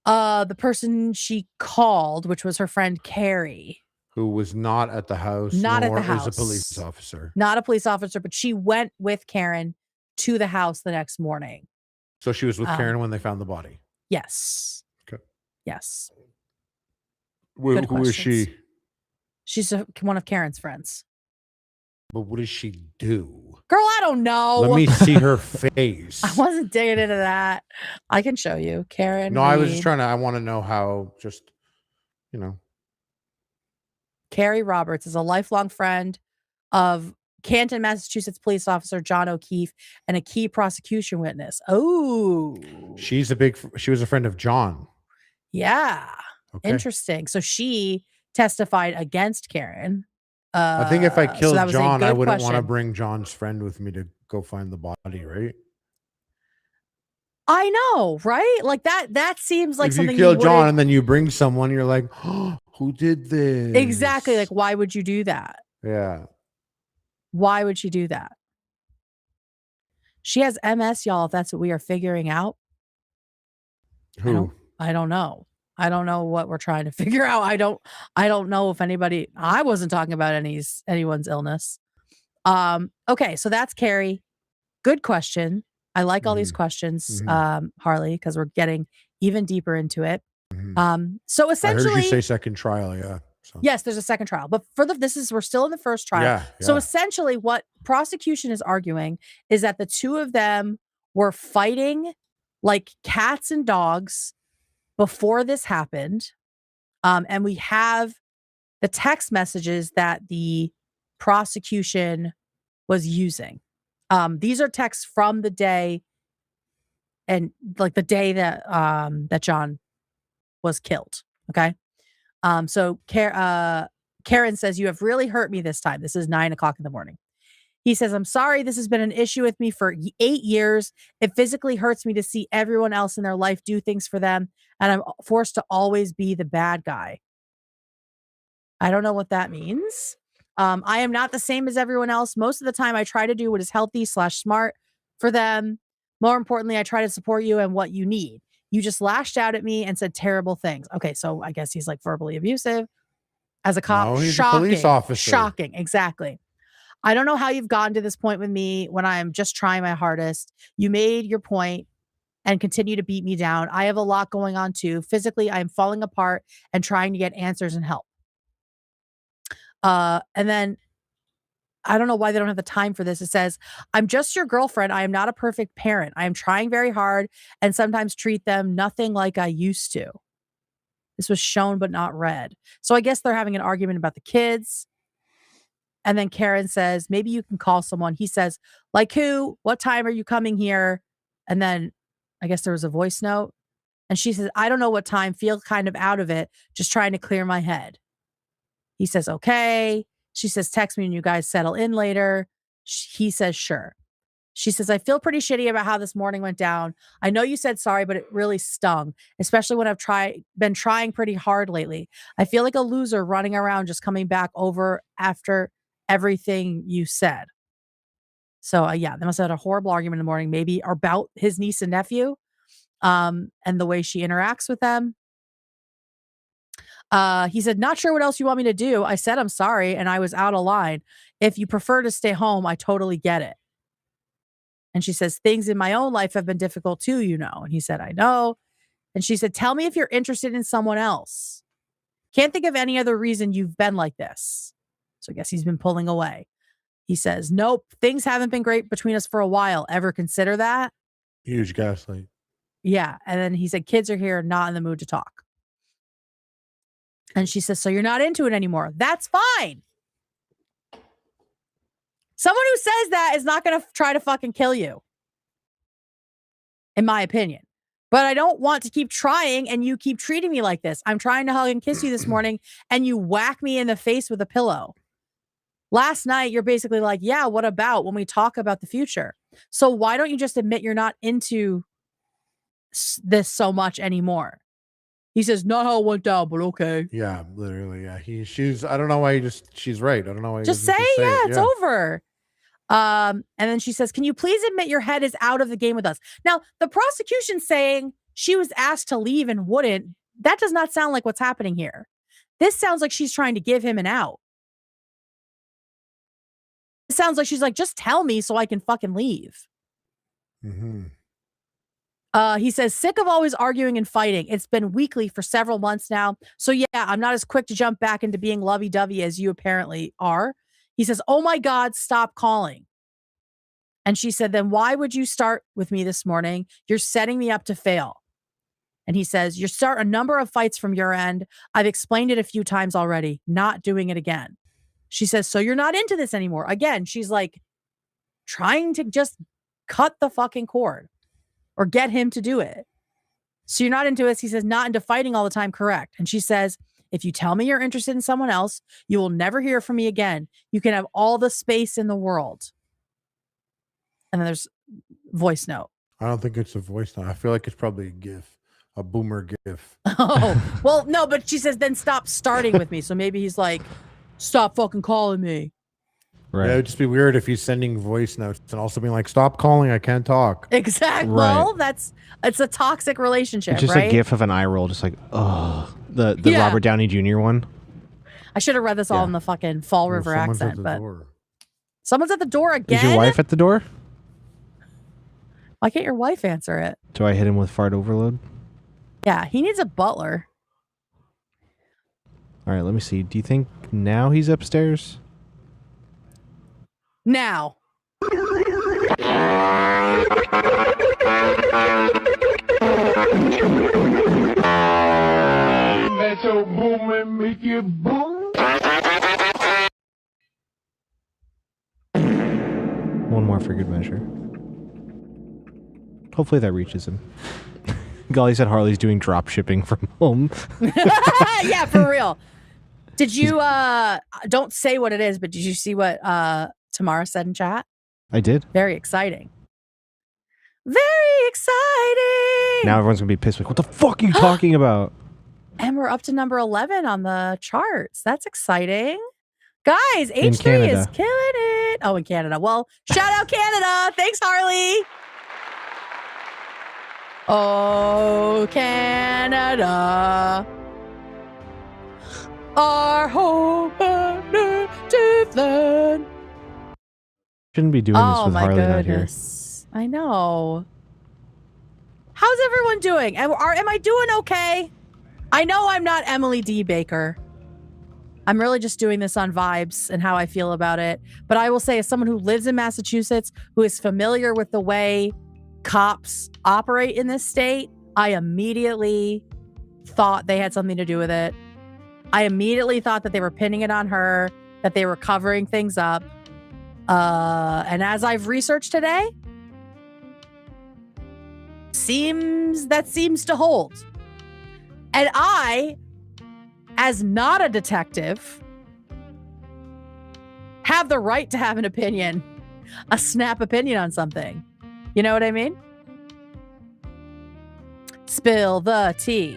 The person she called, which was her friend Carrie. Who was not at the house? Not at nor the house. Is a police officer. Not a police officer, but she went with Karen to the house the next morning. So she was with Karen when they found the body. Yes. Okay. Yes. Who Good is questions. she? She's one of Karen's friends. But what does she do? Girl, I don't know. Let me see her face. I wasn't digging into that. I can show you. Karen. No, I was just Reed. trying to. I want to know how. Just you know. Carrie Roberts is a lifelong friend of Canton, Massachusetts police officer John O'Keefe and a key prosecution witness. Oh, She was a friend of John. yeah. Okay. Interesting. So she testified against Karen. I think if I so killed that was a John, I good wouldn't want to question. bring John's friend with me to go find the body, right? I know, right? Like that seems like if something you kill John wouldn't- and then you bring someone, you're like, oh, who did this? Exactly. Like, why would you do that? Yeah. Why would she do that? She has MS, y'all, if that's what we are figuring out. Who? I don't know. I don't know what we're trying to figure out. I don't know if anybody, I wasn't talking about anyone's illness. Okay, so that's Carrie. Good question. I like all these questions, Harley, because we're getting even deeper into it. So essentially, I heard you say second trial, yeah. So. Yes, there's a second trial, but we're still in the first trial. Yeah, So yeah. essentially what prosecution is arguing is that the two of them were fighting like cats and dogs before this happened. And we have the text messages that the prosecution was using. These are texts from the day and like the day that that John was killed. Okay. So Karen says, "You have really hurt me this time." This is 9:00 in the morning. He says, "I'm sorry. This has been an issue with me for 8 years. It physically hurts me to see everyone else in their life do things for them. And I'm forced to always be the bad guy." I don't know what that means. I am not the same as everyone else. Most of the time I try to do what is healthy/smart for them. More importantly, I try to support you and what you need. You just lashed out at me and said terrible things. Okay, so I guess he's like verbally abusive. As a cop, No, he's shocking. a police officer. Shocking, exactly. I don't know how you've gotten to this point with me when I'm just trying my hardest. You made your point and continue to beat me down. I have a lot going on too. Physically, I'm falling apart and trying to get answers and help. And then I don't know why they don't have the time for this. It says, "I'm just your girlfriend. I am not a perfect parent. I am trying very hard and sometimes treat them nothing like I used to." This was shown but not read. So I guess they're having an argument about the kids. And then Karen says, "Maybe you can call someone." He says, "Like who? What time are you coming here?" And then I guess there was a voice note. And she says, "I don't know what time. Feel kind of out of it. Just trying to clear my head." He says, "Okay." She says, "Text me when you guys settle in later." He says, "Sure." She says, "I feel pretty shitty about how this morning went down. I know you said sorry, but it really stung, especially when I've been trying pretty hard lately. I feel like a loser running around just coming back over after everything you said." So yeah, they must have had a horrible argument in the morning, maybe about his niece and nephew, and the way she interacts with them. He said, "Not sure what else you want me to do. I said I'm sorry and I was out of line. If you prefer to stay home, I totally get it." And she says, "Things in my own life have been difficult too, you know." And he said, "I know." And she said, "Tell me if you're interested in someone else. Can't think of any other reason you've been like this." So I guess he's been pulling away. He says, "Nope, things haven't been great between us for a while. Ever consider that?" Huge gaslight. Yeah. And then he said, "Kids are here, not in the mood to talk." And she says, "So you're not into it anymore." That's fine. Someone who says that is not going to try to fucking kill you, in my opinion. But I don't want to keep trying and you keep treating me like this. I'm trying to hug and kiss you this morning and you whack me in the face with a pillow. Last night, you're basically like, "Yeah, what about when we talk about the future?" So why don't you just admit you're not into this so much anymore? He says, not how it went down, but okay. Yeah, literally. Yeah. She's, I don't know why she's right. I don't know why. Just say, it's over. And then she says, can you please admit your head is out of the game with us? Now, the prosecution saying she was asked to leave and wouldn't, that does not sound like what's happening here. This sounds like she's trying to give him an out. It sounds like she's like, just tell me so I can fucking leave. Mm-hmm. He says, sick of always arguing and fighting. It's been weekly for several months now. So yeah, I'm not as quick to jump back into being lovey-dovey as you apparently are. He says, oh my God, stop calling. And she said, then why would you start with me this morning? You're setting me up to fail. And he says, you start a number of fights from your end. I've explained it a few times already, not doing it again. She says, so you're not into this anymore. Again, she's like trying to just cut the fucking cord. Or get him to do it. So you're not into this. He says, not into fighting all the time. Correct. And she says, if you tell me you're interested in someone else, you will never hear from me again. You can have all the space in the world. And then there's voice note. I don't think it's a voice note. I feel like it's probably a GIF, a boomer GIF. Oh, well, no, but she says, then stop starting with me. So maybe he's like, stop fucking calling me. Right. Yeah, it would just be weird if he's sending voice notes and also being like, stop calling, I can't talk. Exactly. Right. Well, it's a toxic relationship, it's just right? a gif of an eye roll, just like, oh, the Robert Downey Jr. one. I should have read this all in the fucking Fall River accent, but someone's at the door again. Is your wife at the door? Why can't your wife answer it? Do I hit him with fart overload? Yeah, he needs a butler. All right, let me see. Do you think now he's upstairs? Now. Metro boom and make you boom. One more for good measure. Hopefully that reaches him. Golly said Harley's doing drop shipping from home. Yeah, for real. Did you don't say what it is, but did you see what Tamara said in chat? I did. Very exciting. Very exciting. Now everyone's gonna be pissed. Like, what the fuck are you talking about? And we're up to number 11 on the charts. That's exciting. Guys, In H3 Canada. is killing it. Oh, in Canada. Well, shout out Canada. Thanks, Harley. Oh, Canada. Our home native land. Shouldn't be doing this Oh with my Harley not here. goodness. I know. How's everyone doing? Am I doing okay? I know I'm not Emily D. Baker. I'm really just doing this on vibes and how I feel about it. But I will say, as someone who lives in Massachusetts, who is familiar with the way cops operate in this state, I immediately thought they had something to do with it. I immediately thought that they were pinning it on her, that they were covering things up. And as I've researched today, seems to hold. And I, as not a detective, have the right to have an opinion, a snap opinion on something. You know what I mean? Spill the tea.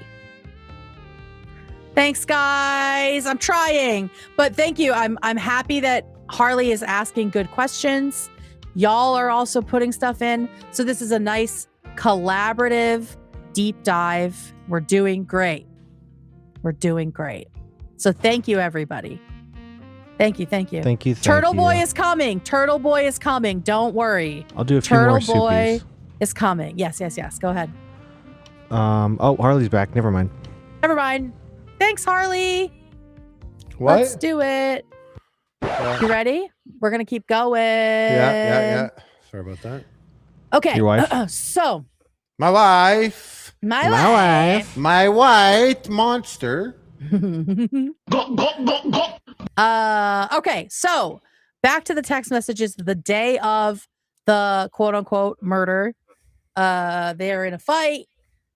Thanks, guys. I'm trying, but thank you. I'm happy that Harley is asking good questions. Y'all are also putting stuff in. So this is a nice collaborative deep dive. We're doing great. We're doing great. So thank you, everybody. Thank you. Thank you. Turtle Boy is coming. Turtle Boy is coming. Don't worry. I'll do a few more Turtle Boy soupies. is coming. Yes. Go ahead. Oh, Harley's back. Never mind. Never mind. Thanks, Harley. What? Let's do it. You ready? We're going to keep going. Yeah. Sorry about that. Okay. Your wife? So. My wife. My wife. My white monster. Okay. So back to the text messages the day of the quote unquote murder. They're in a fight.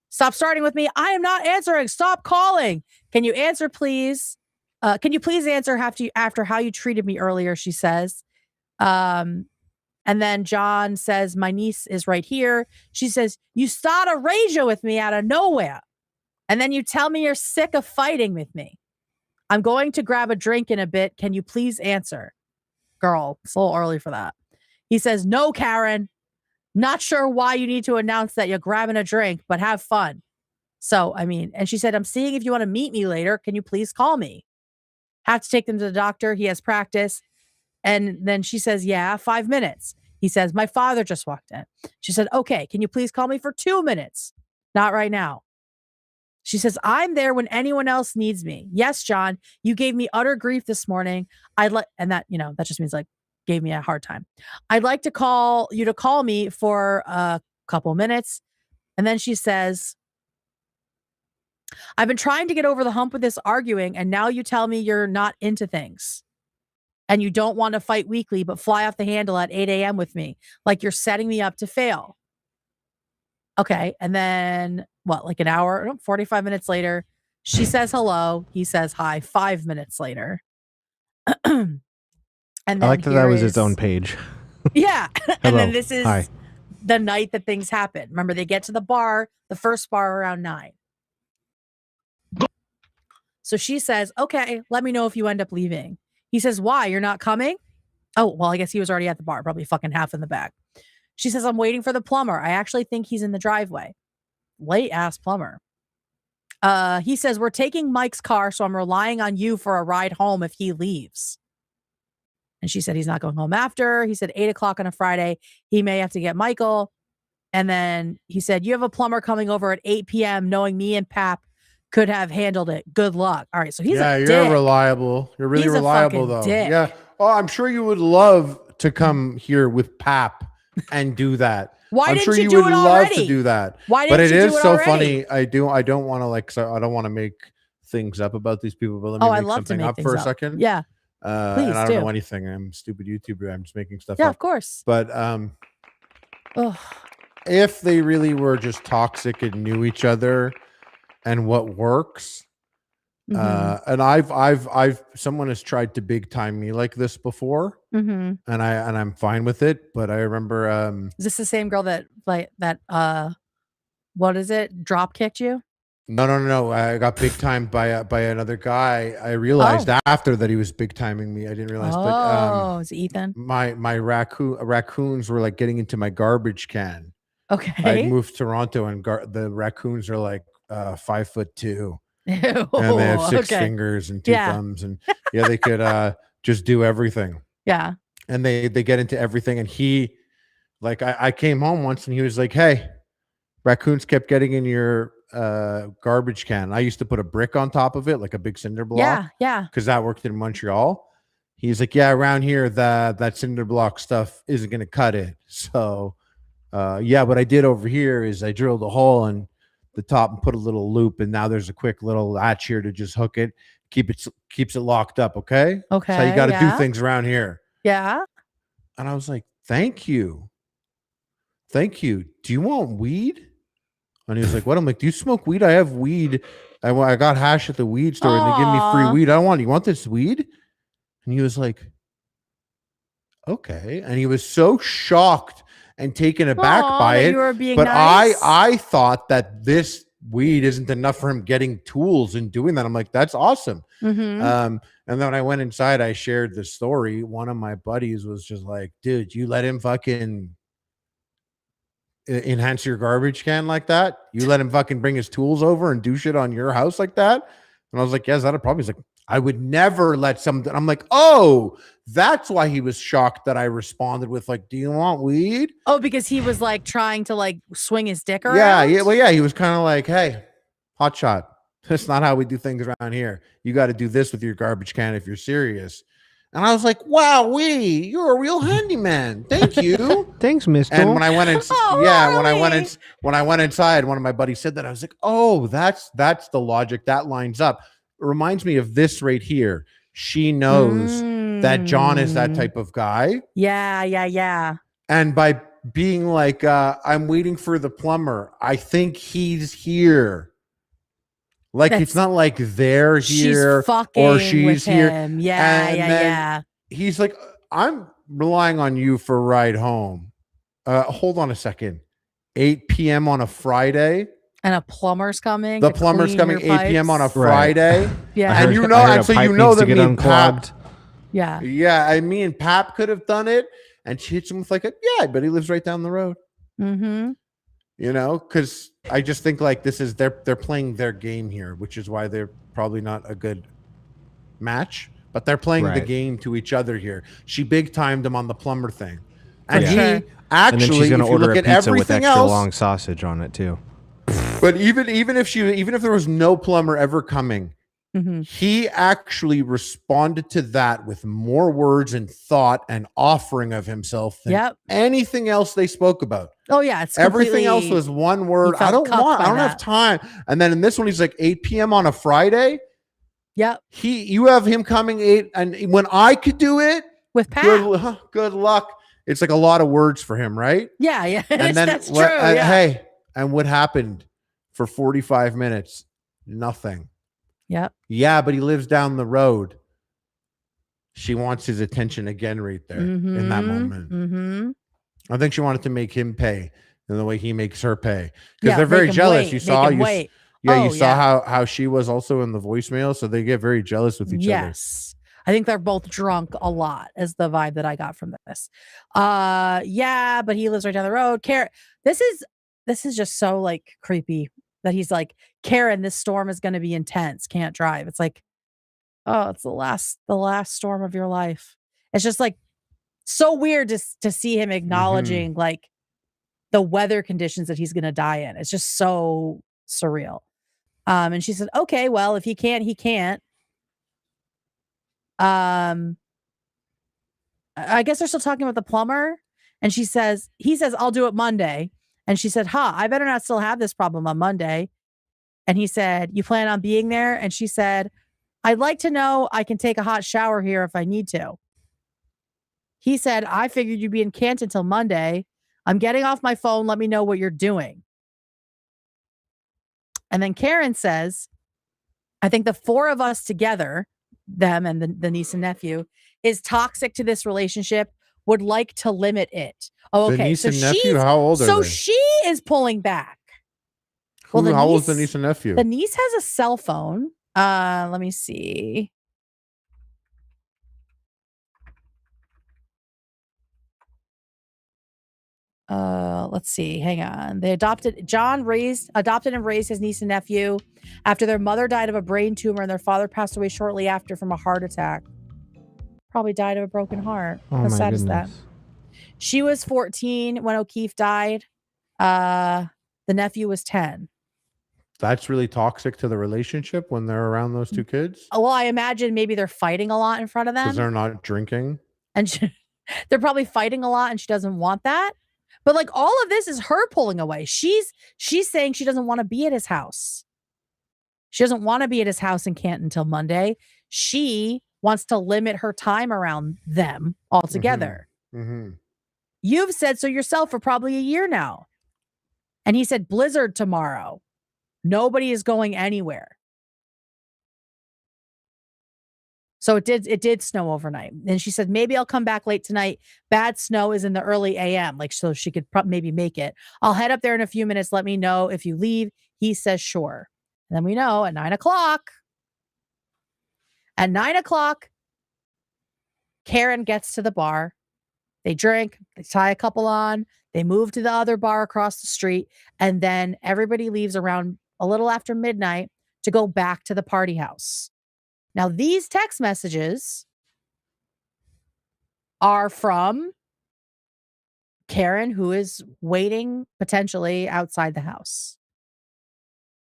Stop starting with me. I am not answering. Stop calling. Can you answer, please? Can you please answer after how you treated me earlier? She says. And then John says, my niece is right here. She says, you start a rager with me out of nowhere. And then you tell me you're sick of fighting with me. I'm going to grab a drink in a bit. Can you please answer? Girl, it's a little early for that. He says, no, Karen. Not sure why you need to announce that you're grabbing a drink, but have fun. So, I mean, and she said, I'm seeing if you want to meet me later. Can you please call me? Have to take them to the doctor. He has practice. And then she says, yeah, 5 minutes. He says, my father just walked in. She said, okay, can you please call me for 2 minutes? Not right now. She says, I'm there when anyone else needs me. Yes, John, you gave me utter grief this morning. And that, that just means like gave me a hard time. I'd like to call you to call me for a couple minutes. And then she says, I've been trying to get over the hump with this arguing, and now you tell me you're not into things. And you don't want to fight weekly, but fly off the handle at 8 a.m. with me. Like you're setting me up to fail. Okay. And then like an hour, 45 minutes later, she says hello. He says hi 5 minutes later. And then I like that was its own page. Yeah. And then this is Hi. the night that things happen. Remember, they get to the bar, the first bar around 9. So she says, okay, let me know if you end up leaving. He says, why? You're not coming? Oh, well, I guess he was already at the bar, probably fucking half in the back. She says, I'm waiting for the plumber. I actually think he's in the driveway. Late ass plumber. He says, we're taking Mike's car, so I'm relying on you for a ride home if he leaves. And she said, he's not going home after. He said 8 o'clock on a Friday. He may have to get Michael. And then he said, you have a plumber coming over at 8 p.m. knowing me and Pap could have handled it. Good luck. All right. So he's a you're dick. reliable. You're really He's a reliable, fucking though. dick. Yeah. Oh, I'm sure you would love to come here with Pap and do that. Why I'm didn't sure you you do would it love already? to do that. Why But didn't it you is do it so already? funny. I don't want to I don't want to make things up about these people, but let me I make love to something make up things for a up. second. Yeah. Please and I don't do. know anything. I'm a stupid YouTuber. I'm just making stuff Yeah, up. of course. But if they really were just toxic and knew each other and what works, and I've someone has tried to big time me like this before, and I'm fine with it. But I remember, is this the same girl that what is it? Drop kicked you? no. I got big timed by another guy. I realized after that he was big timing me. I didn't realize. But is it Ethan? my raccoons were like getting into my garbage can. Okay. I'd moved to Toronto, and the raccoons are like 5'2". Ew, And they have 6 fingers and 2 thumbs, and they could just do everything. Yeah. And they get into everything. And he, like, I came home once and he was like, hey, raccoons kept getting in your garbage can. I used to put a brick on top of it, like a big cinder block. Yeah. Because that worked in Montreal. He's like, yeah, around here, that cinder block stuff isn't going to cut it. So, what I did over here is I drilled a hole in the top and put a little loop, and now there's a quick little latch here to just hook it, keeps it locked up. Okay. Okay. So you got to do things around here. Yeah. And I was like, thank you. Do you want weed? And he was like, what? I'm like, do you smoke weed? I have weed. I got hash at the weed store and they give me free weed. You want this weed? And he was like, okay. And he was so shocked and taken aback by it. You were being but nice. I thought that this weed isn't enough for him getting tools and doing that. I'm like, that's awesome. And then when I went inside, I shared the story. One of my buddies was just like, dude, you let him fucking enhance your garbage can like that? You let him fucking bring his tools over and do shit on your house like that? And I was like, yes, that'd probably. He's like, I would never let something. I'm like, oh, that's why he was shocked that I responded with like, do you want weed? Oh, because he was like trying to like swing his dick around. Yeah. Well, yeah, he was kind of like, hey, hot shot. That's not how we do things around here. You got to do this with your garbage can if you're serious. And I was like, wow, you're a real handyman. Thank you. Thanks, mister. And when I went in, when I went inside, one of my buddies said that. I was like, oh, that's the logic. That lines up. It reminds me of this right here. She knows that John is that type of guy. Yeah. And by being like, I'm waiting for the plumber, I think he's here. Like, it's not like they're here or she's here. Yeah. He's like, I'm relying on you for a ride home. Hold on a second. 8 p.m. on a Friday. And a plumber's coming. The to plumber's clean coming your 8 p.m. on a pipes. Friday. Yeah. And you know, I heard and a so pipe you know needs to that get me and Pap, unclogged. Yeah. yeah, I mean, Pap could have done it, and she hits him with like a, yeah, but he lives right down the road. Mm-hmm. You know, because I just think like this is they're playing their game here, which is why they're probably not a good match, but they're playing the Right. game to each other here. She big timed him on the plumber thing, and For he sure. And then she's actually, gonna if you order look a at pizza with everything extra else, long sausage on it too. but even if there was no plumber ever coming, Mm-hmm. he actually responded to that with more words and thought and offering of himself than Yep. anything else they spoke about. Oh yeah, it's Everything else completely- was one word. felt I don't cuffed by have that. time. And then in this one, he's like 8 p.m. on a Friday. Yep. You have him coming 8, and when I could do it, With Pat. good luck. It's like a lot of words for him, right? Yeah, yeah. And then that's true. what, Yeah. hey, and what happened for 45 minutes? Nothing. Yep. Yeah, but he lives down the road. She wants his attention again right there in that moment. Mm-hmm. I think she wanted to make him pay in the way he makes her pay, because Yeah, they're very make him jealous. wait, You make saw him wait. Yeah, Oh, you saw yeah. how she was also in the voicemail, so they get very jealous with each other. Yes. I think they're both drunk a lot is the vibe that I got from this. Yeah, but he lives right down the road. This is just so like creepy that he's like, Karen, this storm is going to be intense. Can't drive. It's like, oh, it's the last storm of your life. It's just like so weird to see him acknowledging like the weather conditions that he's going to die in. It's just so surreal. And she said, okay, well, if he can't, he can't. I guess they're still talking about the plumber. And he says, I'll do it Monday. And she said, I better not still have this problem on Monday. And he said, you plan on being there? And she said, I'd like to know I can take a hot shower here if I need to. He said, I figured you'd be in Canton till Monday. I'm getting off my phone. Let me know what you're doing. And then Karen says, I think the four of us together, them and the niece and nephew, is toxic to this relationship, would like to limit it. Oh, okay. The niece so and nephew, how old are so they? she is pulling back. Well, How old is the niece and nephew? The niece has a cell phone. Let me see. Let's see. Hang on. John adopted and raised his niece and nephew after their mother died of a brain tumor and their father passed away shortly after from a heart attack. Probably died of a broken heart. Oh How my sad is goodness. that? She was 14 when O'Keefe died. The nephew was 10. That's really toxic to the relationship when they're around those two kids, Well, I imagine maybe they're fighting a lot in front of them. because they're not drinking. And they're probably fighting a lot and she doesn't want that. But like all of this is her pulling away. She's saying she doesn't want to be at his house. She doesn't want to be at his house in Canton until Monday. She wants to limit her time around them altogether. Mm-hmm. You've said so yourself for probably a year now. And he said, blizzard tomorrow. Nobody is going anywhere. So it did snow overnight. And she said, maybe I'll come back late tonight. Bad snow is in the early AM. Like, so she could maybe make it. I'll head up there in a few minutes. Let me know if you leave. He says, sure. And then we know at 9 o'clock. At 9 o'clock, Karen gets to the bar. They drink, they tie a couple on, they move to the other bar across the street. And then everybody leaves around a little after midnight to go back to the party house. Now, these text messages are from Karen, who is waiting potentially outside the house.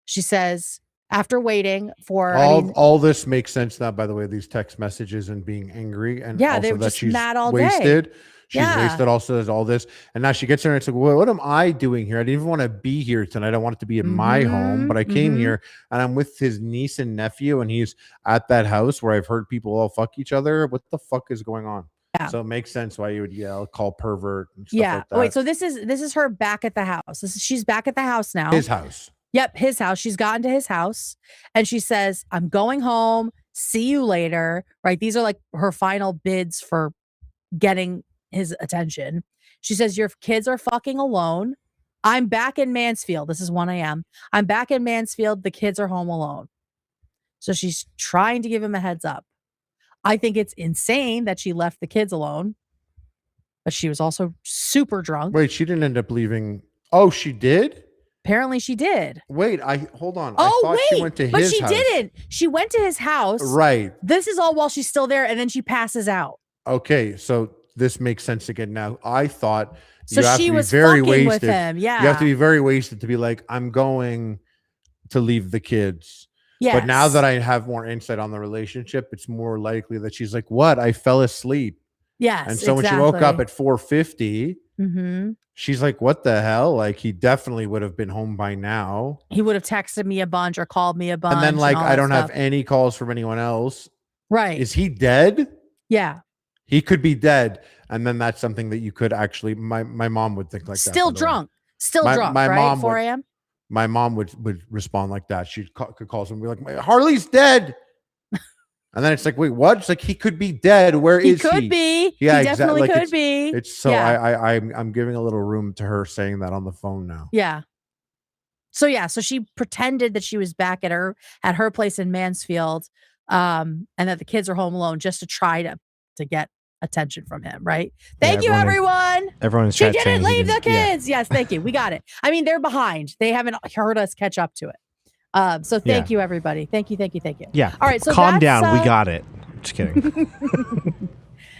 She says, after waiting for all this makes sense now, by the way, these text messages and being angry, and yeah, also they were that just she's mad all wasted. day. She's Yeah. wasted also as all this. And now she gets there and it's like, well, what am I doing here? I didn't even want to be here tonight. I wanted to be in my home, but I came here and I'm with his niece and nephew, and he's at that house where I've heard people all fuck each other. What the fuck is going on? Yeah. So it makes sense why you would yell, call pervert and stuff like that. Wait, so this is her back at the house. She's back at the house now. His house. Yep, his house. She's gotten to his house and she says, I'm going home. See you later. Right? These are like her final bids for getting his attention. She says, your kids are fucking alone. I'm back in Mansfield. This is 1 a.m. I'm back in Mansfield. The kids are home alone. So she's trying to give him a heads up. I think it's insane that she left the kids alone, but she was also super drunk. Wait, she didn't end up leaving. Oh, she did? Apparently she did. Wait, hold on. Oh, I thought wait, she went to but his she house. didn't. She went to his house. Right. This is all while she's still there, and then she passes out. Okay, so this makes sense again now. I thought So you have she to be was very fucking wasted. with him. Yeah. You have to be very wasted to be like, I'm going to leave the kids. Yes. But now that I have more insight on the relationship, it's more likely that she's like, what? I fell asleep. Yes. And so when she woke up at 4:50, she's like, what the hell? Like, he definitely would have been home by now. He would have texted me a bunch or called me a bunch. And then, like, all I that don't have stuff. any calls from anyone else. Right. Is he dead? Yeah. He could be dead. And then that's something that you could actually, my mom would think like that. Still drunk. Still drunk, my right? mom 4 a.m.? My mom would respond like that. She could call someone and be like, Harley's dead. And then it's like, wait, what? It's like, he could be dead. Where is he? He could be. Yeah, he definitely exactly. could be. It's so Yeah. I'm giving a little room to her saying that on the phone now. Yeah. So she pretended that she was back at her place in Mansfield, and that the kids are home alone just to try to get attention from him, right? Thank you, everyone. Everyone is She didn't leave the kids. Yes, thank you. We got it. I mean, they're behind. They haven't heard us catch up to it. So thank you, everybody. Thank you. Yeah. All right. So calm that's, down. We got it. Just kidding.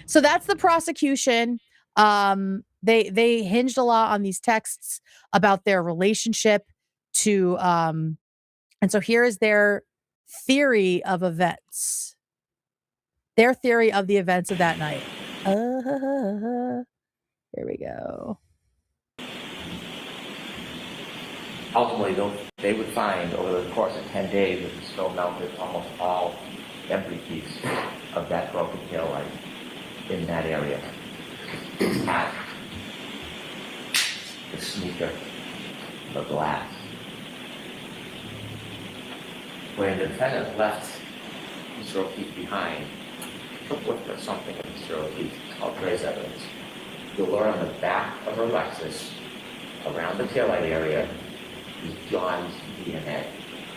So that's the prosecution. They hinged a lot on these texts about their relationship to and so here is their theory of events. Their theory of the events of that night. Here we go. Ultimately, they would find over the course of 10 days that the snow melted almost all every piece of that broken tail light in that area. The hat, the sneaker, the glass. When the defendant left Mr. O'Keefe behind, took with her something of Mr. O'Keefe called trace evidence. You'll learn on the back of her Lexus, around the taillight area, is John's DNA.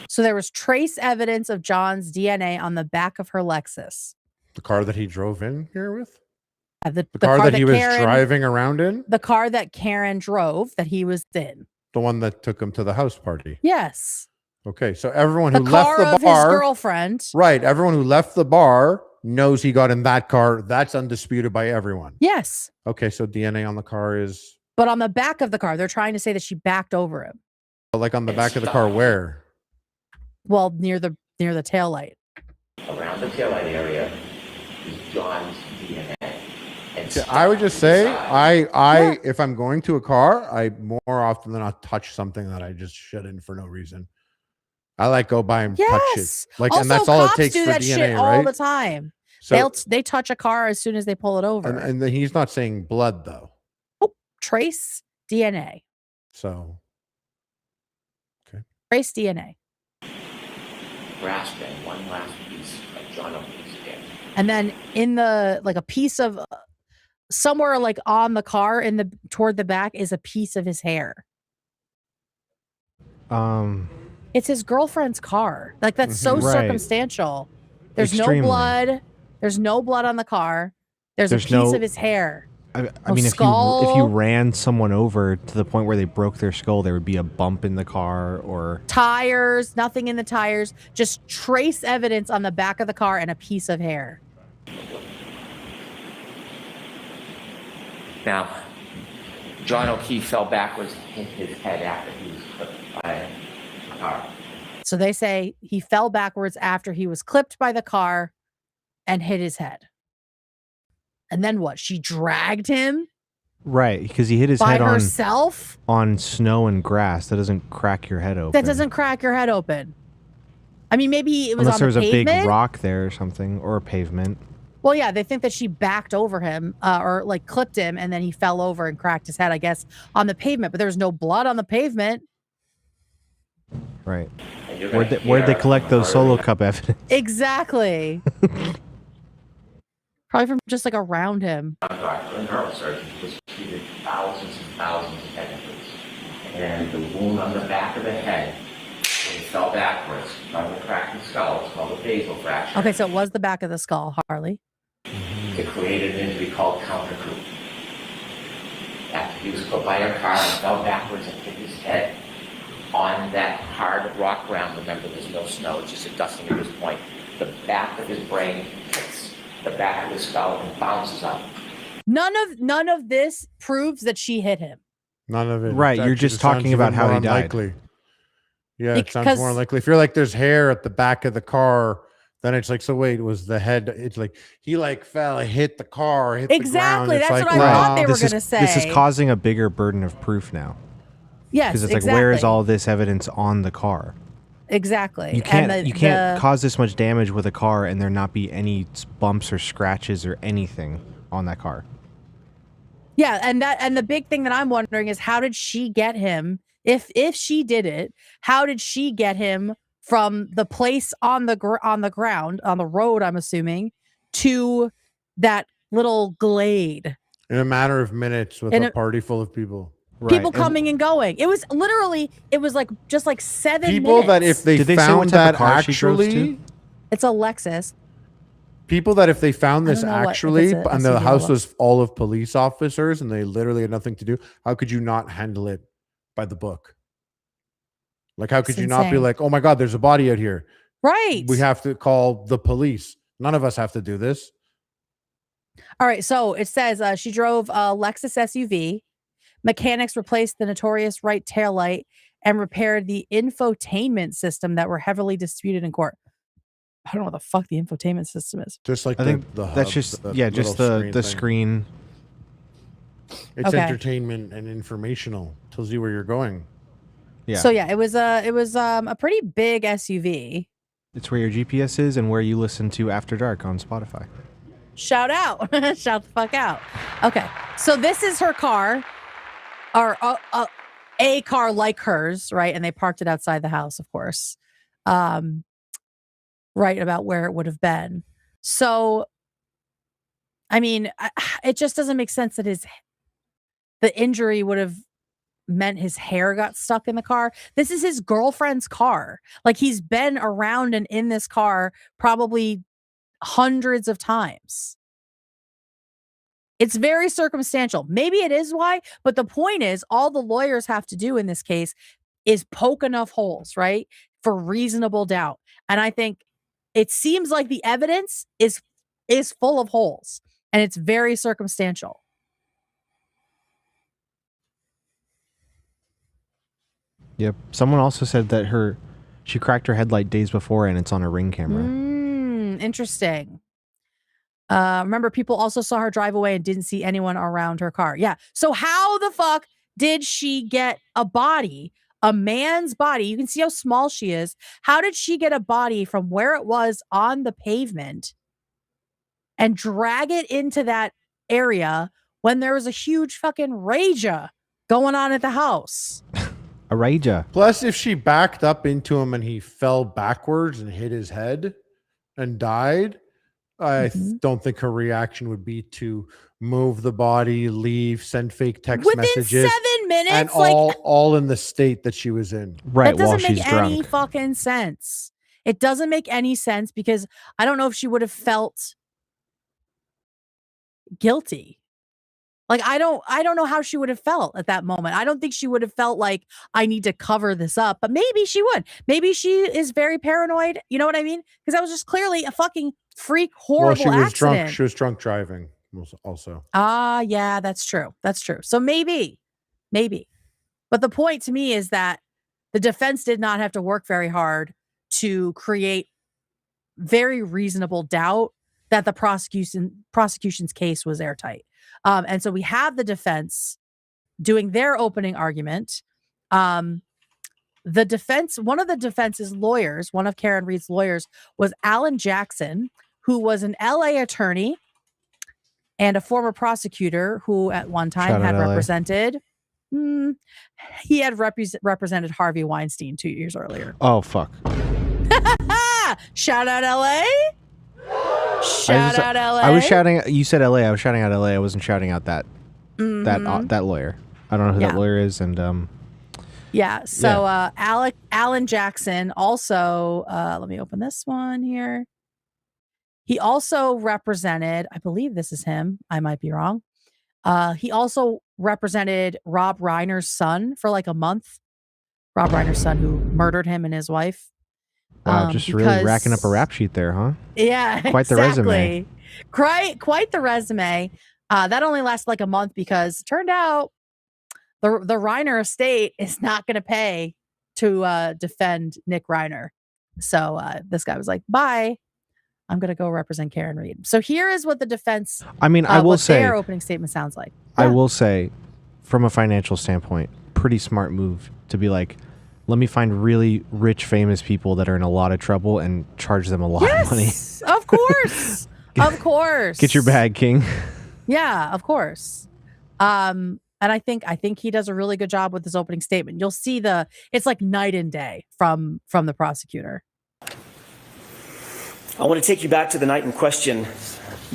So there was trace evidence of John's DNA on the back of her Lexus. The car that he drove in here with? The car that he was driving around in? The car that Karen drove that he was in. The one that took him to the house party? Yes. Okay, so everyone who left the car of bar, his girlfriend. right? Everyone who left the bar knows he got in that car. That's undisputed by everyone. Yes. Okay, so DNA on the car is, but on the back of the car, they're trying to say that she backed over him. like on the back of the car, where? Well, near the taillight. Around the taillight area is John's DNA. And I would just say, if I'm going to a car, I more often than not touch something that I just shouldn't for no reason. I like go by and touch it, like, also, and that's all it cops takes do for that DNA, shit right? all the time. So, they touch a car as soon as they pull it over. and then he's not saying blood though. Oh, trace DNA. So, okay. Trace DNA. Grasping one last piece of John O'Keefe's skin. And then in the a piece of somewhere like on the car toward the back is a piece of his hair. It's his girlfriend's car. Like, that's so circumstantial. There's no blood. There's no blood on the car. There's a piece of his hair. I mean, if you ran someone over to the point where they broke their skull, there would be a bump in the car or tires, nothing in the tires, just trace evidence on the back of the car and a piece of hair. Now, John O'Keefe fell backwards and hit his head after he was clipped by a car. So they say he fell backwards after he was clipped by the car and hit his head. And then what? She dragged him? Right, because he hit his by head herself? on snow and grass. That doesn't crack your head open. That doesn't crack your head open. I mean, maybe it was unless on there the was pavement. a big rock there or something, or a pavement. Well, yeah, they think that she backed over him or like clipped him and then he fell over and cracked his head, I guess, on the pavement. But there was no blood on the pavement. Right. Where'd they collect those solo cup evidence? Exactly. Probably from just like around him. A neurosurgeon was treated thousands and thousands of head injuries. And and the wound on the back of the head, when he fell backwards from the cracked skull, it's called a basal fracture. Okay, so it was the back of the skull, Harley. It created an injury called countercoup. After he was put by a car and fell backwards and hit his head on that hard rock ground. Remember, there's no snow, it's just a dusting at this point. The back of his brain hits the back of his skull and bounces up. None of this proves that she hit him. None of it. Right, you're just talking about how he died. Unlikely. Yeah, it sounds Because- more unlikely. If you're like, there's hair at the back of the car, then it's like, so wait, was the head? It's like he like fell, hit the car, hit Exactly, the ground. that's It's what like, I thought they were This going to is say. this is causing a bigger burden of proof now. Yes, Because it's exactly. like, where is all this evidence on the car? Exactly. You can't And you can't cause this much damage with a car and there not be any bumps or scratches or anything on that car. Yeah, and the big thing that I'm wondering is how did she get him? If she did it, how did she get him from the place on the ground on the road? I'm assuming to that little glade. in a matter of minutes with a party full of people. People coming and going. It was literally. It was like just like 7 People minutes. that if they Did they say found what type that of car she drove actually, to? It's a Lexus. people that if they found I this don't know what- if actually, it's a and the SUV or house what. was all of police officers, and they literally had nothing to do, how could you not handle it by the book? Like, how could It's you not be insane. like, oh my God, there's a body out here. Right. We have to call the police. None of us have to do this. All right. So it says she drove a Lexus SUV. Mechanics replaced the notorious right taillight and repaired the infotainment system that were heavily disputed in court. I don't know what the fuck the infotainment system is. Just like I think the that's hub, just the just little the thing. screen. It's Okay. entertainment and informational. Tells you where you're going. Yeah. So yeah, it was a pretty big SUV. It's where your GPS is and where you listen to After Dark on Spotify. Shout out. Shout the fuck out. Okay. So this is her car, or a car like hers, right? And they parked it outside the house, of course. Right about where it would have been. So, I mean, it just doesn't make sense that the injury would have meant his hair got stuck in the car. This is his girlfriend's car. Like, he's been around and in this car probably hundreds of times. It's very circumstantial. Maybe it is why, but the point is, all the lawyers have to do in this case is poke enough holes, right? For reasonable doubt. And I think it seems like the evidence is full of holes, and it's very circumstantial. Yep. Someone also said that she cracked her headlight days before and it's on a Ring camera. Interesting. Remember, people also saw her drive away and didn't see anyone around her car. Yeah. So how the fuck did she get a body, a man's body? You can see how small she is. How did she get a body from where it was on the pavement and drag it into that area when there was a huge fucking rager going on at the house? A rager. Plus, if she backed up into him and he fell backwards and hit his head and died, I don't think her reaction would be to move the body, leave, send fake text Within messages. 7 minutes, And like all in the state that she was in. Right, that while doesn't she's make any drunk. fucking sense. It doesn't make any sense because I don't know if she would have felt guilty. Like, I don't know how she would have felt at that moment. I don't think she would have felt like I need to cover this up, but maybe she would. Maybe she is very paranoid. You know what I mean? Because that was just clearly a fucking freak, horrible Well, she was accident. drunk. She was drunk driving also. Yeah, that's true. That's true. So maybe. But the point to me is that the defense did not have to work very hard to create very reasonable doubt that the prosecution's case was airtight. And so we have the defense doing their opening argument. The defense, one of the defense's lawyers, one of Karen Reed's lawyers, was Alan Jackson, who was an LA attorney and a former prosecutor who at one time Shout out had LA. represented represented Harvey Weinstein 2 years earlier. Oh, fuck. Shout out LA. Shout out LA. I was shouting. You said LA. I was shouting out LA. I wasn't shouting out that lawyer. I don't know who that lawyer is, and Yeah. So Alan Jackson also, let me open this one here. He also represented, I believe this is him. I might be wrong. He also represented Rob Reiner's son for like a month. Rob Reiner's son who murdered him and his wife. Wow, just really racking up a rap sheet there, huh? Yeah, quite the resume. Quite the resume. That only lasted like a month because it turned out the Reiner estate is not going to pay to defend Nick Reiner. So this guy was like, "Bye, I'm going to go represent Karen Reed." So here is what the defense. I mean, I will say their opening statement sounds like. I will say, from a financial standpoint, pretty smart move to be like, let me find really rich, famous people that are in a lot of trouble and charge them a lot of money. Of course. Of course. Get your bag, King. Yeah, of course. And I think he does a really good job with his opening statement. You'll see it's like night and day from the prosecutor. I want to take you back to the night in question,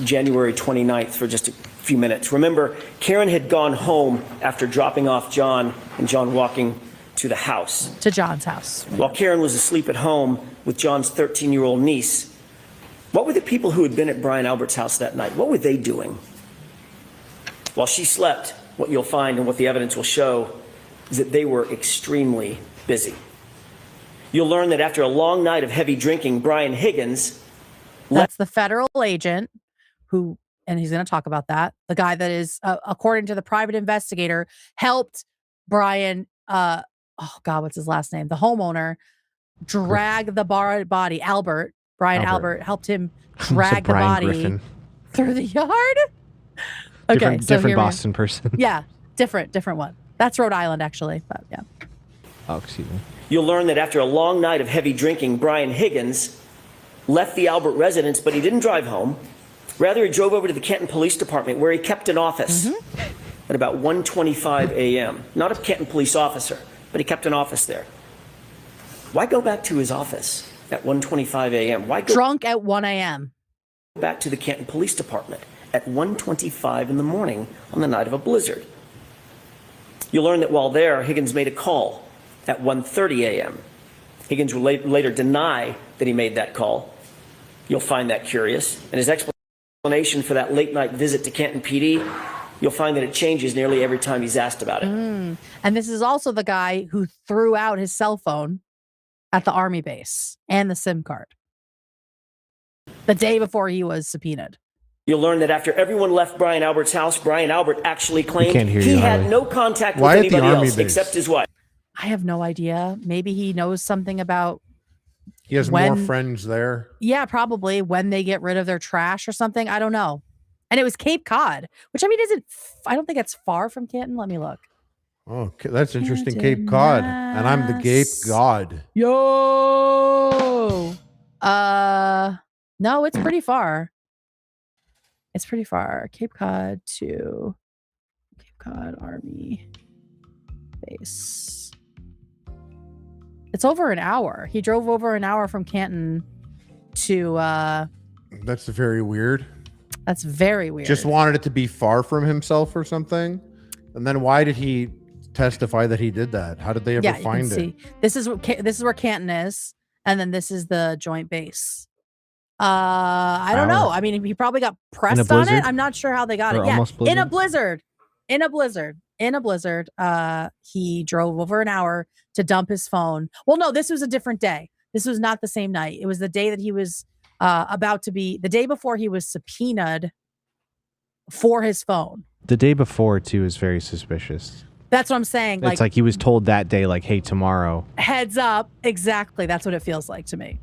January 29th, for just a few minutes. Remember, Karen had gone home after dropping off John and John walking to the house. To John's house. While Karen was asleep at home with John's 13-year-old niece, what were the people who had been at Brian Albert's house that night? What were they doing? While she slept, what you'll find and what the evidence will show is that they were extremely busy. You'll learn that after a long night of heavy drinking, Brian Higgins... That's the federal agent who, and he's going to talk about that, the guy that is, according to the private investigator, helped Brian... oh God, what's his last name? The homeowner drag the body. Brian Albert helped him drag the body Griffin. through the yard. Okay, different Boston person. Yeah, different one. That's Rhode Island, actually, but yeah. Oh, excuse me. You'll learn that after a long night of heavy drinking, Brian Higgins left the Albert residence, but he didn't drive home. Rather, he drove over to the Canton Police Department, where he kept an office at about 1:25 a.m. Not a Canton police officer, but he kept an office there. Why go back to his office at 1:25 a.m.? Why go drunk at 1 a.m. back to the Canton Police Department at 1:25 in the morning on the night of a blizzard? You'll learn that while there, Higgins made a call at 1:30 a.m. Higgins will later deny that he made that call. You'll find that curious. And his explanation for that late night visit to Canton PD, you'll find that it changes nearly every time he's asked about it. And this is also the guy who threw out his cell phone at the Army base and the SIM card the day before he was subpoenaed. You'll learn that after everyone left Brian Albert's house, Brian Albert actually claimed he had no contact with anybody else except his wife. I have no idea. Maybe he knows something about... He has more friends there. Yeah, probably when they get rid of their trash or something. I don't know. And it was Cape Cod, which I mean, I don't think it's far from Canton. Let me look. Oh, that's interesting. Cape Cod. And I'm the Cape God. Yo. No, it's pretty far. It's pretty far. Cape Cod to Cape Cod Army base. It's over an hour. He drove over an hour from Canton to That's very weird. That's very weird. Just wanted it to be far from himself or something. And then why did he testify that he did that? How did they ever find it? See. This is where Canton is, and then this is the joint base. I don't know. I mean, he probably got pressed on it. I'm not sure how they got it. Yeah, in a blizzard. He drove over an hour to dump his phone. Well, no, this was a different day. This was not the same night. It was the day that he was the day before he was subpoenaed for his phone. The day before, too, is very suspicious. That's what I'm saying. It's like he was told that day, like, hey, tomorrow. Heads up. Exactly. That's what it feels like to me.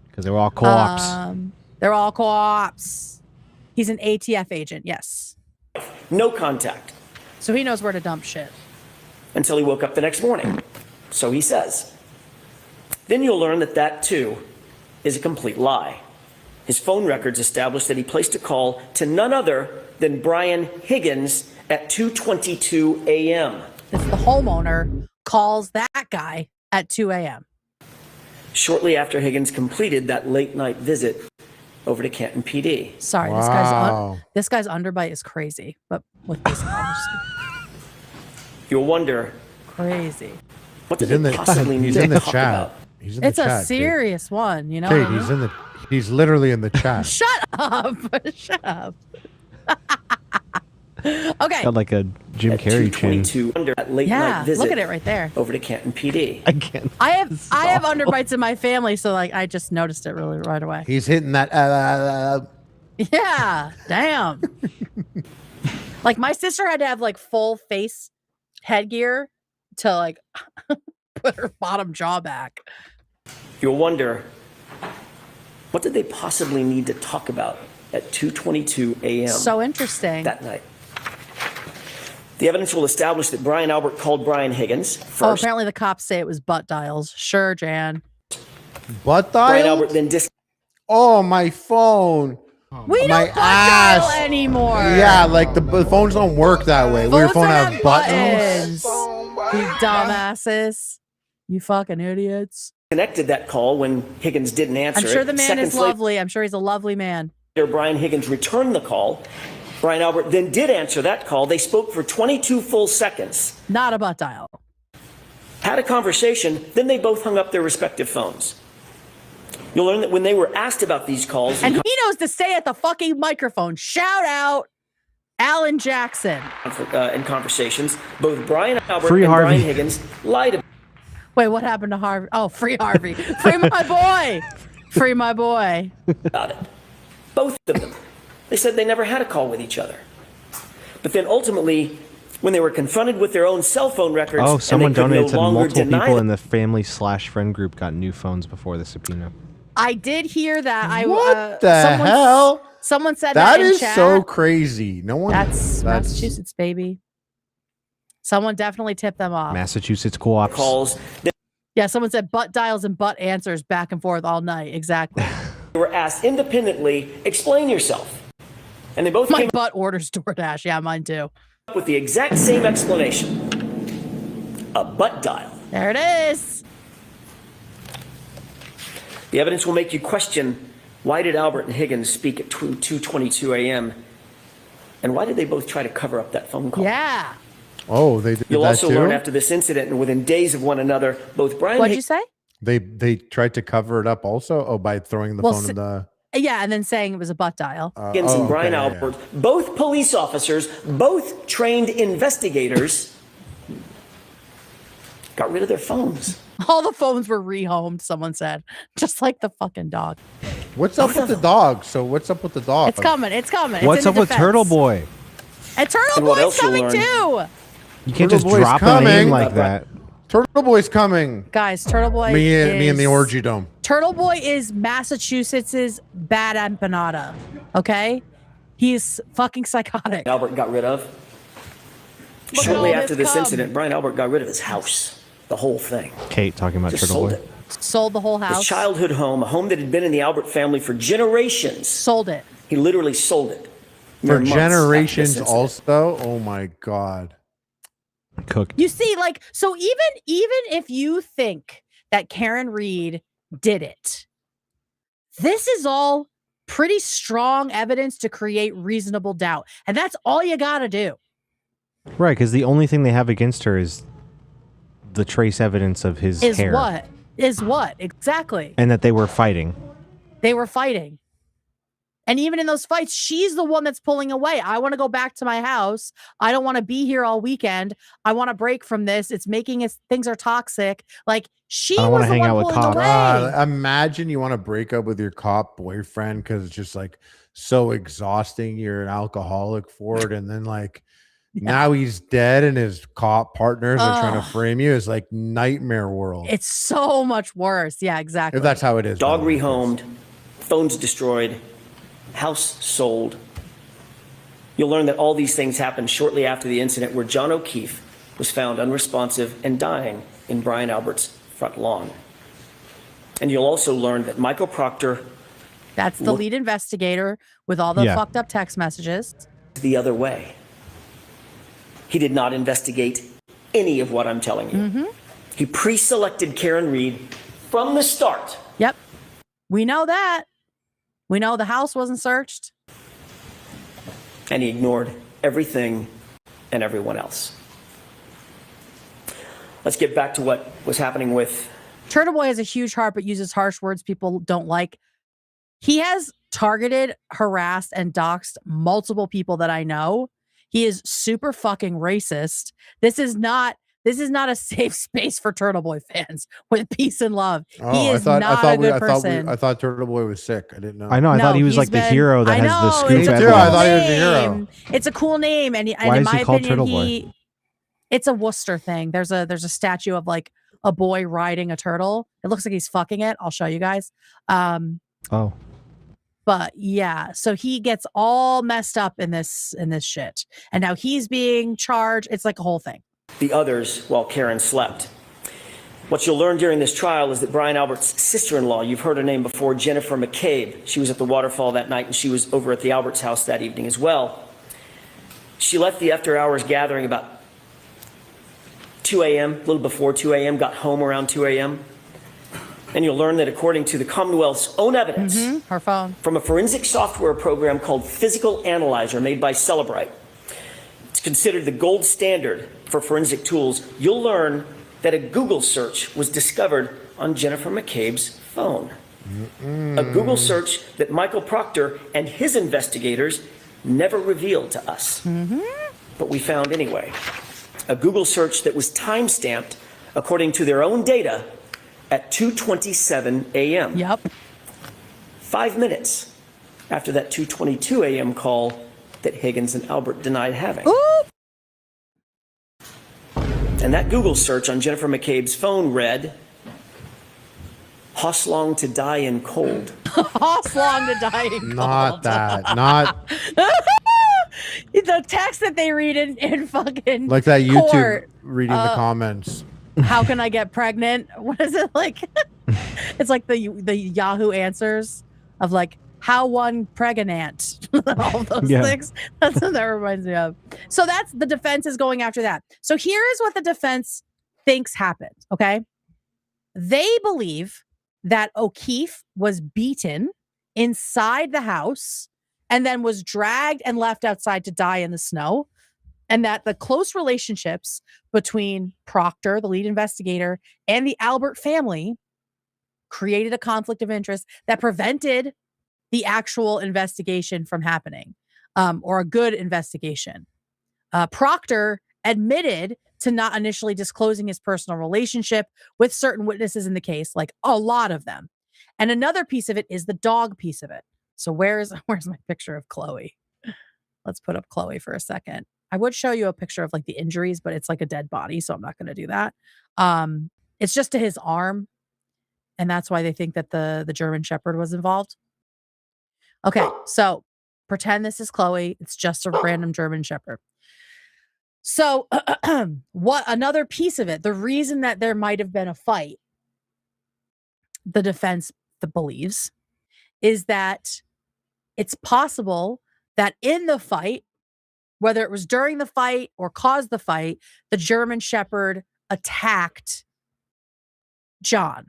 Because they were all co-ops. They're all co-ops. He's an ATF agent, yes. No contact. So he knows where to dump shit. Until he woke up the next morning. So he says. Then you'll learn that too, is a complete lie. His phone records establish that he placed a call to none other than Brian Higgins at 2:22 a.m. The homeowner calls that guy at 2 a.m. Shortly after Higgins completed that late night visit over to Canton PD. Sorry, this guy's underbite is crazy, but with basic honesty. You'll wonder, crazy. What did He's in they the possibly need he's to in the talk chat. about? He's in the It's chat. a Kate. serious one, you know. Kate, he's literally in the chat. Shut up! Shut up. Okay. Got like a Jim Carrey chin. 2:22 under that late Yeah, night visit look at it right there. over to Canton PD. I can't. I have underbites in my family, so like I just noticed it really right away. He's hitting that. Yeah, damn. Like my sister had to have like full face headgear to like put her bottom jaw back. You'll wonder, what did they possibly need to talk about at 2:22 a.m. So interesting. that night? The evidence will establish that Brian Albert called Brian Higgins Oh, first. apparently the cops say it was butt dials. Sure, Jan. Butt Brian dial? Albert then Oh, my phone. We My don't butt dial ass. anymore. Yeah, like the phones don't work that way. Your phone don't have buttons. You dumbasses. You fucking idiots. connected that call when Higgins didn't answer I'm sure it. the man Seconds is lovely. I'm sure he's a lovely man. later, Brian Higgins returned the call. Brian Albert then did answer that call. They spoke for 22 full seconds, Not a butt dial. had a conversation, then they both hung up their respective phones. You'll learn that when they were asked about these calls And he knows to stay at the fucking microphone. Shout out Alan Jackson. in conversations, both Brian Albert Free and Harvey. Brian Higgins lied Wait, what happened to Harvey? Oh, free Harvey. Free my boy. Free my boy. about it. Both of them. They said they never had a call with each other. But then ultimately, when they were confronted with their own cell phone records, Oh, someone and they could donated no to longer multiple deny people them, in the family/friend group got new phones before the subpoena. I did hear that. What the hell? Someone said That in is chat. so crazy. No one. That's Massachusetts, baby. Someone definitely tipped them off. Massachusetts co-ops. calls that Yeah, someone said butt dials and butt answers back and forth all night. Exactly. they were asked independently, explain yourself. And they both My came butt orders DoorDash. Yeah, mine too. up with the exact same explanation. A butt dial. There it is. The evidence will make you question, why did Albert and Higgins speak at 2:22 a.m.? And why did they both try to cover up that phone call? Yeah. Oh, they did You'll that also too? learn after this incident and within days of one another, both Brian What'd you say? They tried to cover it up also. Oh, by throwing the Well, phone in the. Yeah, and then saying it was a butt dial. Higgins and Brian okay, Albert, both police officers, both trained investigators, got rid of their phones. All the phones were rehomed, someone said. Just like the fucking dog. What's up with the dog? So what's up with the dog? It's coming. It's coming. It's What's in up the with defense. Turtle Boy? And Turtle And what Boy's else you'll coming learn- too. You can't Turtle just Boy's drop a coming. name like that. Turtle Boy's coming. Guys, Turtle Boy Me is, and the orgy dome. Turtle Boy is Massachusetts's bad empanada. Okay? He's fucking psychotic. Albert got rid of. Look at Shortly all after this this cum. incident, Brian Albert got rid of his house, the whole thing. Kate talking about Just Turtle sold Boy. it. Sold the whole His house. childhood home, a home that had been in the Albert family for generations. Sold it. He literally sold it. For mere months after this generations incident. also. Oh my god. Cook. You see, like, so even if you think that Karen Reed did it, this is all pretty strong evidence to create reasonable doubt. And that's all you gotta do. Right, because the only thing they have against her is the trace evidence of his Is hair. what? Is what? Exactly. And that they were fighting. They were fighting. And even in those fights, she's the one that's pulling away. I want to go back to my house. I don't want to be here all weekend. I want to break from this. It's making us, things are toxic. Like she I don't was wanna the hang one out with pulling cops. away. Imagine you want to break up with your cop boyfriend because it's just like so exhausting. You're an alcoholic for it, and then like now he's dead, and his cop partners are trying to Ugh. frame you. It's like nightmare world. It's so much worse. Yeah, exactly. If that's how it is. Dog by the way. rehomed, phones destroyed, house sold. You'll learn that all these things happened shortly after the incident where John O'Keefe was found unresponsive and dying in Brian Albert's front lawn. And you'll also learn that Michael Proctor That's the lead investigator with all the Yeah. fucked up text messages. the other way. He did not investigate any of what I'm telling you. He pre-selected Karen Reed from the start. Yep. We know that. We know the house wasn't searched. And he ignored everything and everyone else. let's get back to what was happening with... Turtle Boy has a huge heart, but uses harsh words people don't like. He has targeted, harassed, and doxxed multiple people that I know. He is super fucking racist. This is not a safe space for Turtle Boy fans with peace and love. He is not a good person. I thought Turtle Boy was sick. I didn't know. I know. I thought he was like the hero that has the scoop. It's a cool cool I thought he was a hero. name. It's a cool name, and Why in is he my called opinion, Turtle Boy? it's a Worcester thing. There's a statue of like a boy riding a turtle. It looks like he's fucking it. I'll show you guys. Oh. But yeah, so he gets all messed up in this shit. And now he's being charged. It's like a whole thing. The others while Karen slept. What you'll learn during this trial is that Brian Albert's sister-in-law, you've heard her name before, Jennifer McCabe. She was at the waterfall that night, and she was over at the Alberts house that evening as well. She left the after-hours gathering about 2 a.m., a little before 2 a.m., got home around 2 a.m., and you'll learn that according to the Commonwealth's own evidence, her phone, from a forensic software program called Physical Analyzer made by Celebrite, it's considered the gold standard for forensic tools. You'll learn that a Google search was discovered on Jennifer McCabe's phone. A Google search that Michael Proctor and his investigators never revealed to us. But we found anyway. A Google search that was time-stamped, according to their own data, at 2:27 a.m. Yep. 5 minutes after that 2:22 a.m. call that Higgins and Albert denied having. Ooh. And that Google search on Jennifer McCabe's phone read, "Hoslong to die in cold." Hoslong to die in cold. Not that. Not the text that they read in fucking like that YouTube court. reading the comments. How can I get pregnant? What is it like? It's like the Yahoo answers of like how one pregnant. All those things. That's what that reminds me of. So that's the defense is going after that. So here is what the defense thinks happened. Okay. They believe that O'Keefe was beaten inside the house and then was dragged and left outside to die in the snow. And that the close relationships between Proctor, the lead investigator, and the Albert family created a conflict of interest that prevented the actual investigation from happening, or a good investigation. Proctor admitted to not initially disclosing his personal relationship with certain witnesses in the case, like a lot of them. And another piece of it is the dog piece of it. So where's my picture of Chloe? Let's put up Chloe for a second. I would show you a picture of like the injuries, but it's like a dead body, so I'm not going to do that. It's just to his arm, and that's why they think that the German Shepherd was involved. Okay, so pretend this is Chloe. It's just a random German Shepherd. So what another piece of it, the reason that there might have been a fight, the defense believes, is that it's possible that in the fight, whether it was during the fight or caused the fight, the German Shepherd attacked John.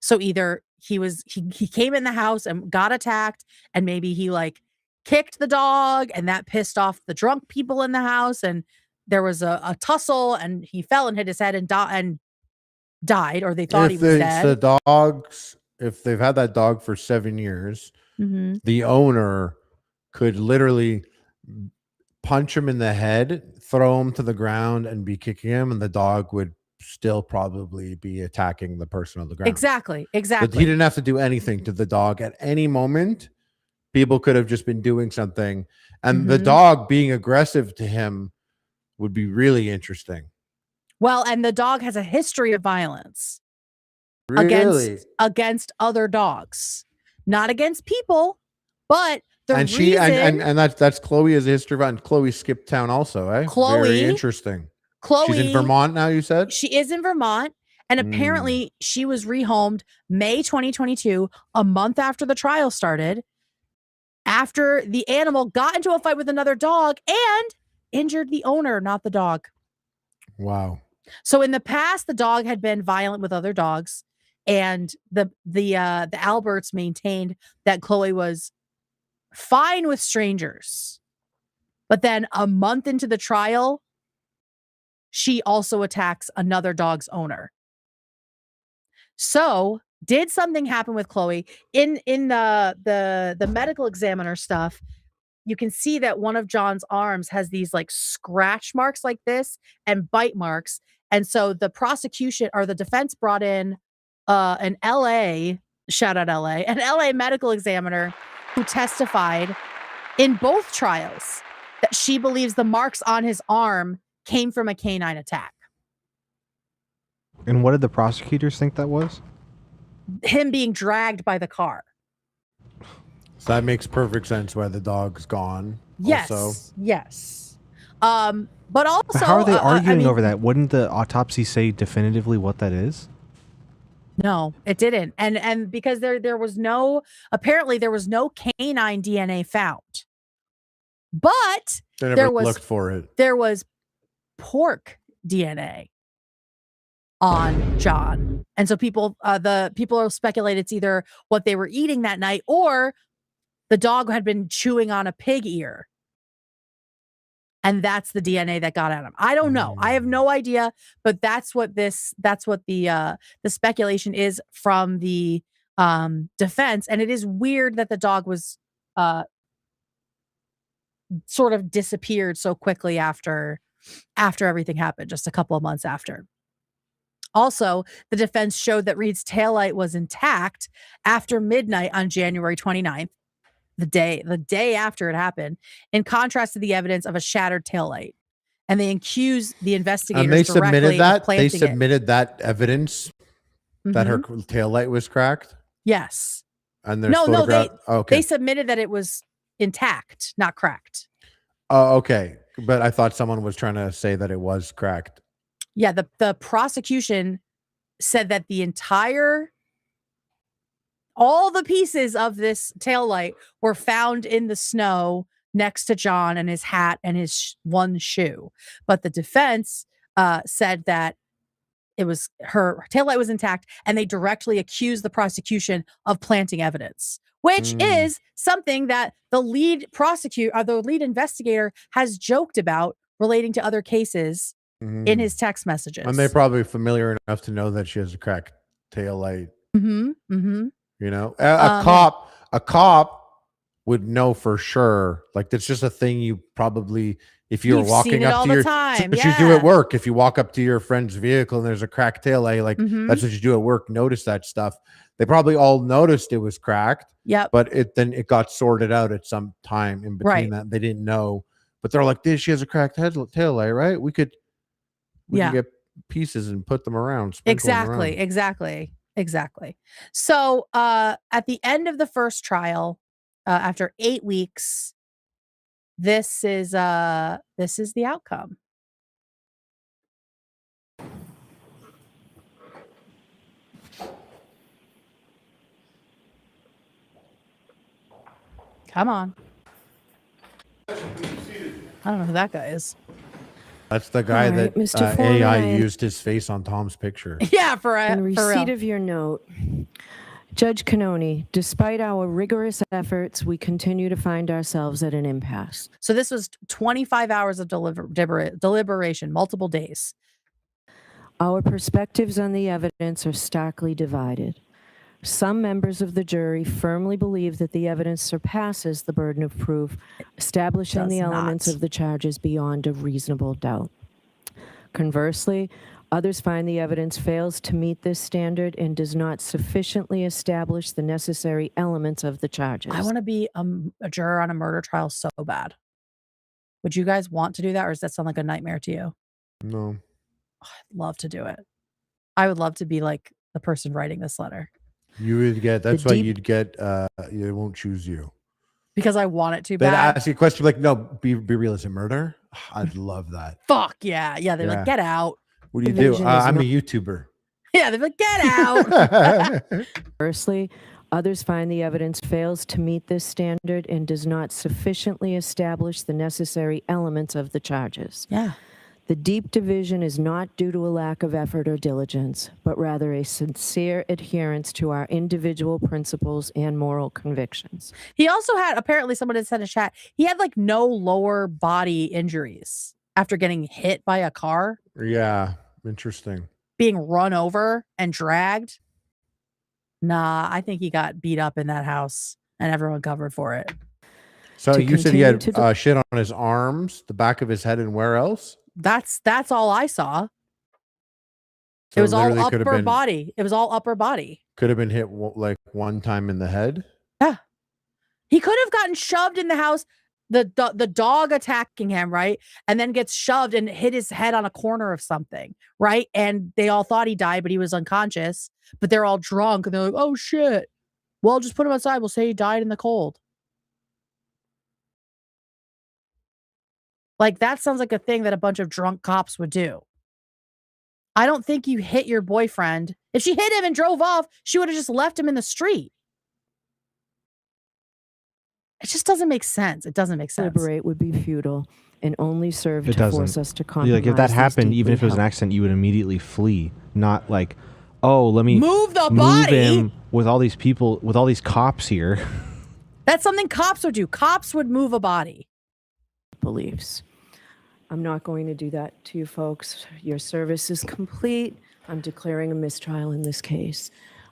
So either he came in the house and got attacked, and maybe he like kicked the dog and that pissed off the drunk people in the house, and there was a tussle and he fell and hit his head and died, or they thought he was dead. The dogs, if they've had that dog for 7 years, the owner could literally punch him in the head, throw him to the ground, and be kicking him, and the dog would still probably be attacking the person on the ground. Exactly. But he didn't have to do anything to the dog at any moment. People could have just been doing something, and the dog being aggressive to him would be really interesting. Well, and the dog has a history of violence Really? against other dogs, not against people, but And that's Chloe as a history of violence. Chloe skipped town also, eh? Very interesting. She's in Vermont now, you said? She is in Vermont, and apparently she was rehomed May 2022, a month after the trial started, after the animal got into a fight with another dog and injured the owner, not the dog. Wow. So in the past, the dog had been violent with other dogs, and the Alberts maintained that Chloe was fine with strangers. But then a month into the trial, she also attacks another dog's owner. So, did something happen with Chloe in the medical examiner stuff? You can see that one of John's arms has these like scratch marks like this and bite marks. And so the prosecution or the defense brought in an LA, shout out LA, an LA medical examiner who testified in both trials that she believes the marks on his arm came from a canine attack. And what did the prosecutors think that was? Him being dragged by the car. So that makes perfect sense why the dog's gone. Yes. Also. Yes. But also, But how are they arguing I mean, over that? Wouldn't the autopsy say definitively what that is? No, it didn't. And because there was no, apparently there was no canine DNA found. But They never there was looked for it. There was pork DNA on John. And so people have speculated it's either what they were eating that night or the dog had been chewing on a pig ear. And that's the DNA that got at him. I don't know. I have no idea, but that's what the speculation is from the defense. And it is weird that the dog was sort of disappeared so quickly after everything happened, just a couple of months after. Also, the defense showed that Reed's taillight was intact after midnight on January 29th. The day after it happened, in contrast to the evidence of a shattered taillight. And they accuse the investigators And they directly submitted that. of planting They submitted that evidence that her taillight was cracked. Yes. And there's photograph. Okay. They submitted that it was intact, not cracked. Oh, okay. But I thought someone was trying to say that it was cracked. Yeah, the prosecution said that all the pieces of this taillight were found in the snow next to John and his hat and his one shoe. But the defense said that it was her taillight was intact, and they directly accused the prosecution of planting evidence, which is something that the lead investigator has joked about relating to other cases in his text messages. And they're probably familiar enough to know that she has a cracked taillight. You know, a cop would know for sure. Like, that's just a thing you probably, if you're walking up to your time, you do at work. If you walk up to your friend's vehicle and there's a cracked taillight, like that's what you do at work. Notice that stuff. They probably all noticed it was cracked. Yep. But it got sorted out at some time in between that. They didn't know, but they're like, "This, she has a cracked taillight, right? We could get pieces and put them around." Exactly. So at the end of the first trial, after 8 weeks, this is the outcome. Come on. I don't know who that guy is. That's the guy that Mr. AI Foreman. used his face on Tom's picture. Yeah, In receipt real. of your note, Judge Cannoni, despite our rigorous efforts, we continue to find ourselves at an impasse. So this was 25 hours of deliberation, multiple days. Our perspectives on the evidence are starkly divided. Some members of the jury firmly believe that the evidence surpasses the burden of proof, establishing the elements of the charges beyond a reasonable doubt. Conversely, others find the evidence fails to meet this standard and does not sufficiently establish the necessary elements of the charges. I want to be a juror on a murder trial so bad. Would you guys want to do that, or does that sound like a nightmare to you? No. I'd love to do it. I would love to be like the person writing this letter. You would get, that's why you'd get, they won't choose you. Because I want it too They'd bad. ask you a question like, no, be realistic. Murder? I'd love that. Fuck yeah. Yeah, they're like, get out. What do you do? I'm a YouTuber. Yeah, they're like, get out. Conversely, others find the evidence fails to meet this standard and does not sufficiently establish the necessary elements of the charges. Yeah. The deep division is not due to a lack of effort or diligence, but rather a sincere adherence to our individual principles and moral convictions. He also had, apparently someone had said in chat, he had like no lower body injuries. after getting hit by a car, Yeah, interesting. being run over and dragged. Nah, I think he got beat up in that house and everyone covered for it. So To you said he had continue to shit on his arms, the back of his head, and where else? That's all I saw. So it was all literally could have upper been- body. It was all upper body. Could have been hit like one time in the head. Yeah. He could have gotten shoved in the house, the dog attacking him, right? And then gets shoved and hit his head on a corner of something, right? And they all thought he died, but he was unconscious. But they're all drunk and they're like, oh shit. Well, just put him outside. We'll say he died in the cold. Like, that sounds like a thing that a bunch of drunk cops would do. I don't think you hit your boyfriend. If she hit him and drove off, she would have just left him in the street. It just doesn't make sense. It doesn't make sense. Deliberate would be futile and only serve It to force doesn't. us to compromise. Like if that these happened, even deeply if it was an held- accident, you would immediately flee. Not like, oh, let me Move the body. him with all these people, with all these cops here. That's something cops would do. Cops would move a body. beliefs. I'm not going to do that to you folks. Your service is complete. I'm declaring a mistrial in this case.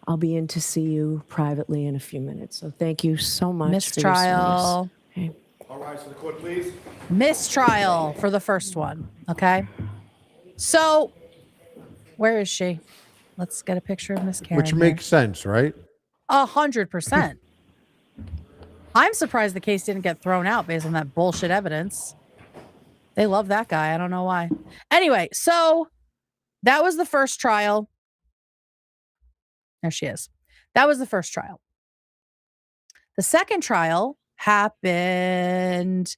I'll be in to see you privately in a few minutes. So thank you so much Mistrial. for your service. Okay. All rise for the court, please. Mistrial for the first one. Okay. So, where is she? Let's get a picture of Miss Karen. Which makes sense, right? 100%. I'm surprised the case didn't get thrown out based on that bullshit evidence. They love that guy. I don't know why. Anyway, so that was the first trial. There she is. That was the first trial. The second trial happened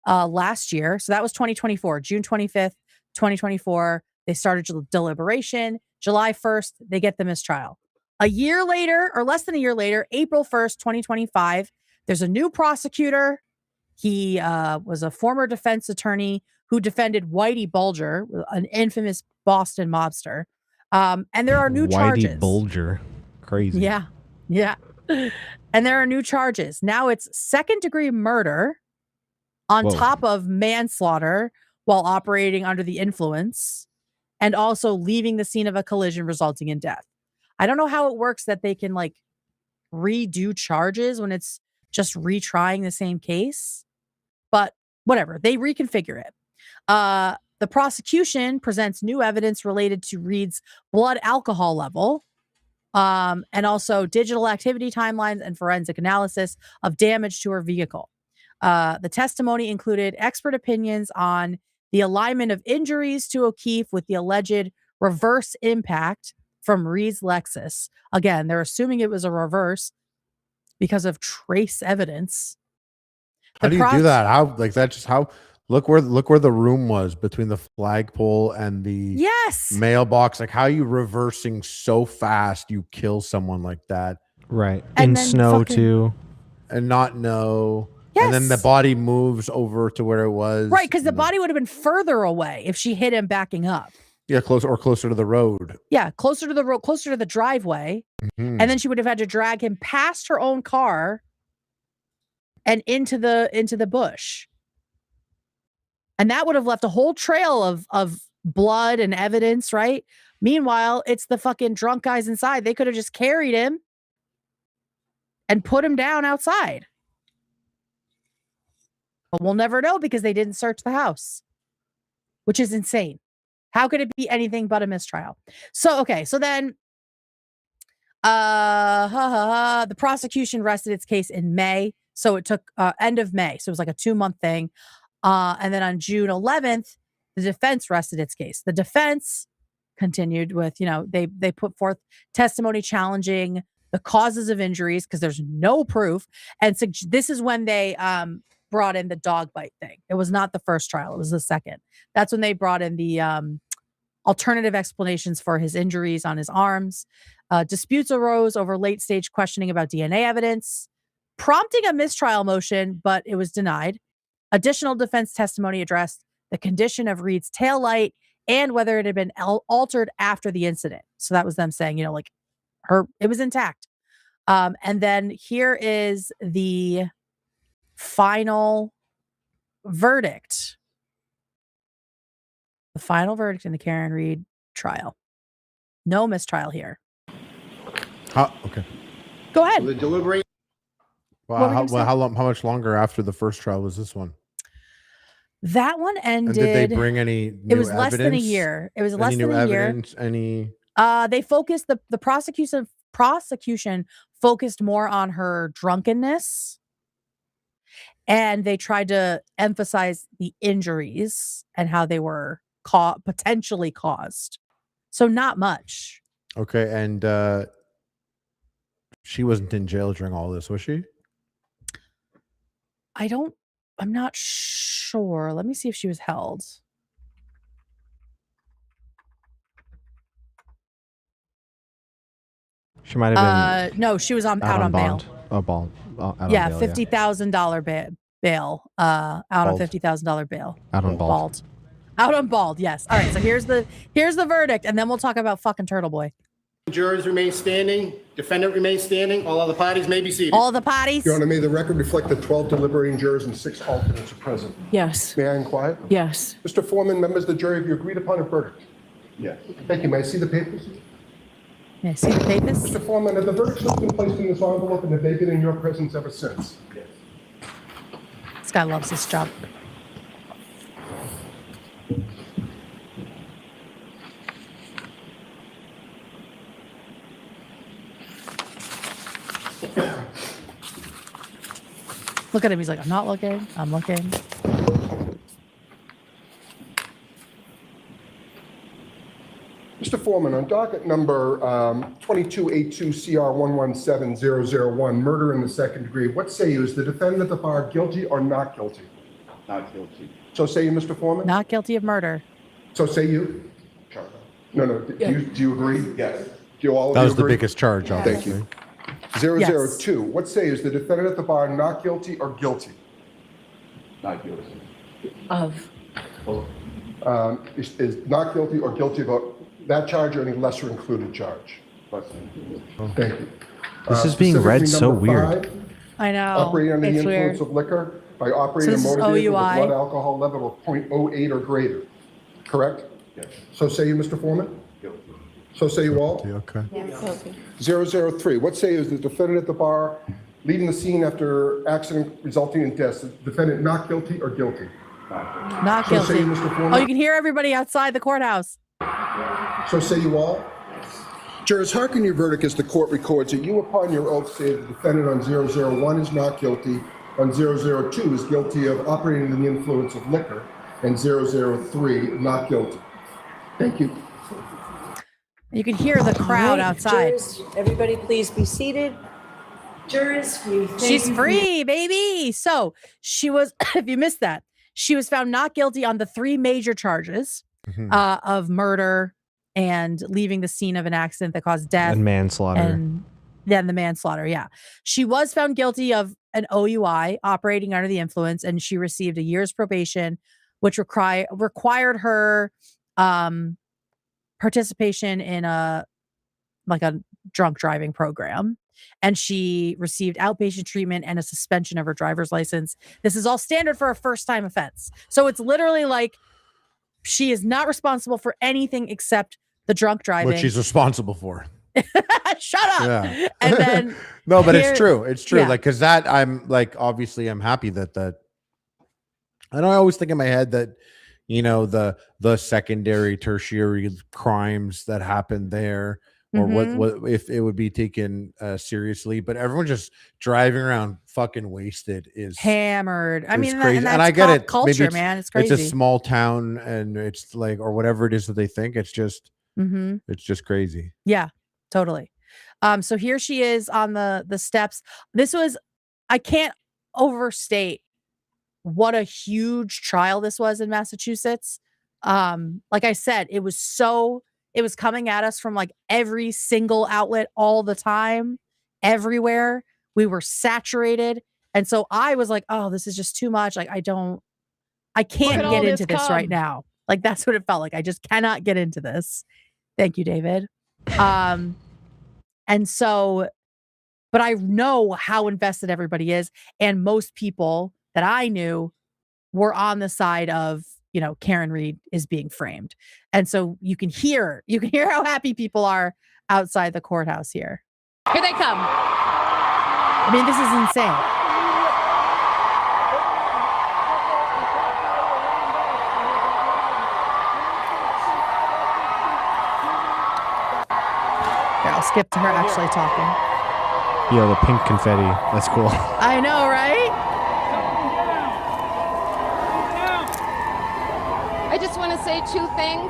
last year. So that was 2024, June 25th, 2024. They started deliberation. July 1st, they get the mistrial. A year later, or less than a year later, April 1st, 2025, there's a new prosecutor. He was a former defense attorney who defended Whitey Bulger, an infamous Boston mobster. And there are new charges. Whitey Bulger. Crazy. Yeah. Yeah. And there are new charges. Now it's second-degree murder on Whoa. top of manslaughter while operating under the influence and also leaving the scene of a collision resulting in death. I don't know how it works that they can like redo charges when it's just retrying the same case, but whatever. They reconfigure it. The prosecution presents new evidence related to Reed's blood alcohol level, and also digital activity timelines and forensic analysis of damage to her vehicle. The testimony included expert opinions on the alignment of injuries to O'Keefe with the alleged reverse impact from Reed's Lexus. Again, they're assuming it was a reverse because of trace evidence. How do you do that? How like that? Just how? Look where the room was between the flagpole and the mailbox. Like how are you reversing so fast you kill someone like that? Right. And In then snow fucking- too. And not know. Yes. And then the body moves over to where it was. Right, because the body would have been further away if she hit him backing up. Yeah, closer to the road. Yeah, closer to the road, closer to the driveway. Mhm. And then she would have had to drag him past her own car and into the bush. And that would have left a whole trail of blood and evidence, right? Meanwhile, it's the fucking drunk guys inside. They could have just carried him and put him down outside. But we'll never know because they didn't search the house, which is insane. How could it be anything but a mistrial? So, okay. So then the prosecution rested its case in May. So it took end of May. So it was like a 2-month thing. And then on June 11th, the defense rested its case. The defense continued with, they put forth testimony challenging the causes of injuries because there's no proof. And so this is when they brought in the dog bite thing. It was not the first trial. It was the second. That's when they brought in the alternative explanations for his injuries on his arms. Disputes arose over late stage questioning about DNA evidence, prompting a mistrial motion, but it was denied. Additional defense testimony addressed the condition of Reed's taillight and whether it had been altered after the incident. So that was them saying, it was intact. And then here is the final verdict. the final verdict in the Karen Reed trial. No mistrial here. Okay. Go ahead. The delivery. What were Well, you gonna say? how much longer after the first trial was this one? That one ended. And did they bring any new It was less than a evidence? year. It was Any less new than a year. evidence? Any? They focused the prosecution focused more on her drunkenness, and they tried to emphasize the injuries and how they were potentially caused. So not much. Okay, and she wasn't in jail during all this, was she? I'm not sure. Let me see if she was held. She might have been No, she was out on bail. Out on Yeah, bail, $50,000 bail. Out on $50,000 bail. Out on bald. Out on bald. Yes. All right. So here's the verdict, and then we'll talk about fucking Turtle Boy. Jurors remain standing. Defendant remains standing. All other parties may be seated. All the parties. Your Honor, may the record reflect that 12 deliberating jurors and 6 alternates are present. Yes. May I inquire? Yes. Mr. Foreman, members of the jury, have you agreed upon a verdict? Yes. Thank you. May I see the papers? May I see the papers? Mr. Foreman, have the verdict slips been placed in this envelope and have they been in your presence ever since? Yes. This guy loves this job. Look at him. He's like, I'm not looking. I'm looking. Mr. Foreman, on docket number 2282CR117001, murder in the second degree, what say you? Is the defendant at the bar guilty or not guilty? Not guilty. So say you, Mr. Foreman? Not guilty of murder. So say you? No. Do you agree? Yes. Do you all of That you was the agree? biggest charge, Thank obviously. you. 002, what say you? Is the defendant at the bar not guilty or guilty? Not guilty. Of. Is not guilty or guilty about that charge or any lesser included charge? Thank you. This is being read so Specifically number weird. 5, I know. operating under the It's influence weird. of liquor by operating So a this is motor vehicle with a OUI. blood alcohol level of 0.08 or greater, correct? Yes. So say you, Mr. Foreman? Guilty. So say you all? Okay. 003, what say you? Is the defendant at the bar leaving the scene after accident resulting in death? Is the defendant not guilty or guilty? Not So say guilty. you, Mr. Foreman? Oh, you can hear everybody outside the courthouse. So say you all? Jurors, hearken your verdict as the court records that you upon your oath say the defendant on 001 is not guilty, on 002 is guilty of operating under the influence of liquor, and 003 not guilty. Thank you. You can hear the crowd outside. Jurors, everybody please be seated. Jurors, we thank She's you for free, baby. So she was, if you missed that, she was found not guilty on the 3 major charges of murder and leaving the scene of an accident that caused death. And manslaughter. And then the manslaughter, yeah. She was found guilty of an OUI, operating under the influence, and she received a year's probation, which required her participation in a drunk driving program. And she received outpatient treatment and a suspension of her driver's license. This is all standard for a first-time offense. So it's literally like she is not responsible for anything except the drunk driving. What she's responsible for. Shut up. Yeah. And then No, but here- it's true. It's true. yeah. Like, cause that I'm like, obviously I'm happy that and I always think in my head that, you know, the secondary, tertiary crimes that happen there, or what if it would be taken seriously, but everyone just driving around fucking wasted is hammered. I is mean, crazy. and And I get pop it. Maybe culture, man. It's crazy. It's a small town and it's like, or whatever it is that they think. It's just, it's just crazy. Yeah, totally. So here she is on the steps. I can't overstate what a huge trial this was in Massachusetts. Like I said, it was coming at us from like every single outlet all the time, everywhere. We were saturated. And so I was like, oh, this is just too much. Like, I can't get into this right now. Like, that's what it felt like. I just cannot get into this. Thank you, David. And so, but I know how invested everybody is. And most people that I knew were on the side of Karen Reed is being framed. And so you can hear how happy people are outside the courthouse here. Here they come. I mean, this is insane. Here, I'll skip to her actually talking. Yo, the pink confetti. That's cool. I know, right? I just want to say two things.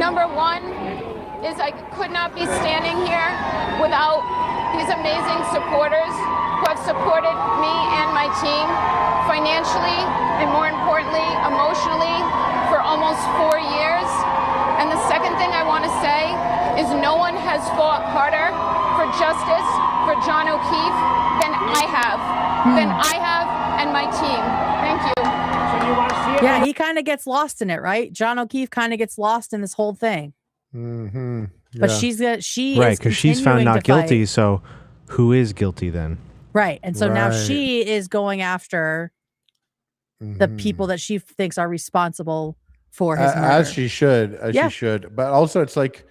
Number one is I could not be standing here without these amazing supporters who have supported me and my team financially and, more importantly, emotionally for almost 4 years. And the second thing I want to say is no one has fought harder for justice for John O'Keefe than I have, and my team. Thank you. Yeah, he kind of gets lost in it, right? John O'Keefe kind of gets lost in this whole thing. Mm-hmm. But Yeah. she Right, is because she's found continuing not to fight. guilty. So who is guilty then? Right. And so now Right. she is going after the people that she thinks are responsible for his murder. As she should, Yeah. she should. But also, it's like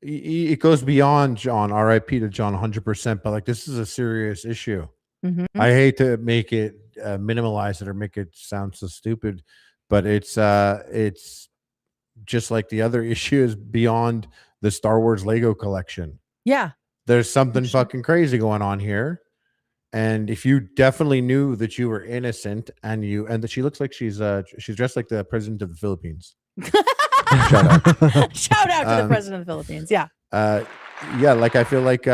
it goes beyond John. R.I.P. to John, 100%. But like, this is a serious issue. Mhm. I hate to make it minimalize it or make it sound so stupid, but it's just like the other issues beyond the Star Wars Lego collection. Yeah. There's something fucking crazy going on here. And if you definitely knew that you were innocent and that she looks like she's dressed like the president of the Philippines. Shout out. Shout out to the president of the Philippines. Yeah. Yeah, like I feel like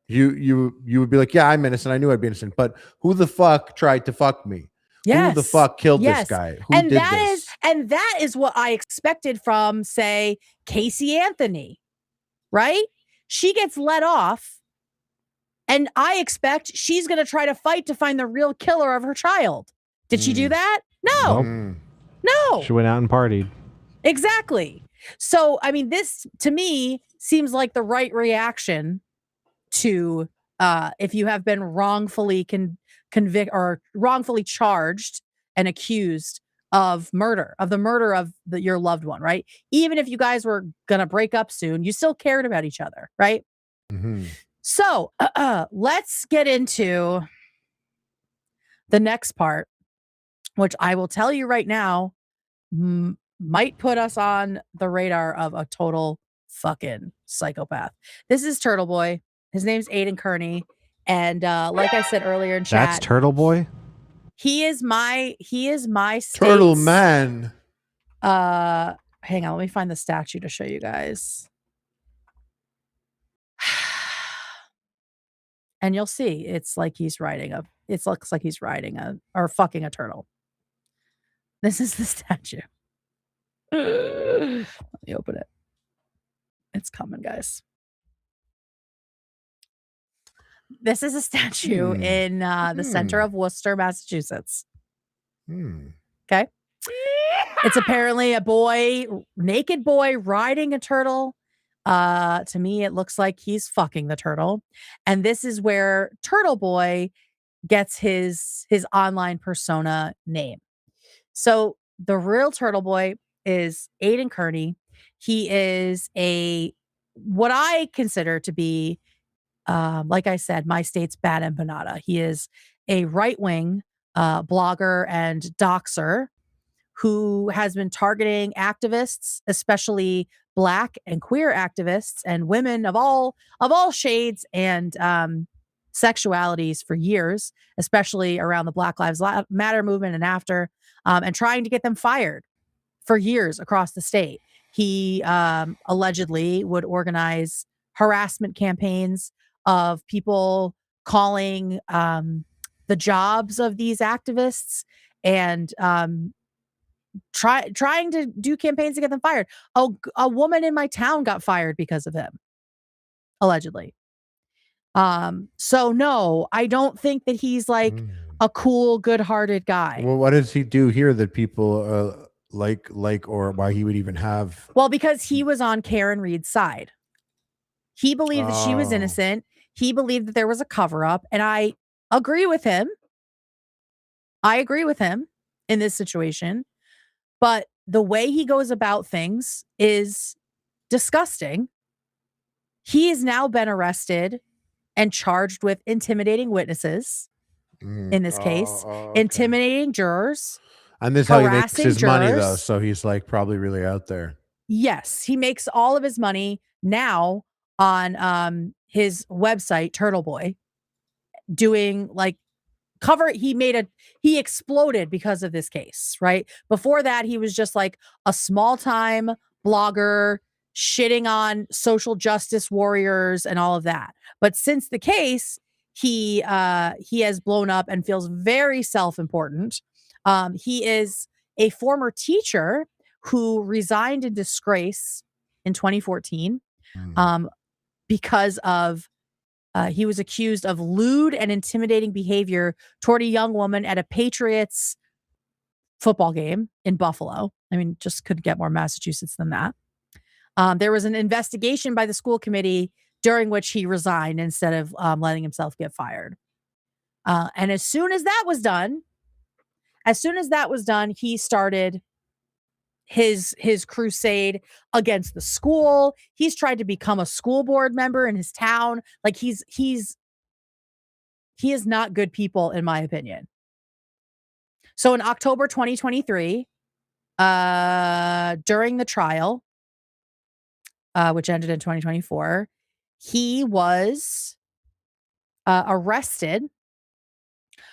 you would be like, yeah, I'm innocent. I knew I'd be innocent, but who the fuck tried to fuck me? Yes. Who the fuck killed Yes. this guy? Who and did that this? that is what I expected from, say, Casey Anthony, right? She gets let off, and I expect she's going to try to fight to find the real killer of her child. Did she do that? No. Mm. No. She went out and partied. Exactly. So, I mean, this to me seems like the right reaction to if you have been wrongfully convicted or wrongfully charged and accused of murder, of the murder of your loved one, right? Even if you guys were going to break up soon, you still cared about each other, right? Mm-hmm. So let's get into the next part, which I will tell you right now might put us on the radar of a total fucking psychopath. This is Turtle Boy. His name's Aiden Kearney. And like I said earlier in chat, That's Turtle Boy? he is my state's, Turtle Man. hang on, let me find the statue to show you guys. And you'll see it's like he's riding or fucking a turtle. This is the statue. Let me open it. It's coming, guys. This is a statue in the center of Worcester, Massachusetts. Okay. It's apparently a naked boy riding a turtle. To me, it looks like he's fucking the turtle. And this is where Turtle Boy gets his online persona name. So the real Turtle Boy is Aiden Kearney. He is what I consider to be, like I said, my state's Bad Empanada. He is a right-wing blogger and doxer who has been targeting activists, especially Black and queer activists and women of all shades and sexualities for years, especially around the Black Lives Matter movement and after, and trying to get them fired for years across the state. He allegedly would organize harassment campaigns of people calling the jobs of these activists and trying to do campaigns to get them fired. A woman in my town got fired because of him, allegedly. So no, I don't think that he's like a cool, good-hearted guy. Well, what does he do here that people like, or why he would even have? Well, because he was on Karen Reed's side. He believed that she was innocent. He believed that there was a cover-up, and I agree with him. in this situation, but the way he goes about things is disgusting. He has now been arrested and charged with intimidating witnesses in this case, okay. intimidating jurors. And this is how he makes harassing his money, though. jurors. So he's like probably really out there. Yes, he makes all of his money now on his website, Turtle Boy, doing like he exploded because of this case, right? Before that, he was just like a small time blogger shitting on social justice warriors and all of that. But since the case, he has blown up and feels very self-important. He is a former teacher who resigned in disgrace in 2014 because of he was accused of lewd and intimidating behavior toward a young woman at a Patriots football game in Buffalo. I mean, just couldn't get more Massachusetts than that. There was an investigation by the school committee during which he resigned instead of letting himself get fired. And as soon as that was done, he started his crusade against the school. He's tried to become a school board member in his town. Like he is not good people, in my opinion. So in October 2023, during the trial, which ended in 2024, he was arrested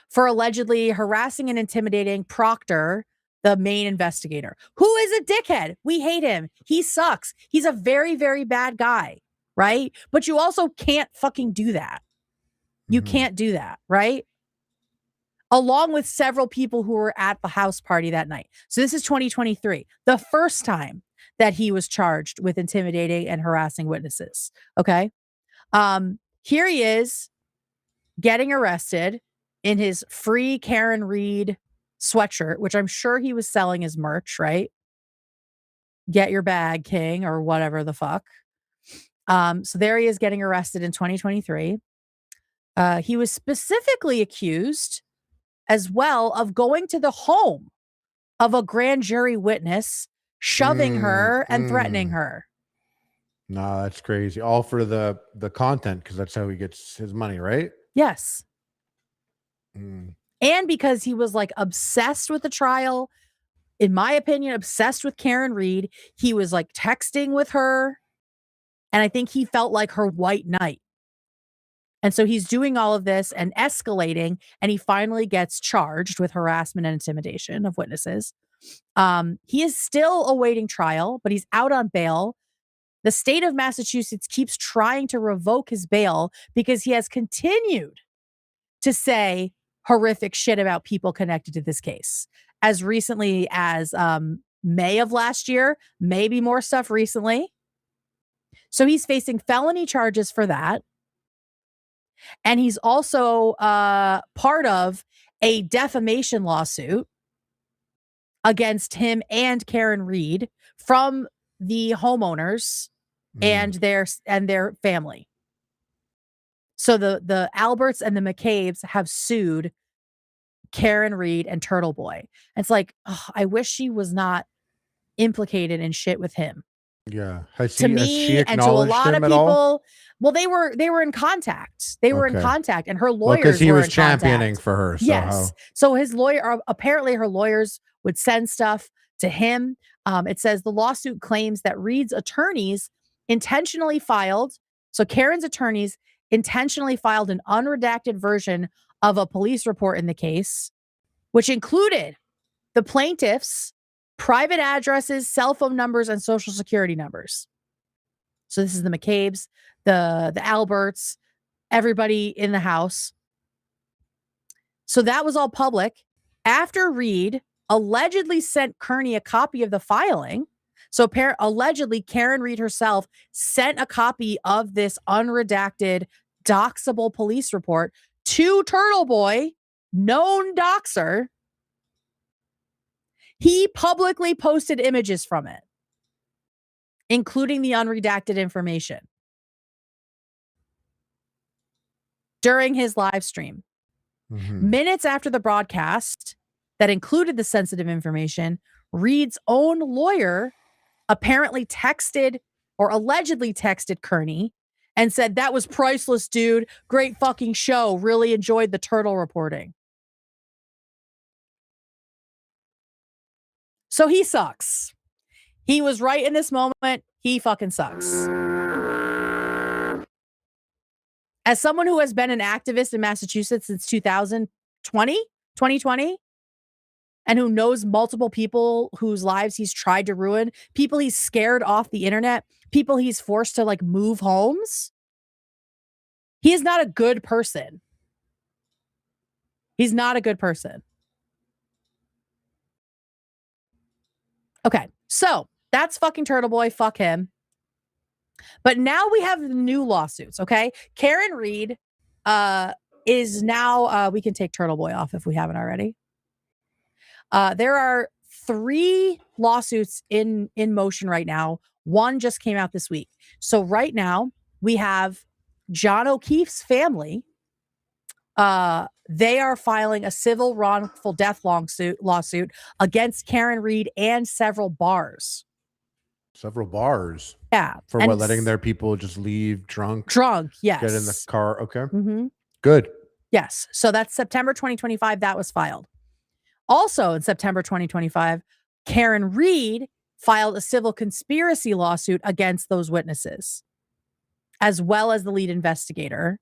for allegedly harassing and intimidating Proctor, the main investigator, who is a dickhead. We hate him. He sucks. He's a very, very bad guy, right? But you also can't fucking do that. You can't do that, right? Along with several people who were at the house party that night. So this is 2023, the first time that he was charged with intimidating and harassing witnesses. Okay. Here he is getting arrested in his free Karen Reed sweatshirt, which I'm sure he was selling as merch, right? Get your bag, King, or whatever the fuck. So there he is getting arrested in 2023. He was specifically accused as well of going to the home of a grand jury witness, shoving her and threatening her. No, that's crazy. All for the content, because that's how he gets his money, right? Yes. And because he was like obsessed with the trial, in my opinion, obsessed with Karen Reed. He was like texting with her. And I think he felt like her white knight. And so he's doing all of this and escalating, and he finally gets charged with harassment and intimidation of witnesses. He is still awaiting trial, but he's out on bail. The state of Massachusetts keeps trying to revoke his bail because he has continued to say horrific shit about people connected to this case. As recently as May of last year, maybe more stuff recently. So he's facing felony charges for that. And he's also part of a defamation lawsuit against him and Karen Reed from the homeowners and their family. So the Alberts and the McCabe's have sued Karen Reed and Turtle Boy. And it's like, I wish she was not implicated in shit with him. Yeah. Has she and to a lot of people. Well, they were in contact. They were in contact, and her lawyers because he were was in championing contact. for her. So yes. So his lawyer, apparently her lawyers would send stuff to him. It says the lawsuit claims that Reed's attorneys intentionally filed. So Karen's attorneys intentionally filed an unredacted version of a police report in the case, which included the plaintiff's private addresses, cell phone numbers, and social security numbers. So this is the McCabe's, the Alberts, everybody in the house. So that was all public. After Reed allegedly sent Kearney a copy of the filing, so allegedly Karen Reed herself sent a copy of this unredacted, doxable police report to Turtle Boy, known doxer. He publicly posted images from it, including the unredacted information, during his live stream. Minutes after the broadcast, that included the sensitive information, Reed's own lawyer apparently texted or allegedly texted Kearney and said, that was priceless, dude. Great fucking show. Really enjoyed the turtle reporting. So he sucks. He was right in this moment. He fucking sucks. As someone who has been an activist in Massachusetts since 2020, and who knows multiple people whose lives he's tried to ruin, people he's scared off the internet, people he's forced to like move homes, he is not a good person. He's not a good person. Okay, so that's fucking Turtle Boy. Fuck him. But now we have new lawsuits, okay? Karen Reed is now, we can take Turtle Boy off if we haven't already. There are 3 lawsuits in motion right now. One just came out this week. So right now we have John O'Keefe's family. They are filing a civil wrongful death lawsuit against Karen Reed and several bars. Several bars. Yeah. For what? Letting their people just leave drunk? Drunk, yes. Get in the car. Okay. Mm-hmm. Good. Yes. So that's September 2025. That was filed. Also in September 2025, Karen Reed filed a civil conspiracy lawsuit against those witnesses, as well as the lead investigator,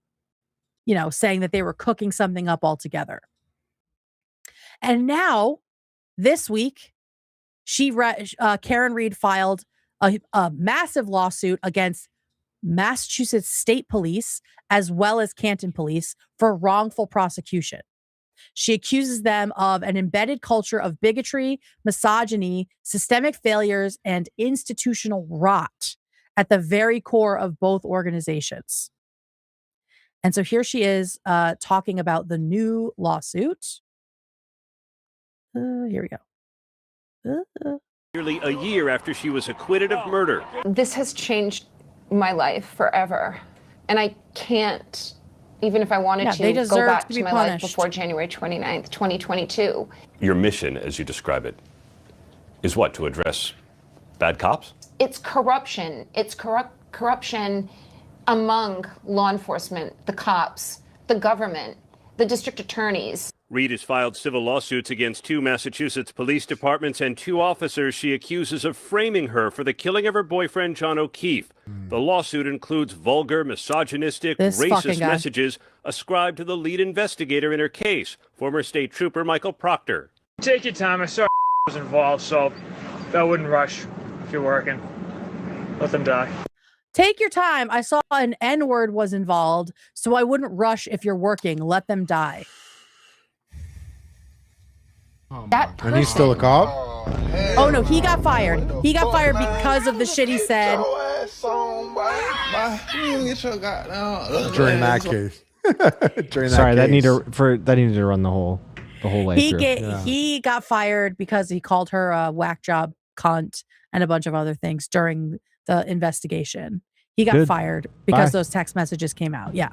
saying that they were cooking something up altogether. And now, this week, Karen Reed filed a massive lawsuit against Massachusetts State Police, as well as Canton Police, for wrongful prosecution. She accuses them of an embedded culture of bigotry, misogyny, systemic failures, and institutional rot at the very core of both organizations. And so here she is talking about the new lawsuit. Here we go. Nearly a year after she was acquitted of murder. This has changed my life forever. And I can't, even if I wanted to, go back to my life before January 29th, 2022. Your mission, as you describe it, is what? To address bad cops? It's corruption. It's corruption among law enforcement, the cops, the government, the district attorneys. Reed has filed civil lawsuits against 2 Massachusetts police departments and 2 officers she accuses of framing her for the killing of her boyfriend, John O'Keefe. The lawsuit includes vulgar, misogynistic, racist messages ascribed to the lead investigator in her case, former state trooper Michael Proctor. Take your time. I saw was involved, so I wouldn't rush if you're working. Let them die. Take your time. I saw an N-word was involved, so I wouldn't rush if you're working. Let them die. And he's still a cop? Oh no, he got fired. He got fired because of the shit he said. During that case. That needed to run the whole way through. He got fired because he called her a whack job cunt and a bunch of other things during the investigation. He got fired because those text messages came out. Yeah.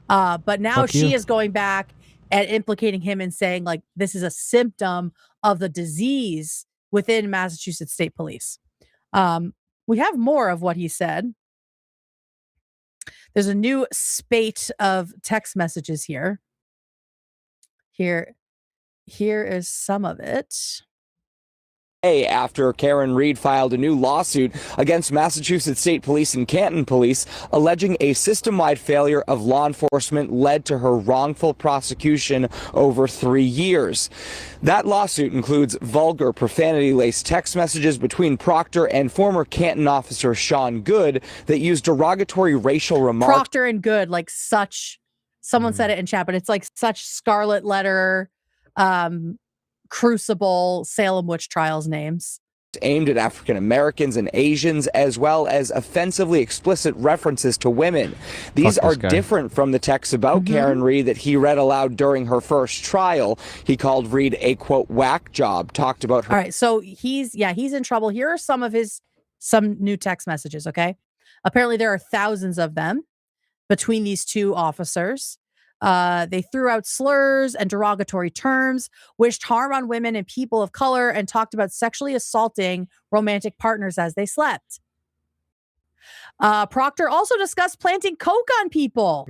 But now she is going back and implicating him and saying, like, this is a symptom of the disease within Massachusetts State Police. We have more of what he said. There's a new spate of text messages here. Here is some of it. After Karen Reed filed a new lawsuit against Massachusetts State Police and Canton Police, alleging a system-wide failure of law enforcement led to her wrongful prosecution over 3 years. That lawsuit includes vulgar, profanity-laced text messages between Proctor and former Canton officer Sean Good that used derogatory racial remarks. Proctor and Good, like such, someone said it in chat, but it's like such scarlet letter, Crucible, Salem witch trials names. Aimed at African Americans and Asians, as well as offensively explicit references to women. These are different from the texts about Karen Reed that he read aloud during her first trial. He called Reed a, quote, whack job, talked about her. All right, so he's in trouble. Here are some new text messages, okay? Apparently there are thousands of them between these 2 officers. They threw out slurs and derogatory terms, wished harm on women and people of color, and talked about sexually assaulting romantic partners as they slept. Proctor also discussed planting coke on people.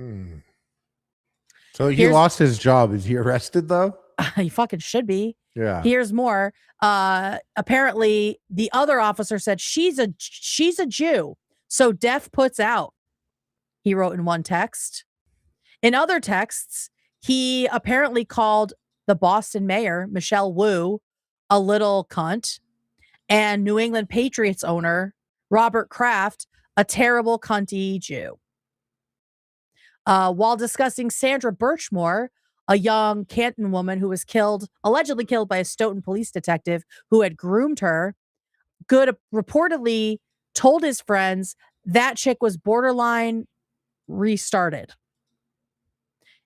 So he lost his job. Is he arrested though? He fucking should be. Yeah. Here's more. Apparently, the other officer said she's a Jew, so death puts out. He wrote in one text. In other texts, he apparently called the Boston mayor, Michelle Wu, a little cunt, and New England Patriots owner, Robert Kraft, a terrible cunty Jew. While discussing Sandra Birchmore, a young Canton woman who was allegedly killed by a Stoughton police detective who had groomed her, Good reportedly told his friends that chick was borderline restarted.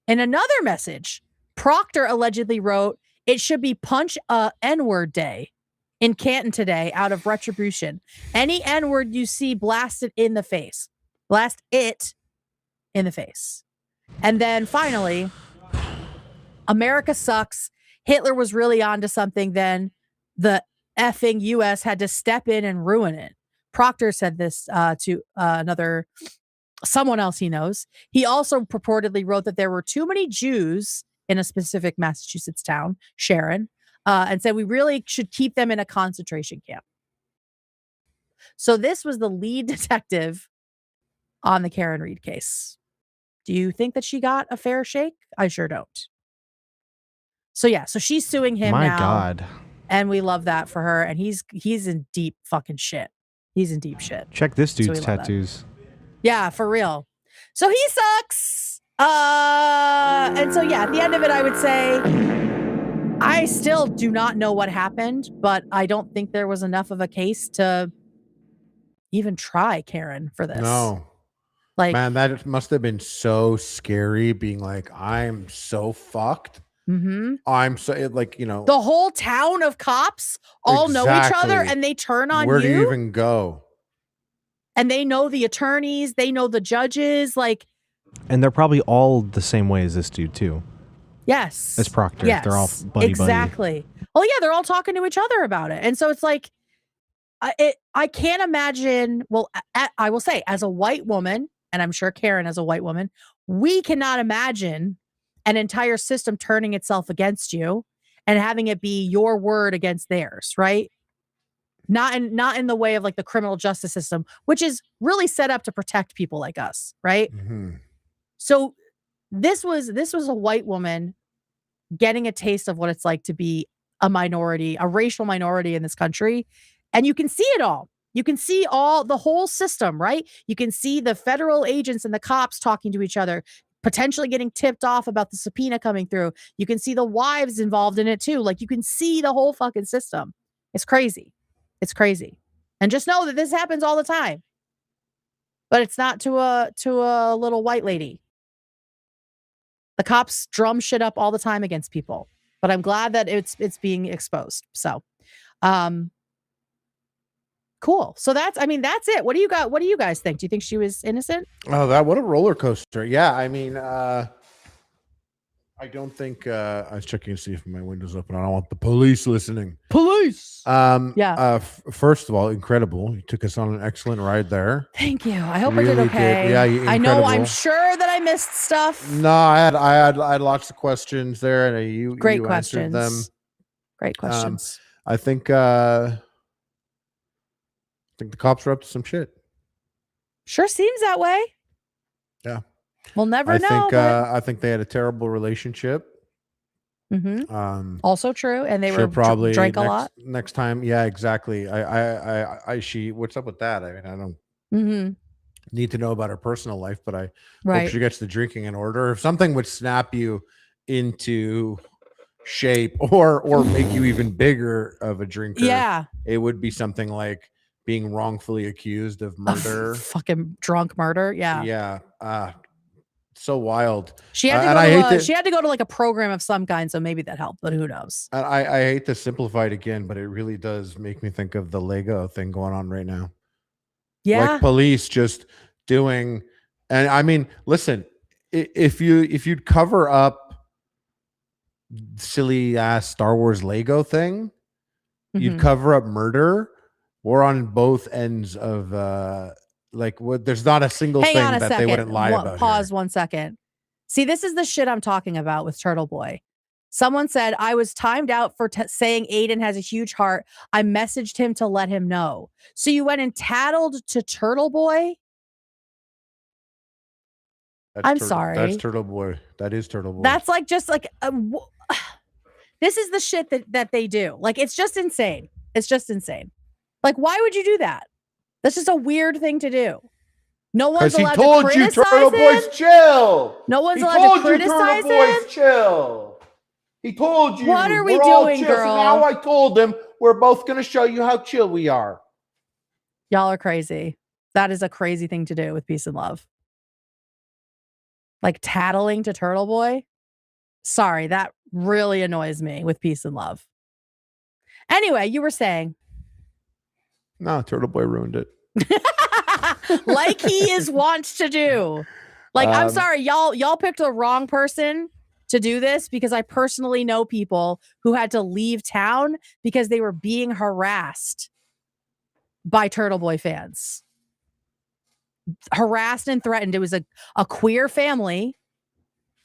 In another message, Proctor allegedly wrote, "It should be punch N-word day in Canton today out of retribution. Any N-word you see, blast it in the face. Blast it in the face." And then finally, America sucks. Hitler was really onto something. Then the effing U.S. had to step in and ruin it. Proctor said this to someone else he knows. He also purportedly wrote that there were too many Jews in a specific Massachusetts town, Sharon, and said we really should keep them in a concentration camp. So this was the lead detective on the Karen Reed case. Do you think that she got a fair shake? I sure don't. So yeah, so she's suing him now. My God. And we love that for her. And he's in deep fucking shit. He's in deep shit. Check this So dude's we love that. tattoos. Yeah, for real. So he sucks. And so yeah, at the end of it, I would say I still do not know what happened, but I don't think there was enough of a case to even try Karen for this. No. Like, man, that must have been so scary being like, I'm so fucked. I'm so the whole town of cops all know each other and they turn on you. Where do you even go? And they know the attorneys, they know the judges, like. And they're probably all the same way as this dude too. Yes. As Proctor. Yes. They're all buddy. Exactly. Well, yeah, they're all talking to each other about it. And so it's like, I can't imagine. Well, I will say, as a white woman, and I'm sure Karen as a white woman, we cannot imagine an entire system turning itself against you and having it be your word against theirs, right? Not in the way of like the criminal justice system, which is really set up to protect people like us, right? So this was a white woman getting a taste of what it's like to be a minority, a racial minority in this country. And you can see it all. You can see the whole system, right? You can see the federal agents and the cops talking to each other, potentially getting tipped off about the subpoena coming through. You can see the wives involved in it too. Like, you can see the whole fucking system. It's crazy. It's crazy. And just know that this happens all the time. But it's not to a little white lady. The cops drum shit up all the time against people. But I'm glad that it's being exposed. So, cool. So that's it. What do you guys think? Do you think she was innocent? Oh, what a roller coaster. Yeah, I mean, I don't think I was checking to see if my window's open. I don't want the police listening. Police. Yeah. First of all, incredible. You took us on an excellent ride there. Thank you. I hope Really I did okay. did. Yeah, I know. incredible. I'm sure that I missed stuff. No, I had lots of questions there, and you Great answered questions. them. Great questions. I think the cops are up to some shit. Sure seems that way. Yeah. We'll never know. I think they had a terrible relationship. Also true, and they she'll were probably drank a lot. next time. Yeah, exactly. She. What's up with that? I mean, I don't need to know about her personal life, but I hope she gets the drinking in order. If something would snap you into shape or make you even bigger of a drinker, yeah, it would be something like being wrongfully accused of murder, fucking drunk murder. Yeah, yeah. So wild. She had to go she had to go to like a program of some kind, so maybe that helped, but who knows? And I hate to simplify it again, but it really does make me think of the Lego thing going on right now. Yeah. Like police just doing, and I mean, listen, if you'd cover up silly ass Star Wars Lego thing, you'd cover up murder. We're on both ends of there's not a single Hang thing on a that second. they wouldn't lie about. Pause 1 second. See, this is the shit I'm talking about with Turtle Boy. Someone said, I was timed out for saying Aiden has a huge heart. I messaged him to let him know. So you went and tattled to Turtle Boy? I'm sorry. That's Turtle Boy. That is Turtle Boy. That's like just like this is the shit that they do. Like, it's just insane. It's just insane. Like, why would you do that? That's just a weird thing to do. No one's allowed to criticize him. Turtle Boys, chill. No one's allowed to criticize him. Chill. He told you. What are we we're all doing, chill. girl? So now I told him we're both going to show you how chill we are. Y'all are crazy. That is a crazy thing to do with peace and love. Like tattling to Turtle Boy. Sorry, that really annoys me with peace and love. Anyway, you were saying. No, Turtle Boy ruined it. Like he is wont to do. Like, I'm sorry, y'all picked the wrong person to do this, because I personally know people who had to leave town because they were being harassed by Turtle Boy fans. Harassed and threatened. It was a queer family,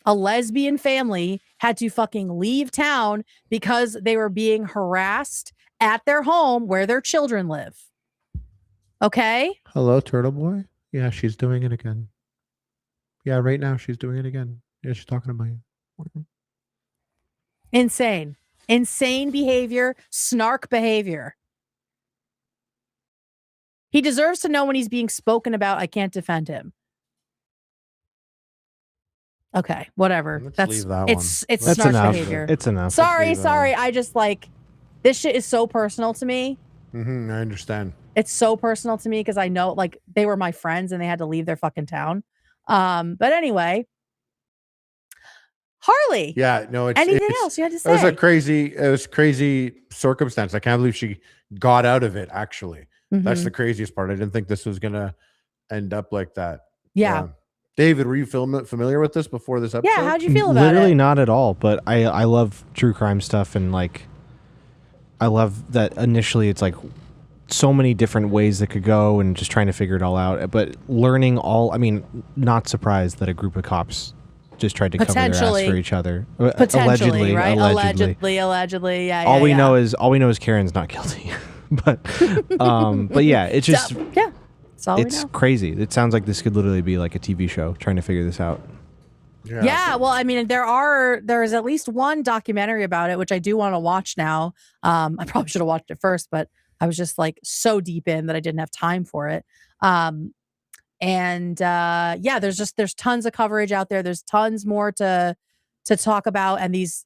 a lesbian family, had to fucking leave town because they were being harassed at their home where their children live. Okay? Hello, Turtle Boy. Yeah, she's doing it again. Yeah, right now she's doing it again. Yeah, she's talking about you. Insane behavior, snark behavior. He deserves to know when he's being spoken about. I can't defend him. Okay, whatever. Leave that it's That's snark enough. behavior. It's enough. Sorry. I just like this shit is so personal to me. I understand. It's so personal to me because I know, like, they were my friends and they had to leave their fucking town. But anyway, Harley. Yeah, no, anything else you had to say? It was crazy circumstance. I can't believe she got out of it, actually. That's the craziest part. I didn't think this was gonna end up like that. Yeah. David, were you familiar with this before this episode? Yeah, how'd you feel about it? Literally not at all, but I love true crime stuff, and like I love that initially it's like so many different ways that could go and just trying to figure it all out. But learning not surprised that a group of cops just tried to cover their ass for each other. Potentially, right? Allegedly. Yeah. All we know is Karen's not guilty. but yeah, it's just it's crazy. It sounds like this could literally be like a TV show trying to figure this out. Yeah, well, I mean, there is at least one documentary about it, which I do want to watch now. I probably should have watched it first, but I was just like so deep in that I didn't have time for it. There's tons of coverage out there. There's tons more to talk about, and these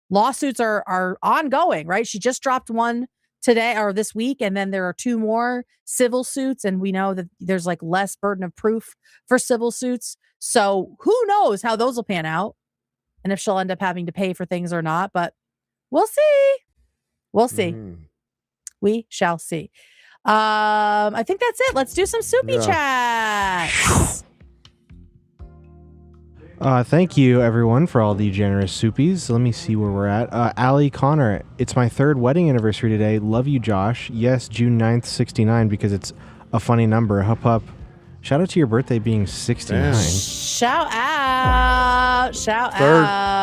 lawsuits are ongoing, right? She just dropped one today or this week, and then there are 2 more civil suits, and we know that there's like less burden of proof for civil suits. So who knows how those will pan out, and if she'll end up having to pay for things or not, but we'll see. We shall see. I think that's it. Let's do some soupy chats. Thank you, everyone, for all the generous soupies. Let me see where we're at. Allie Connor, it's my 3rd wedding anniversary today. Love you, Josh. Yes, June 9th, 69, because it's a funny number. Hup, hup. Shout out to your birthday being 69. Damn. Shout out.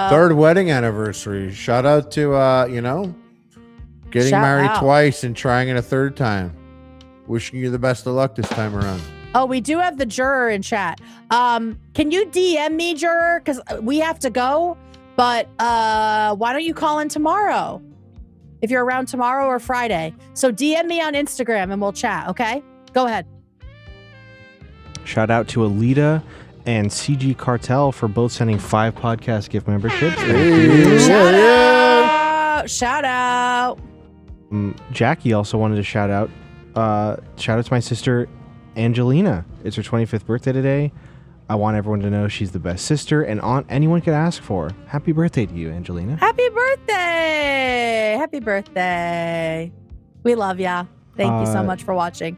Third wedding anniversary. Shout out to, getting married twice and trying it a 3rd time. Wishing you the best of luck this time around. Oh, we do have the juror in chat. Can you DM me, juror? Because we have to go. But why don't you call in tomorrow? If you're around tomorrow or Friday. So DM me on Instagram and we'll chat, okay? Go ahead. Shout out to Alita and CG Cartel for both sending 5 podcast gift memberships. Shout out. Jackie also wanted to shout out. Shout out to my sister Angelina. It's her 25th birthday today. I want everyone to know she's the best sister and aunt anyone could ask for. Happy birthday to you, Angelina. Happy birthday. We love ya. Thank you so much for watching.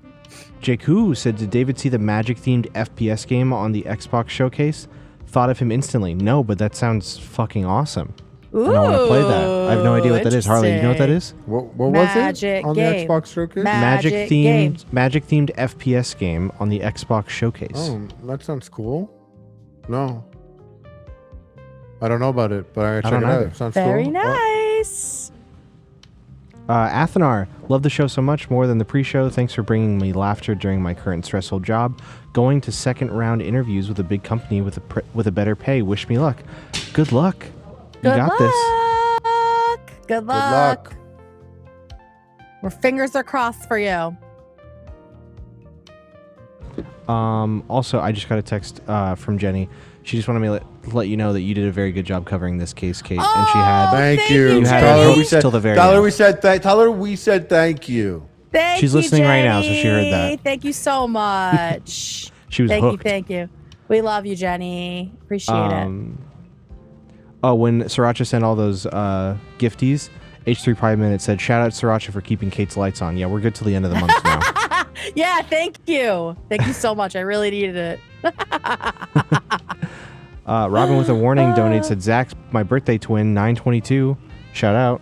Jakku said, did David see the magic-themed FPS game on the Xbox showcase? Thought of him instantly. No, but that sounds fucking awesome. Ooh, and I want to play that. I have no idea what that is. Harley, you know what that is? What was it on game. the Xbox showcase? Magic-themed FPS game on the Xbox showcase. Oh, that sounds cool. No. I don't know about it, but I gotta check it out. It sounds Very cool. nice. Athanar, love the show so much more than the pre-show. Thanks for bringing me laughter during my current stressful job. Going to second round interviews with a big company with a better pay. Wish me luck. Good luck. You got this. Good luck. Our fingers are crossed for you. Also, I just got a text from Jenny. She just wanted me to let you know that you did a very good job covering this case, Kate. And she had thank you. You had Tell her notes we said till the very tell her end. we said tell her we said thank you. Thank She's you, listening right now, so Jenny. she heard that. Thank you so much. She was thank hooked. Thank you. We love you, Jenny. Appreciate it. Oh, when Sriracha sent all those gifties, H3 Prime Minute said, shout out Sriracha for keeping Kate's lights on. Yeah, we're good till the end of the month now. Yeah, thank you. Thank you so much. I really needed it. Robin with a warning donated, said, Zach's my birthday twin, 922. Shout out.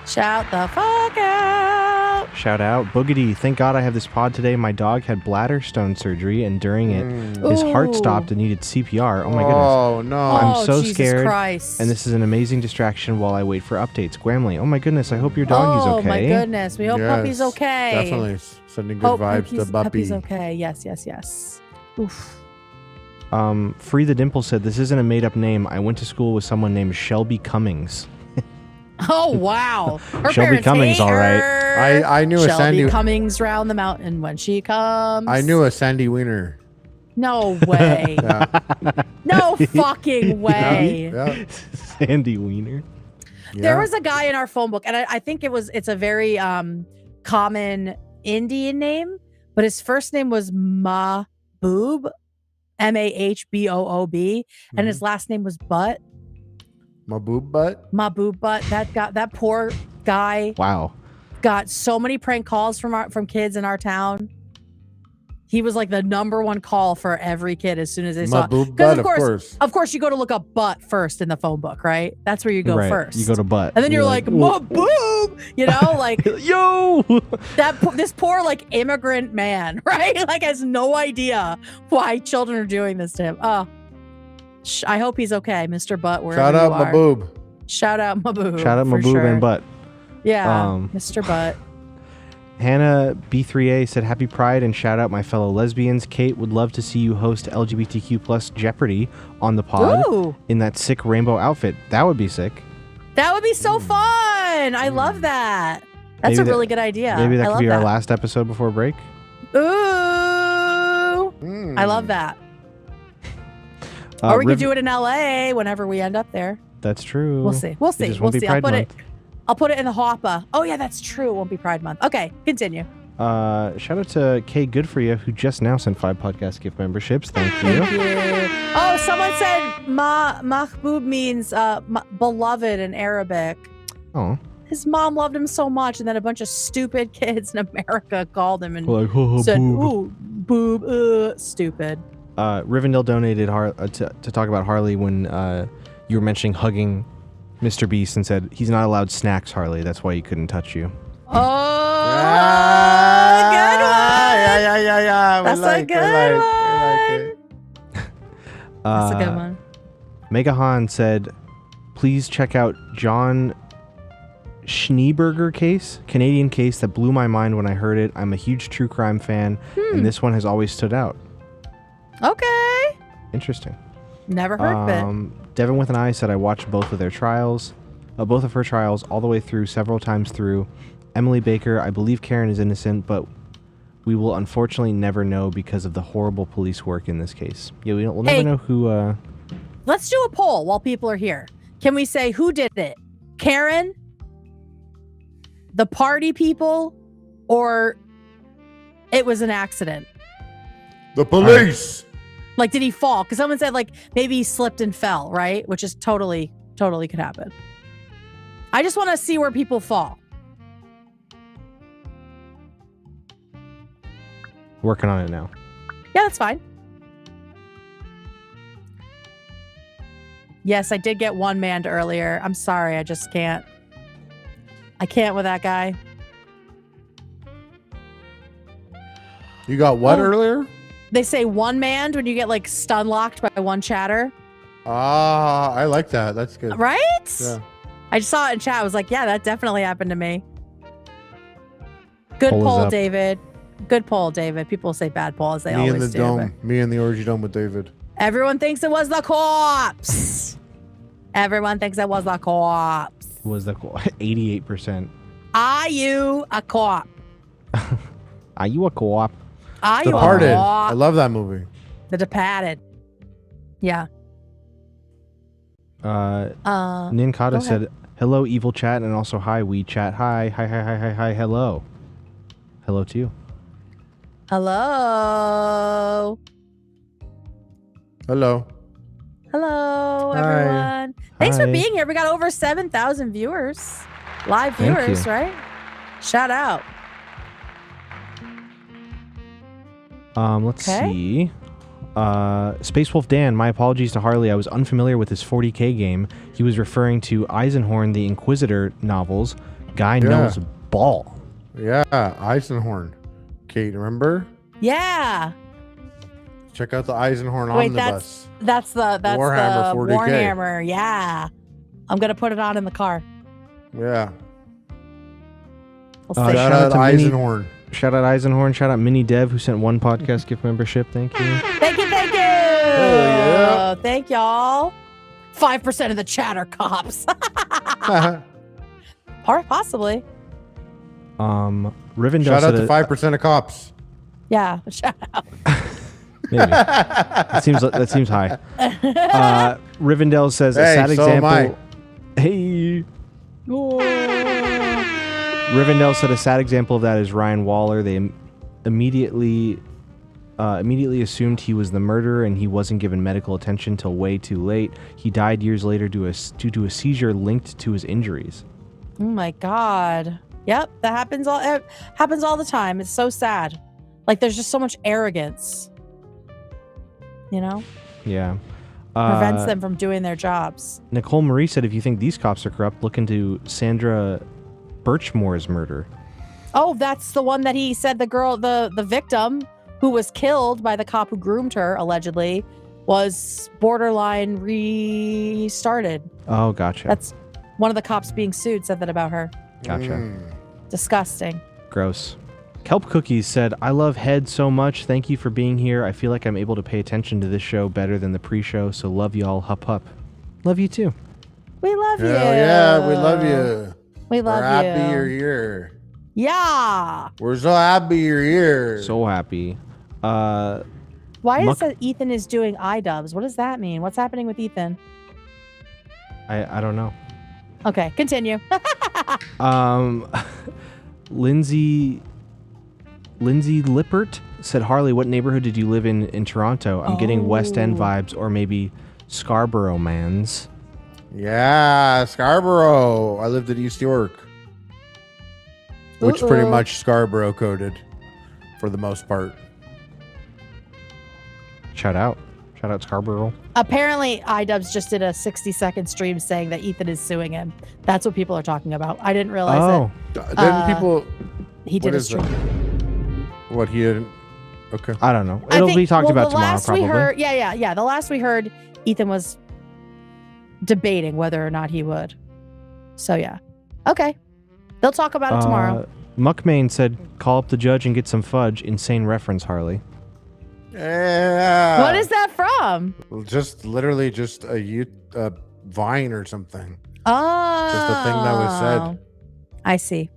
Shout the fuck out. Shout out. Boogity, thank God I have this pod today. My dog had bladder stone surgery, and during it, his heart stopped and needed CPR. Oh my goodness. Oh, no. I'm so Jesus scared. Christ. And this is an amazing distraction while I wait for updates. Gramley, oh my goodness, I hope your doggy's okay. Oh my goodness. We hope Puppy's okay. Definitely sending good vibes to Buppy. Puppy's okay. Yes. Oof. Free the Dimple said, this isn't a made-up name. I went to school with someone named Shelby Cummings. Oh, wow. Her Shelby parents Cummings, hate all right. her. I knew a Shelby Sandy Cummings round the mountain when she comes. I knew a Sandy Wiener. No way. No fucking way. Yeah. Sandy Wiener. There was a guy in our phone book, and I think it's a very common Indian name, but his first name was Mahboob, Mahboob, and his last name was Butt. Mahboob Butt. That poor guy. Wow. Got so many prank calls from kids in our town. He was like the number one call for every kid as soon as they saw it. Mahboob Because Butt, of course, you go to look up butt first in the phone book, right? That's where you go first. You go to butt. And then you're like, Mahboob, you know, like yo, this poor like immigrant man, right? Like has no idea why children are doing this to him. Oh, I hope he's okay, Mr. Butt. Wherever Shout out you are. Mahboob. Shout out Mahboob. Shout out for Mahboob sure. and Butt. Yeah, Mr. Butt. Hannah B3A said, happy Pride and shout out my fellow lesbians. Kate, would love to see you host LGBTQ plus Jeopardy on the pod in that sick rainbow outfit. That would be sick. That would be so fun. I love that. That's Maybe a really good idea. Maybe that I could love be that. our last episode before break. Ooh. I love that. Or we could do it in LA whenever we end up there. That's true. We'll see. It just won't be Pride Month. I'll put it in the hopper. Oh yeah, that's true. It won't be Pride Month. Okay, continue. Shout out to Kay Good for You, who just now sent 5 podcast gift memberships. Thank you. Thank you. Oh, someone said Mahboob means beloved in Arabic. Oh. His mom loved him so much, and then a bunch of stupid kids in America called him and Like, said, boob. "Ooh, boob, stupid." Rivendell donated to talk about Harley when you were mentioning hugging Mr. Beast and said, he's not allowed snacks, Harley. That's why he couldn't touch you. Oh, good one. Yeah. That's a good one. That's a good one. Megahan said, please check out John Schneeberger case, Canadian case that blew my mind when I heard it. I'm a huge true crime fan, and this one has always stood out. Okay. Interesting. Never heard of it. Devin with an eye said I watched both of her trials all the way through, several times through. Emily Baker, I believe Karen is innocent, but we will unfortunately never know because of the horrible police work in this case. Yeah, we'll never know who. Let's do a poll while people are here. Can we say who did it? Karen, the party people, or it was an accident? The police. Like, did he fall? Because someone said, like, maybe he slipped and fell, right? Which is totally could happen. I just want to see where people fall. Working on it now. Yeah, that's fine. Yes, I did get one manned earlier. I'm sorry, I just can't. I can't with that guy. You got what earlier? They say one manned when you get like stun locked by one chatter. Ah, I like that. That's good. Right? Yeah. I just saw it in chat. I was like, yeah, that definitely happened to me. Good Poll is poll, up. David. Good poll, David. People say bad poll as they Me in always the do. dome. Me in the orgy dome with David. Everyone thinks it was the corpse. Everyone thinks it was the corpse. Was the 88%? Are you a co-op? Are you a co-op? Are you a Departed. co-op? I love that movie. The Departed. Yeah. Ninkata go said, ahead. hello, evil chat, and also hi, we chat. Hi, hello. Hello to you. Hello. Hello. Hello, Hi. everyone. Thanks for Hi. being here. We got over 7,000 viewers. Live Thank viewers, you. right? Shout out. Let's Okay. see. Space Wolf Dan, my apologies to Harley. I was unfamiliar with his 40K game. He was referring to Eisenhorn, the Inquisitor novels. Guy knows ball. Yeah, Eisenhorn. Kate, remember? Yeah. Check out the Eisenhorn Wait, omnibus. that's the Warhammer 40K. Warhammer. Yeah. I'm gonna put it on in the car. Yeah. We'll Shout see. out to Mini- Eisenhorn. Shout out Eisenhorn. Shout out Mini Dev, who sent one podcast gift membership. Thank you. Thank you. Thank you. yeah. Thank y'all. 5% of the chatter cops. Possibly. Rivendell Shout out said to 5% of cops. Yeah. Shout out. Maybe. that seems high. Rivendell says a Hey, sad so am example. Hey. Rivendell said a sad example of that is Ryan Waller. They immediately assumed he was the murderer, and he wasn't given medical attention till way too late. He died years later due to a seizure linked to his injuries. Oh my God. Yep, that happens all the time. It's so sad. Like there's just so much arrogance. You know? Yeah. Prevents them from doing their jobs. Nicole Marie said, if you think these cops are corrupt, look into Sandra Birchmore's murder. Oh, that's the one that he said the victim who was killed by the cop who groomed her, allegedly, was borderline restarted. Oh, gotcha. That's one of the cops being sued said that about her. Gotcha. Disgusting. Gross. Kelp Cookies said, I love Head so much. Thank you for being here. I feel like I'm able to pay attention to this show better than the pre-show, so love y'all. Hup hup. Love you too. We love you. Hell yeah, we love you. We love We're happy you. you're here. Yeah. We're so happy you're here. So happy. Why is it Ethan is doing iDubbbz? What does that mean? What's happening with Ethan? I don't know. Okay, continue. Lindsay Lippert said, Harley, what neighborhood did you live in Toronto? I'm getting West End vibes, or maybe Scarborough mans. Yeah, Scarborough. I lived in East York, which pretty much Scarborough coded for the most part. Shout out Scarborough. Apparently, iDubbbz just did a 60-second stream saying that Ethan is suing him. That's what people are talking about. I didn't realize it. Didn't people? He did what a is stream. that? What he didn't? Okay. I don't know. It'll be talked about tomorrow, probably. The last we heard, Ethan was debating whether or not he would. So yeah. Okay. They'll talk about it tomorrow. Muckmain said, call up the judge and get some fudge. Insane reference, Harley. Yeah. What is that from? Just literally just a Vine or something. Oh. Just a thing that was said. I see.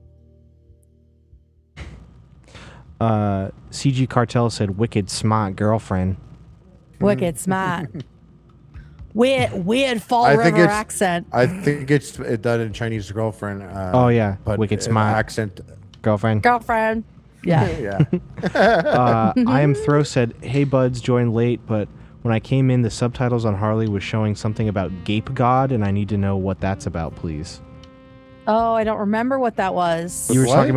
CG Cartel said, wicked smart girlfriend. Wicked smart. Weird Fall River accent. I think it's done in Chinese girlfriend. Oh yeah, but wicked smart accent. Girlfriend. Yeah. Yeah. I Am Throw said, hey buds, joined late, but when I came in, the subtitles on Harley was showing something about Gape God, and I need to know what that's about, please. Oh, I don't remember what that was. You were What? talking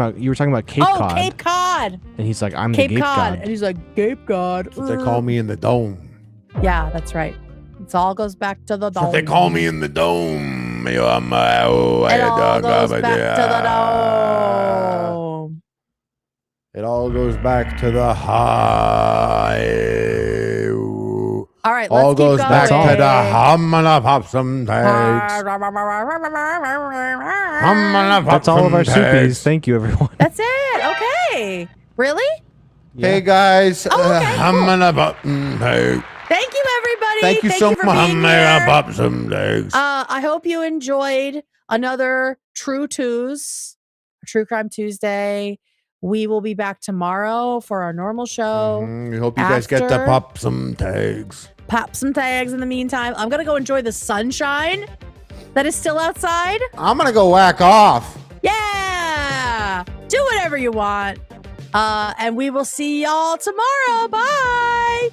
about Cape Cod. Cape Cod. And he's like, I'm Cape the Cape Cod. God. And he's like, Cape Cod. They call me in the dome. Yeah, that's right. It all goes back to the dome. They call me in the dome. It all goes back to the dome. It all goes back to the high. All right, all let's keep goes going. back to the humana popsum tags. That's all of our soupies. Thank you, everyone. That's it. Okay. Really? Hey guys, Oh, okay, cool. humana popsum tags. Thank you, everybody. Thank you so for much. being Humana here. popsum tags. I hope you enjoyed another True Crime Tuesday. We will be back tomorrow for our normal show. We hope you guys get to pop some tags. Pop some tags in the meantime. I'm going to go enjoy the sunshine that is still outside. I'm gonna go whack off. Yeah. Do whatever you want. And we will see y'all tomorrow. Bye.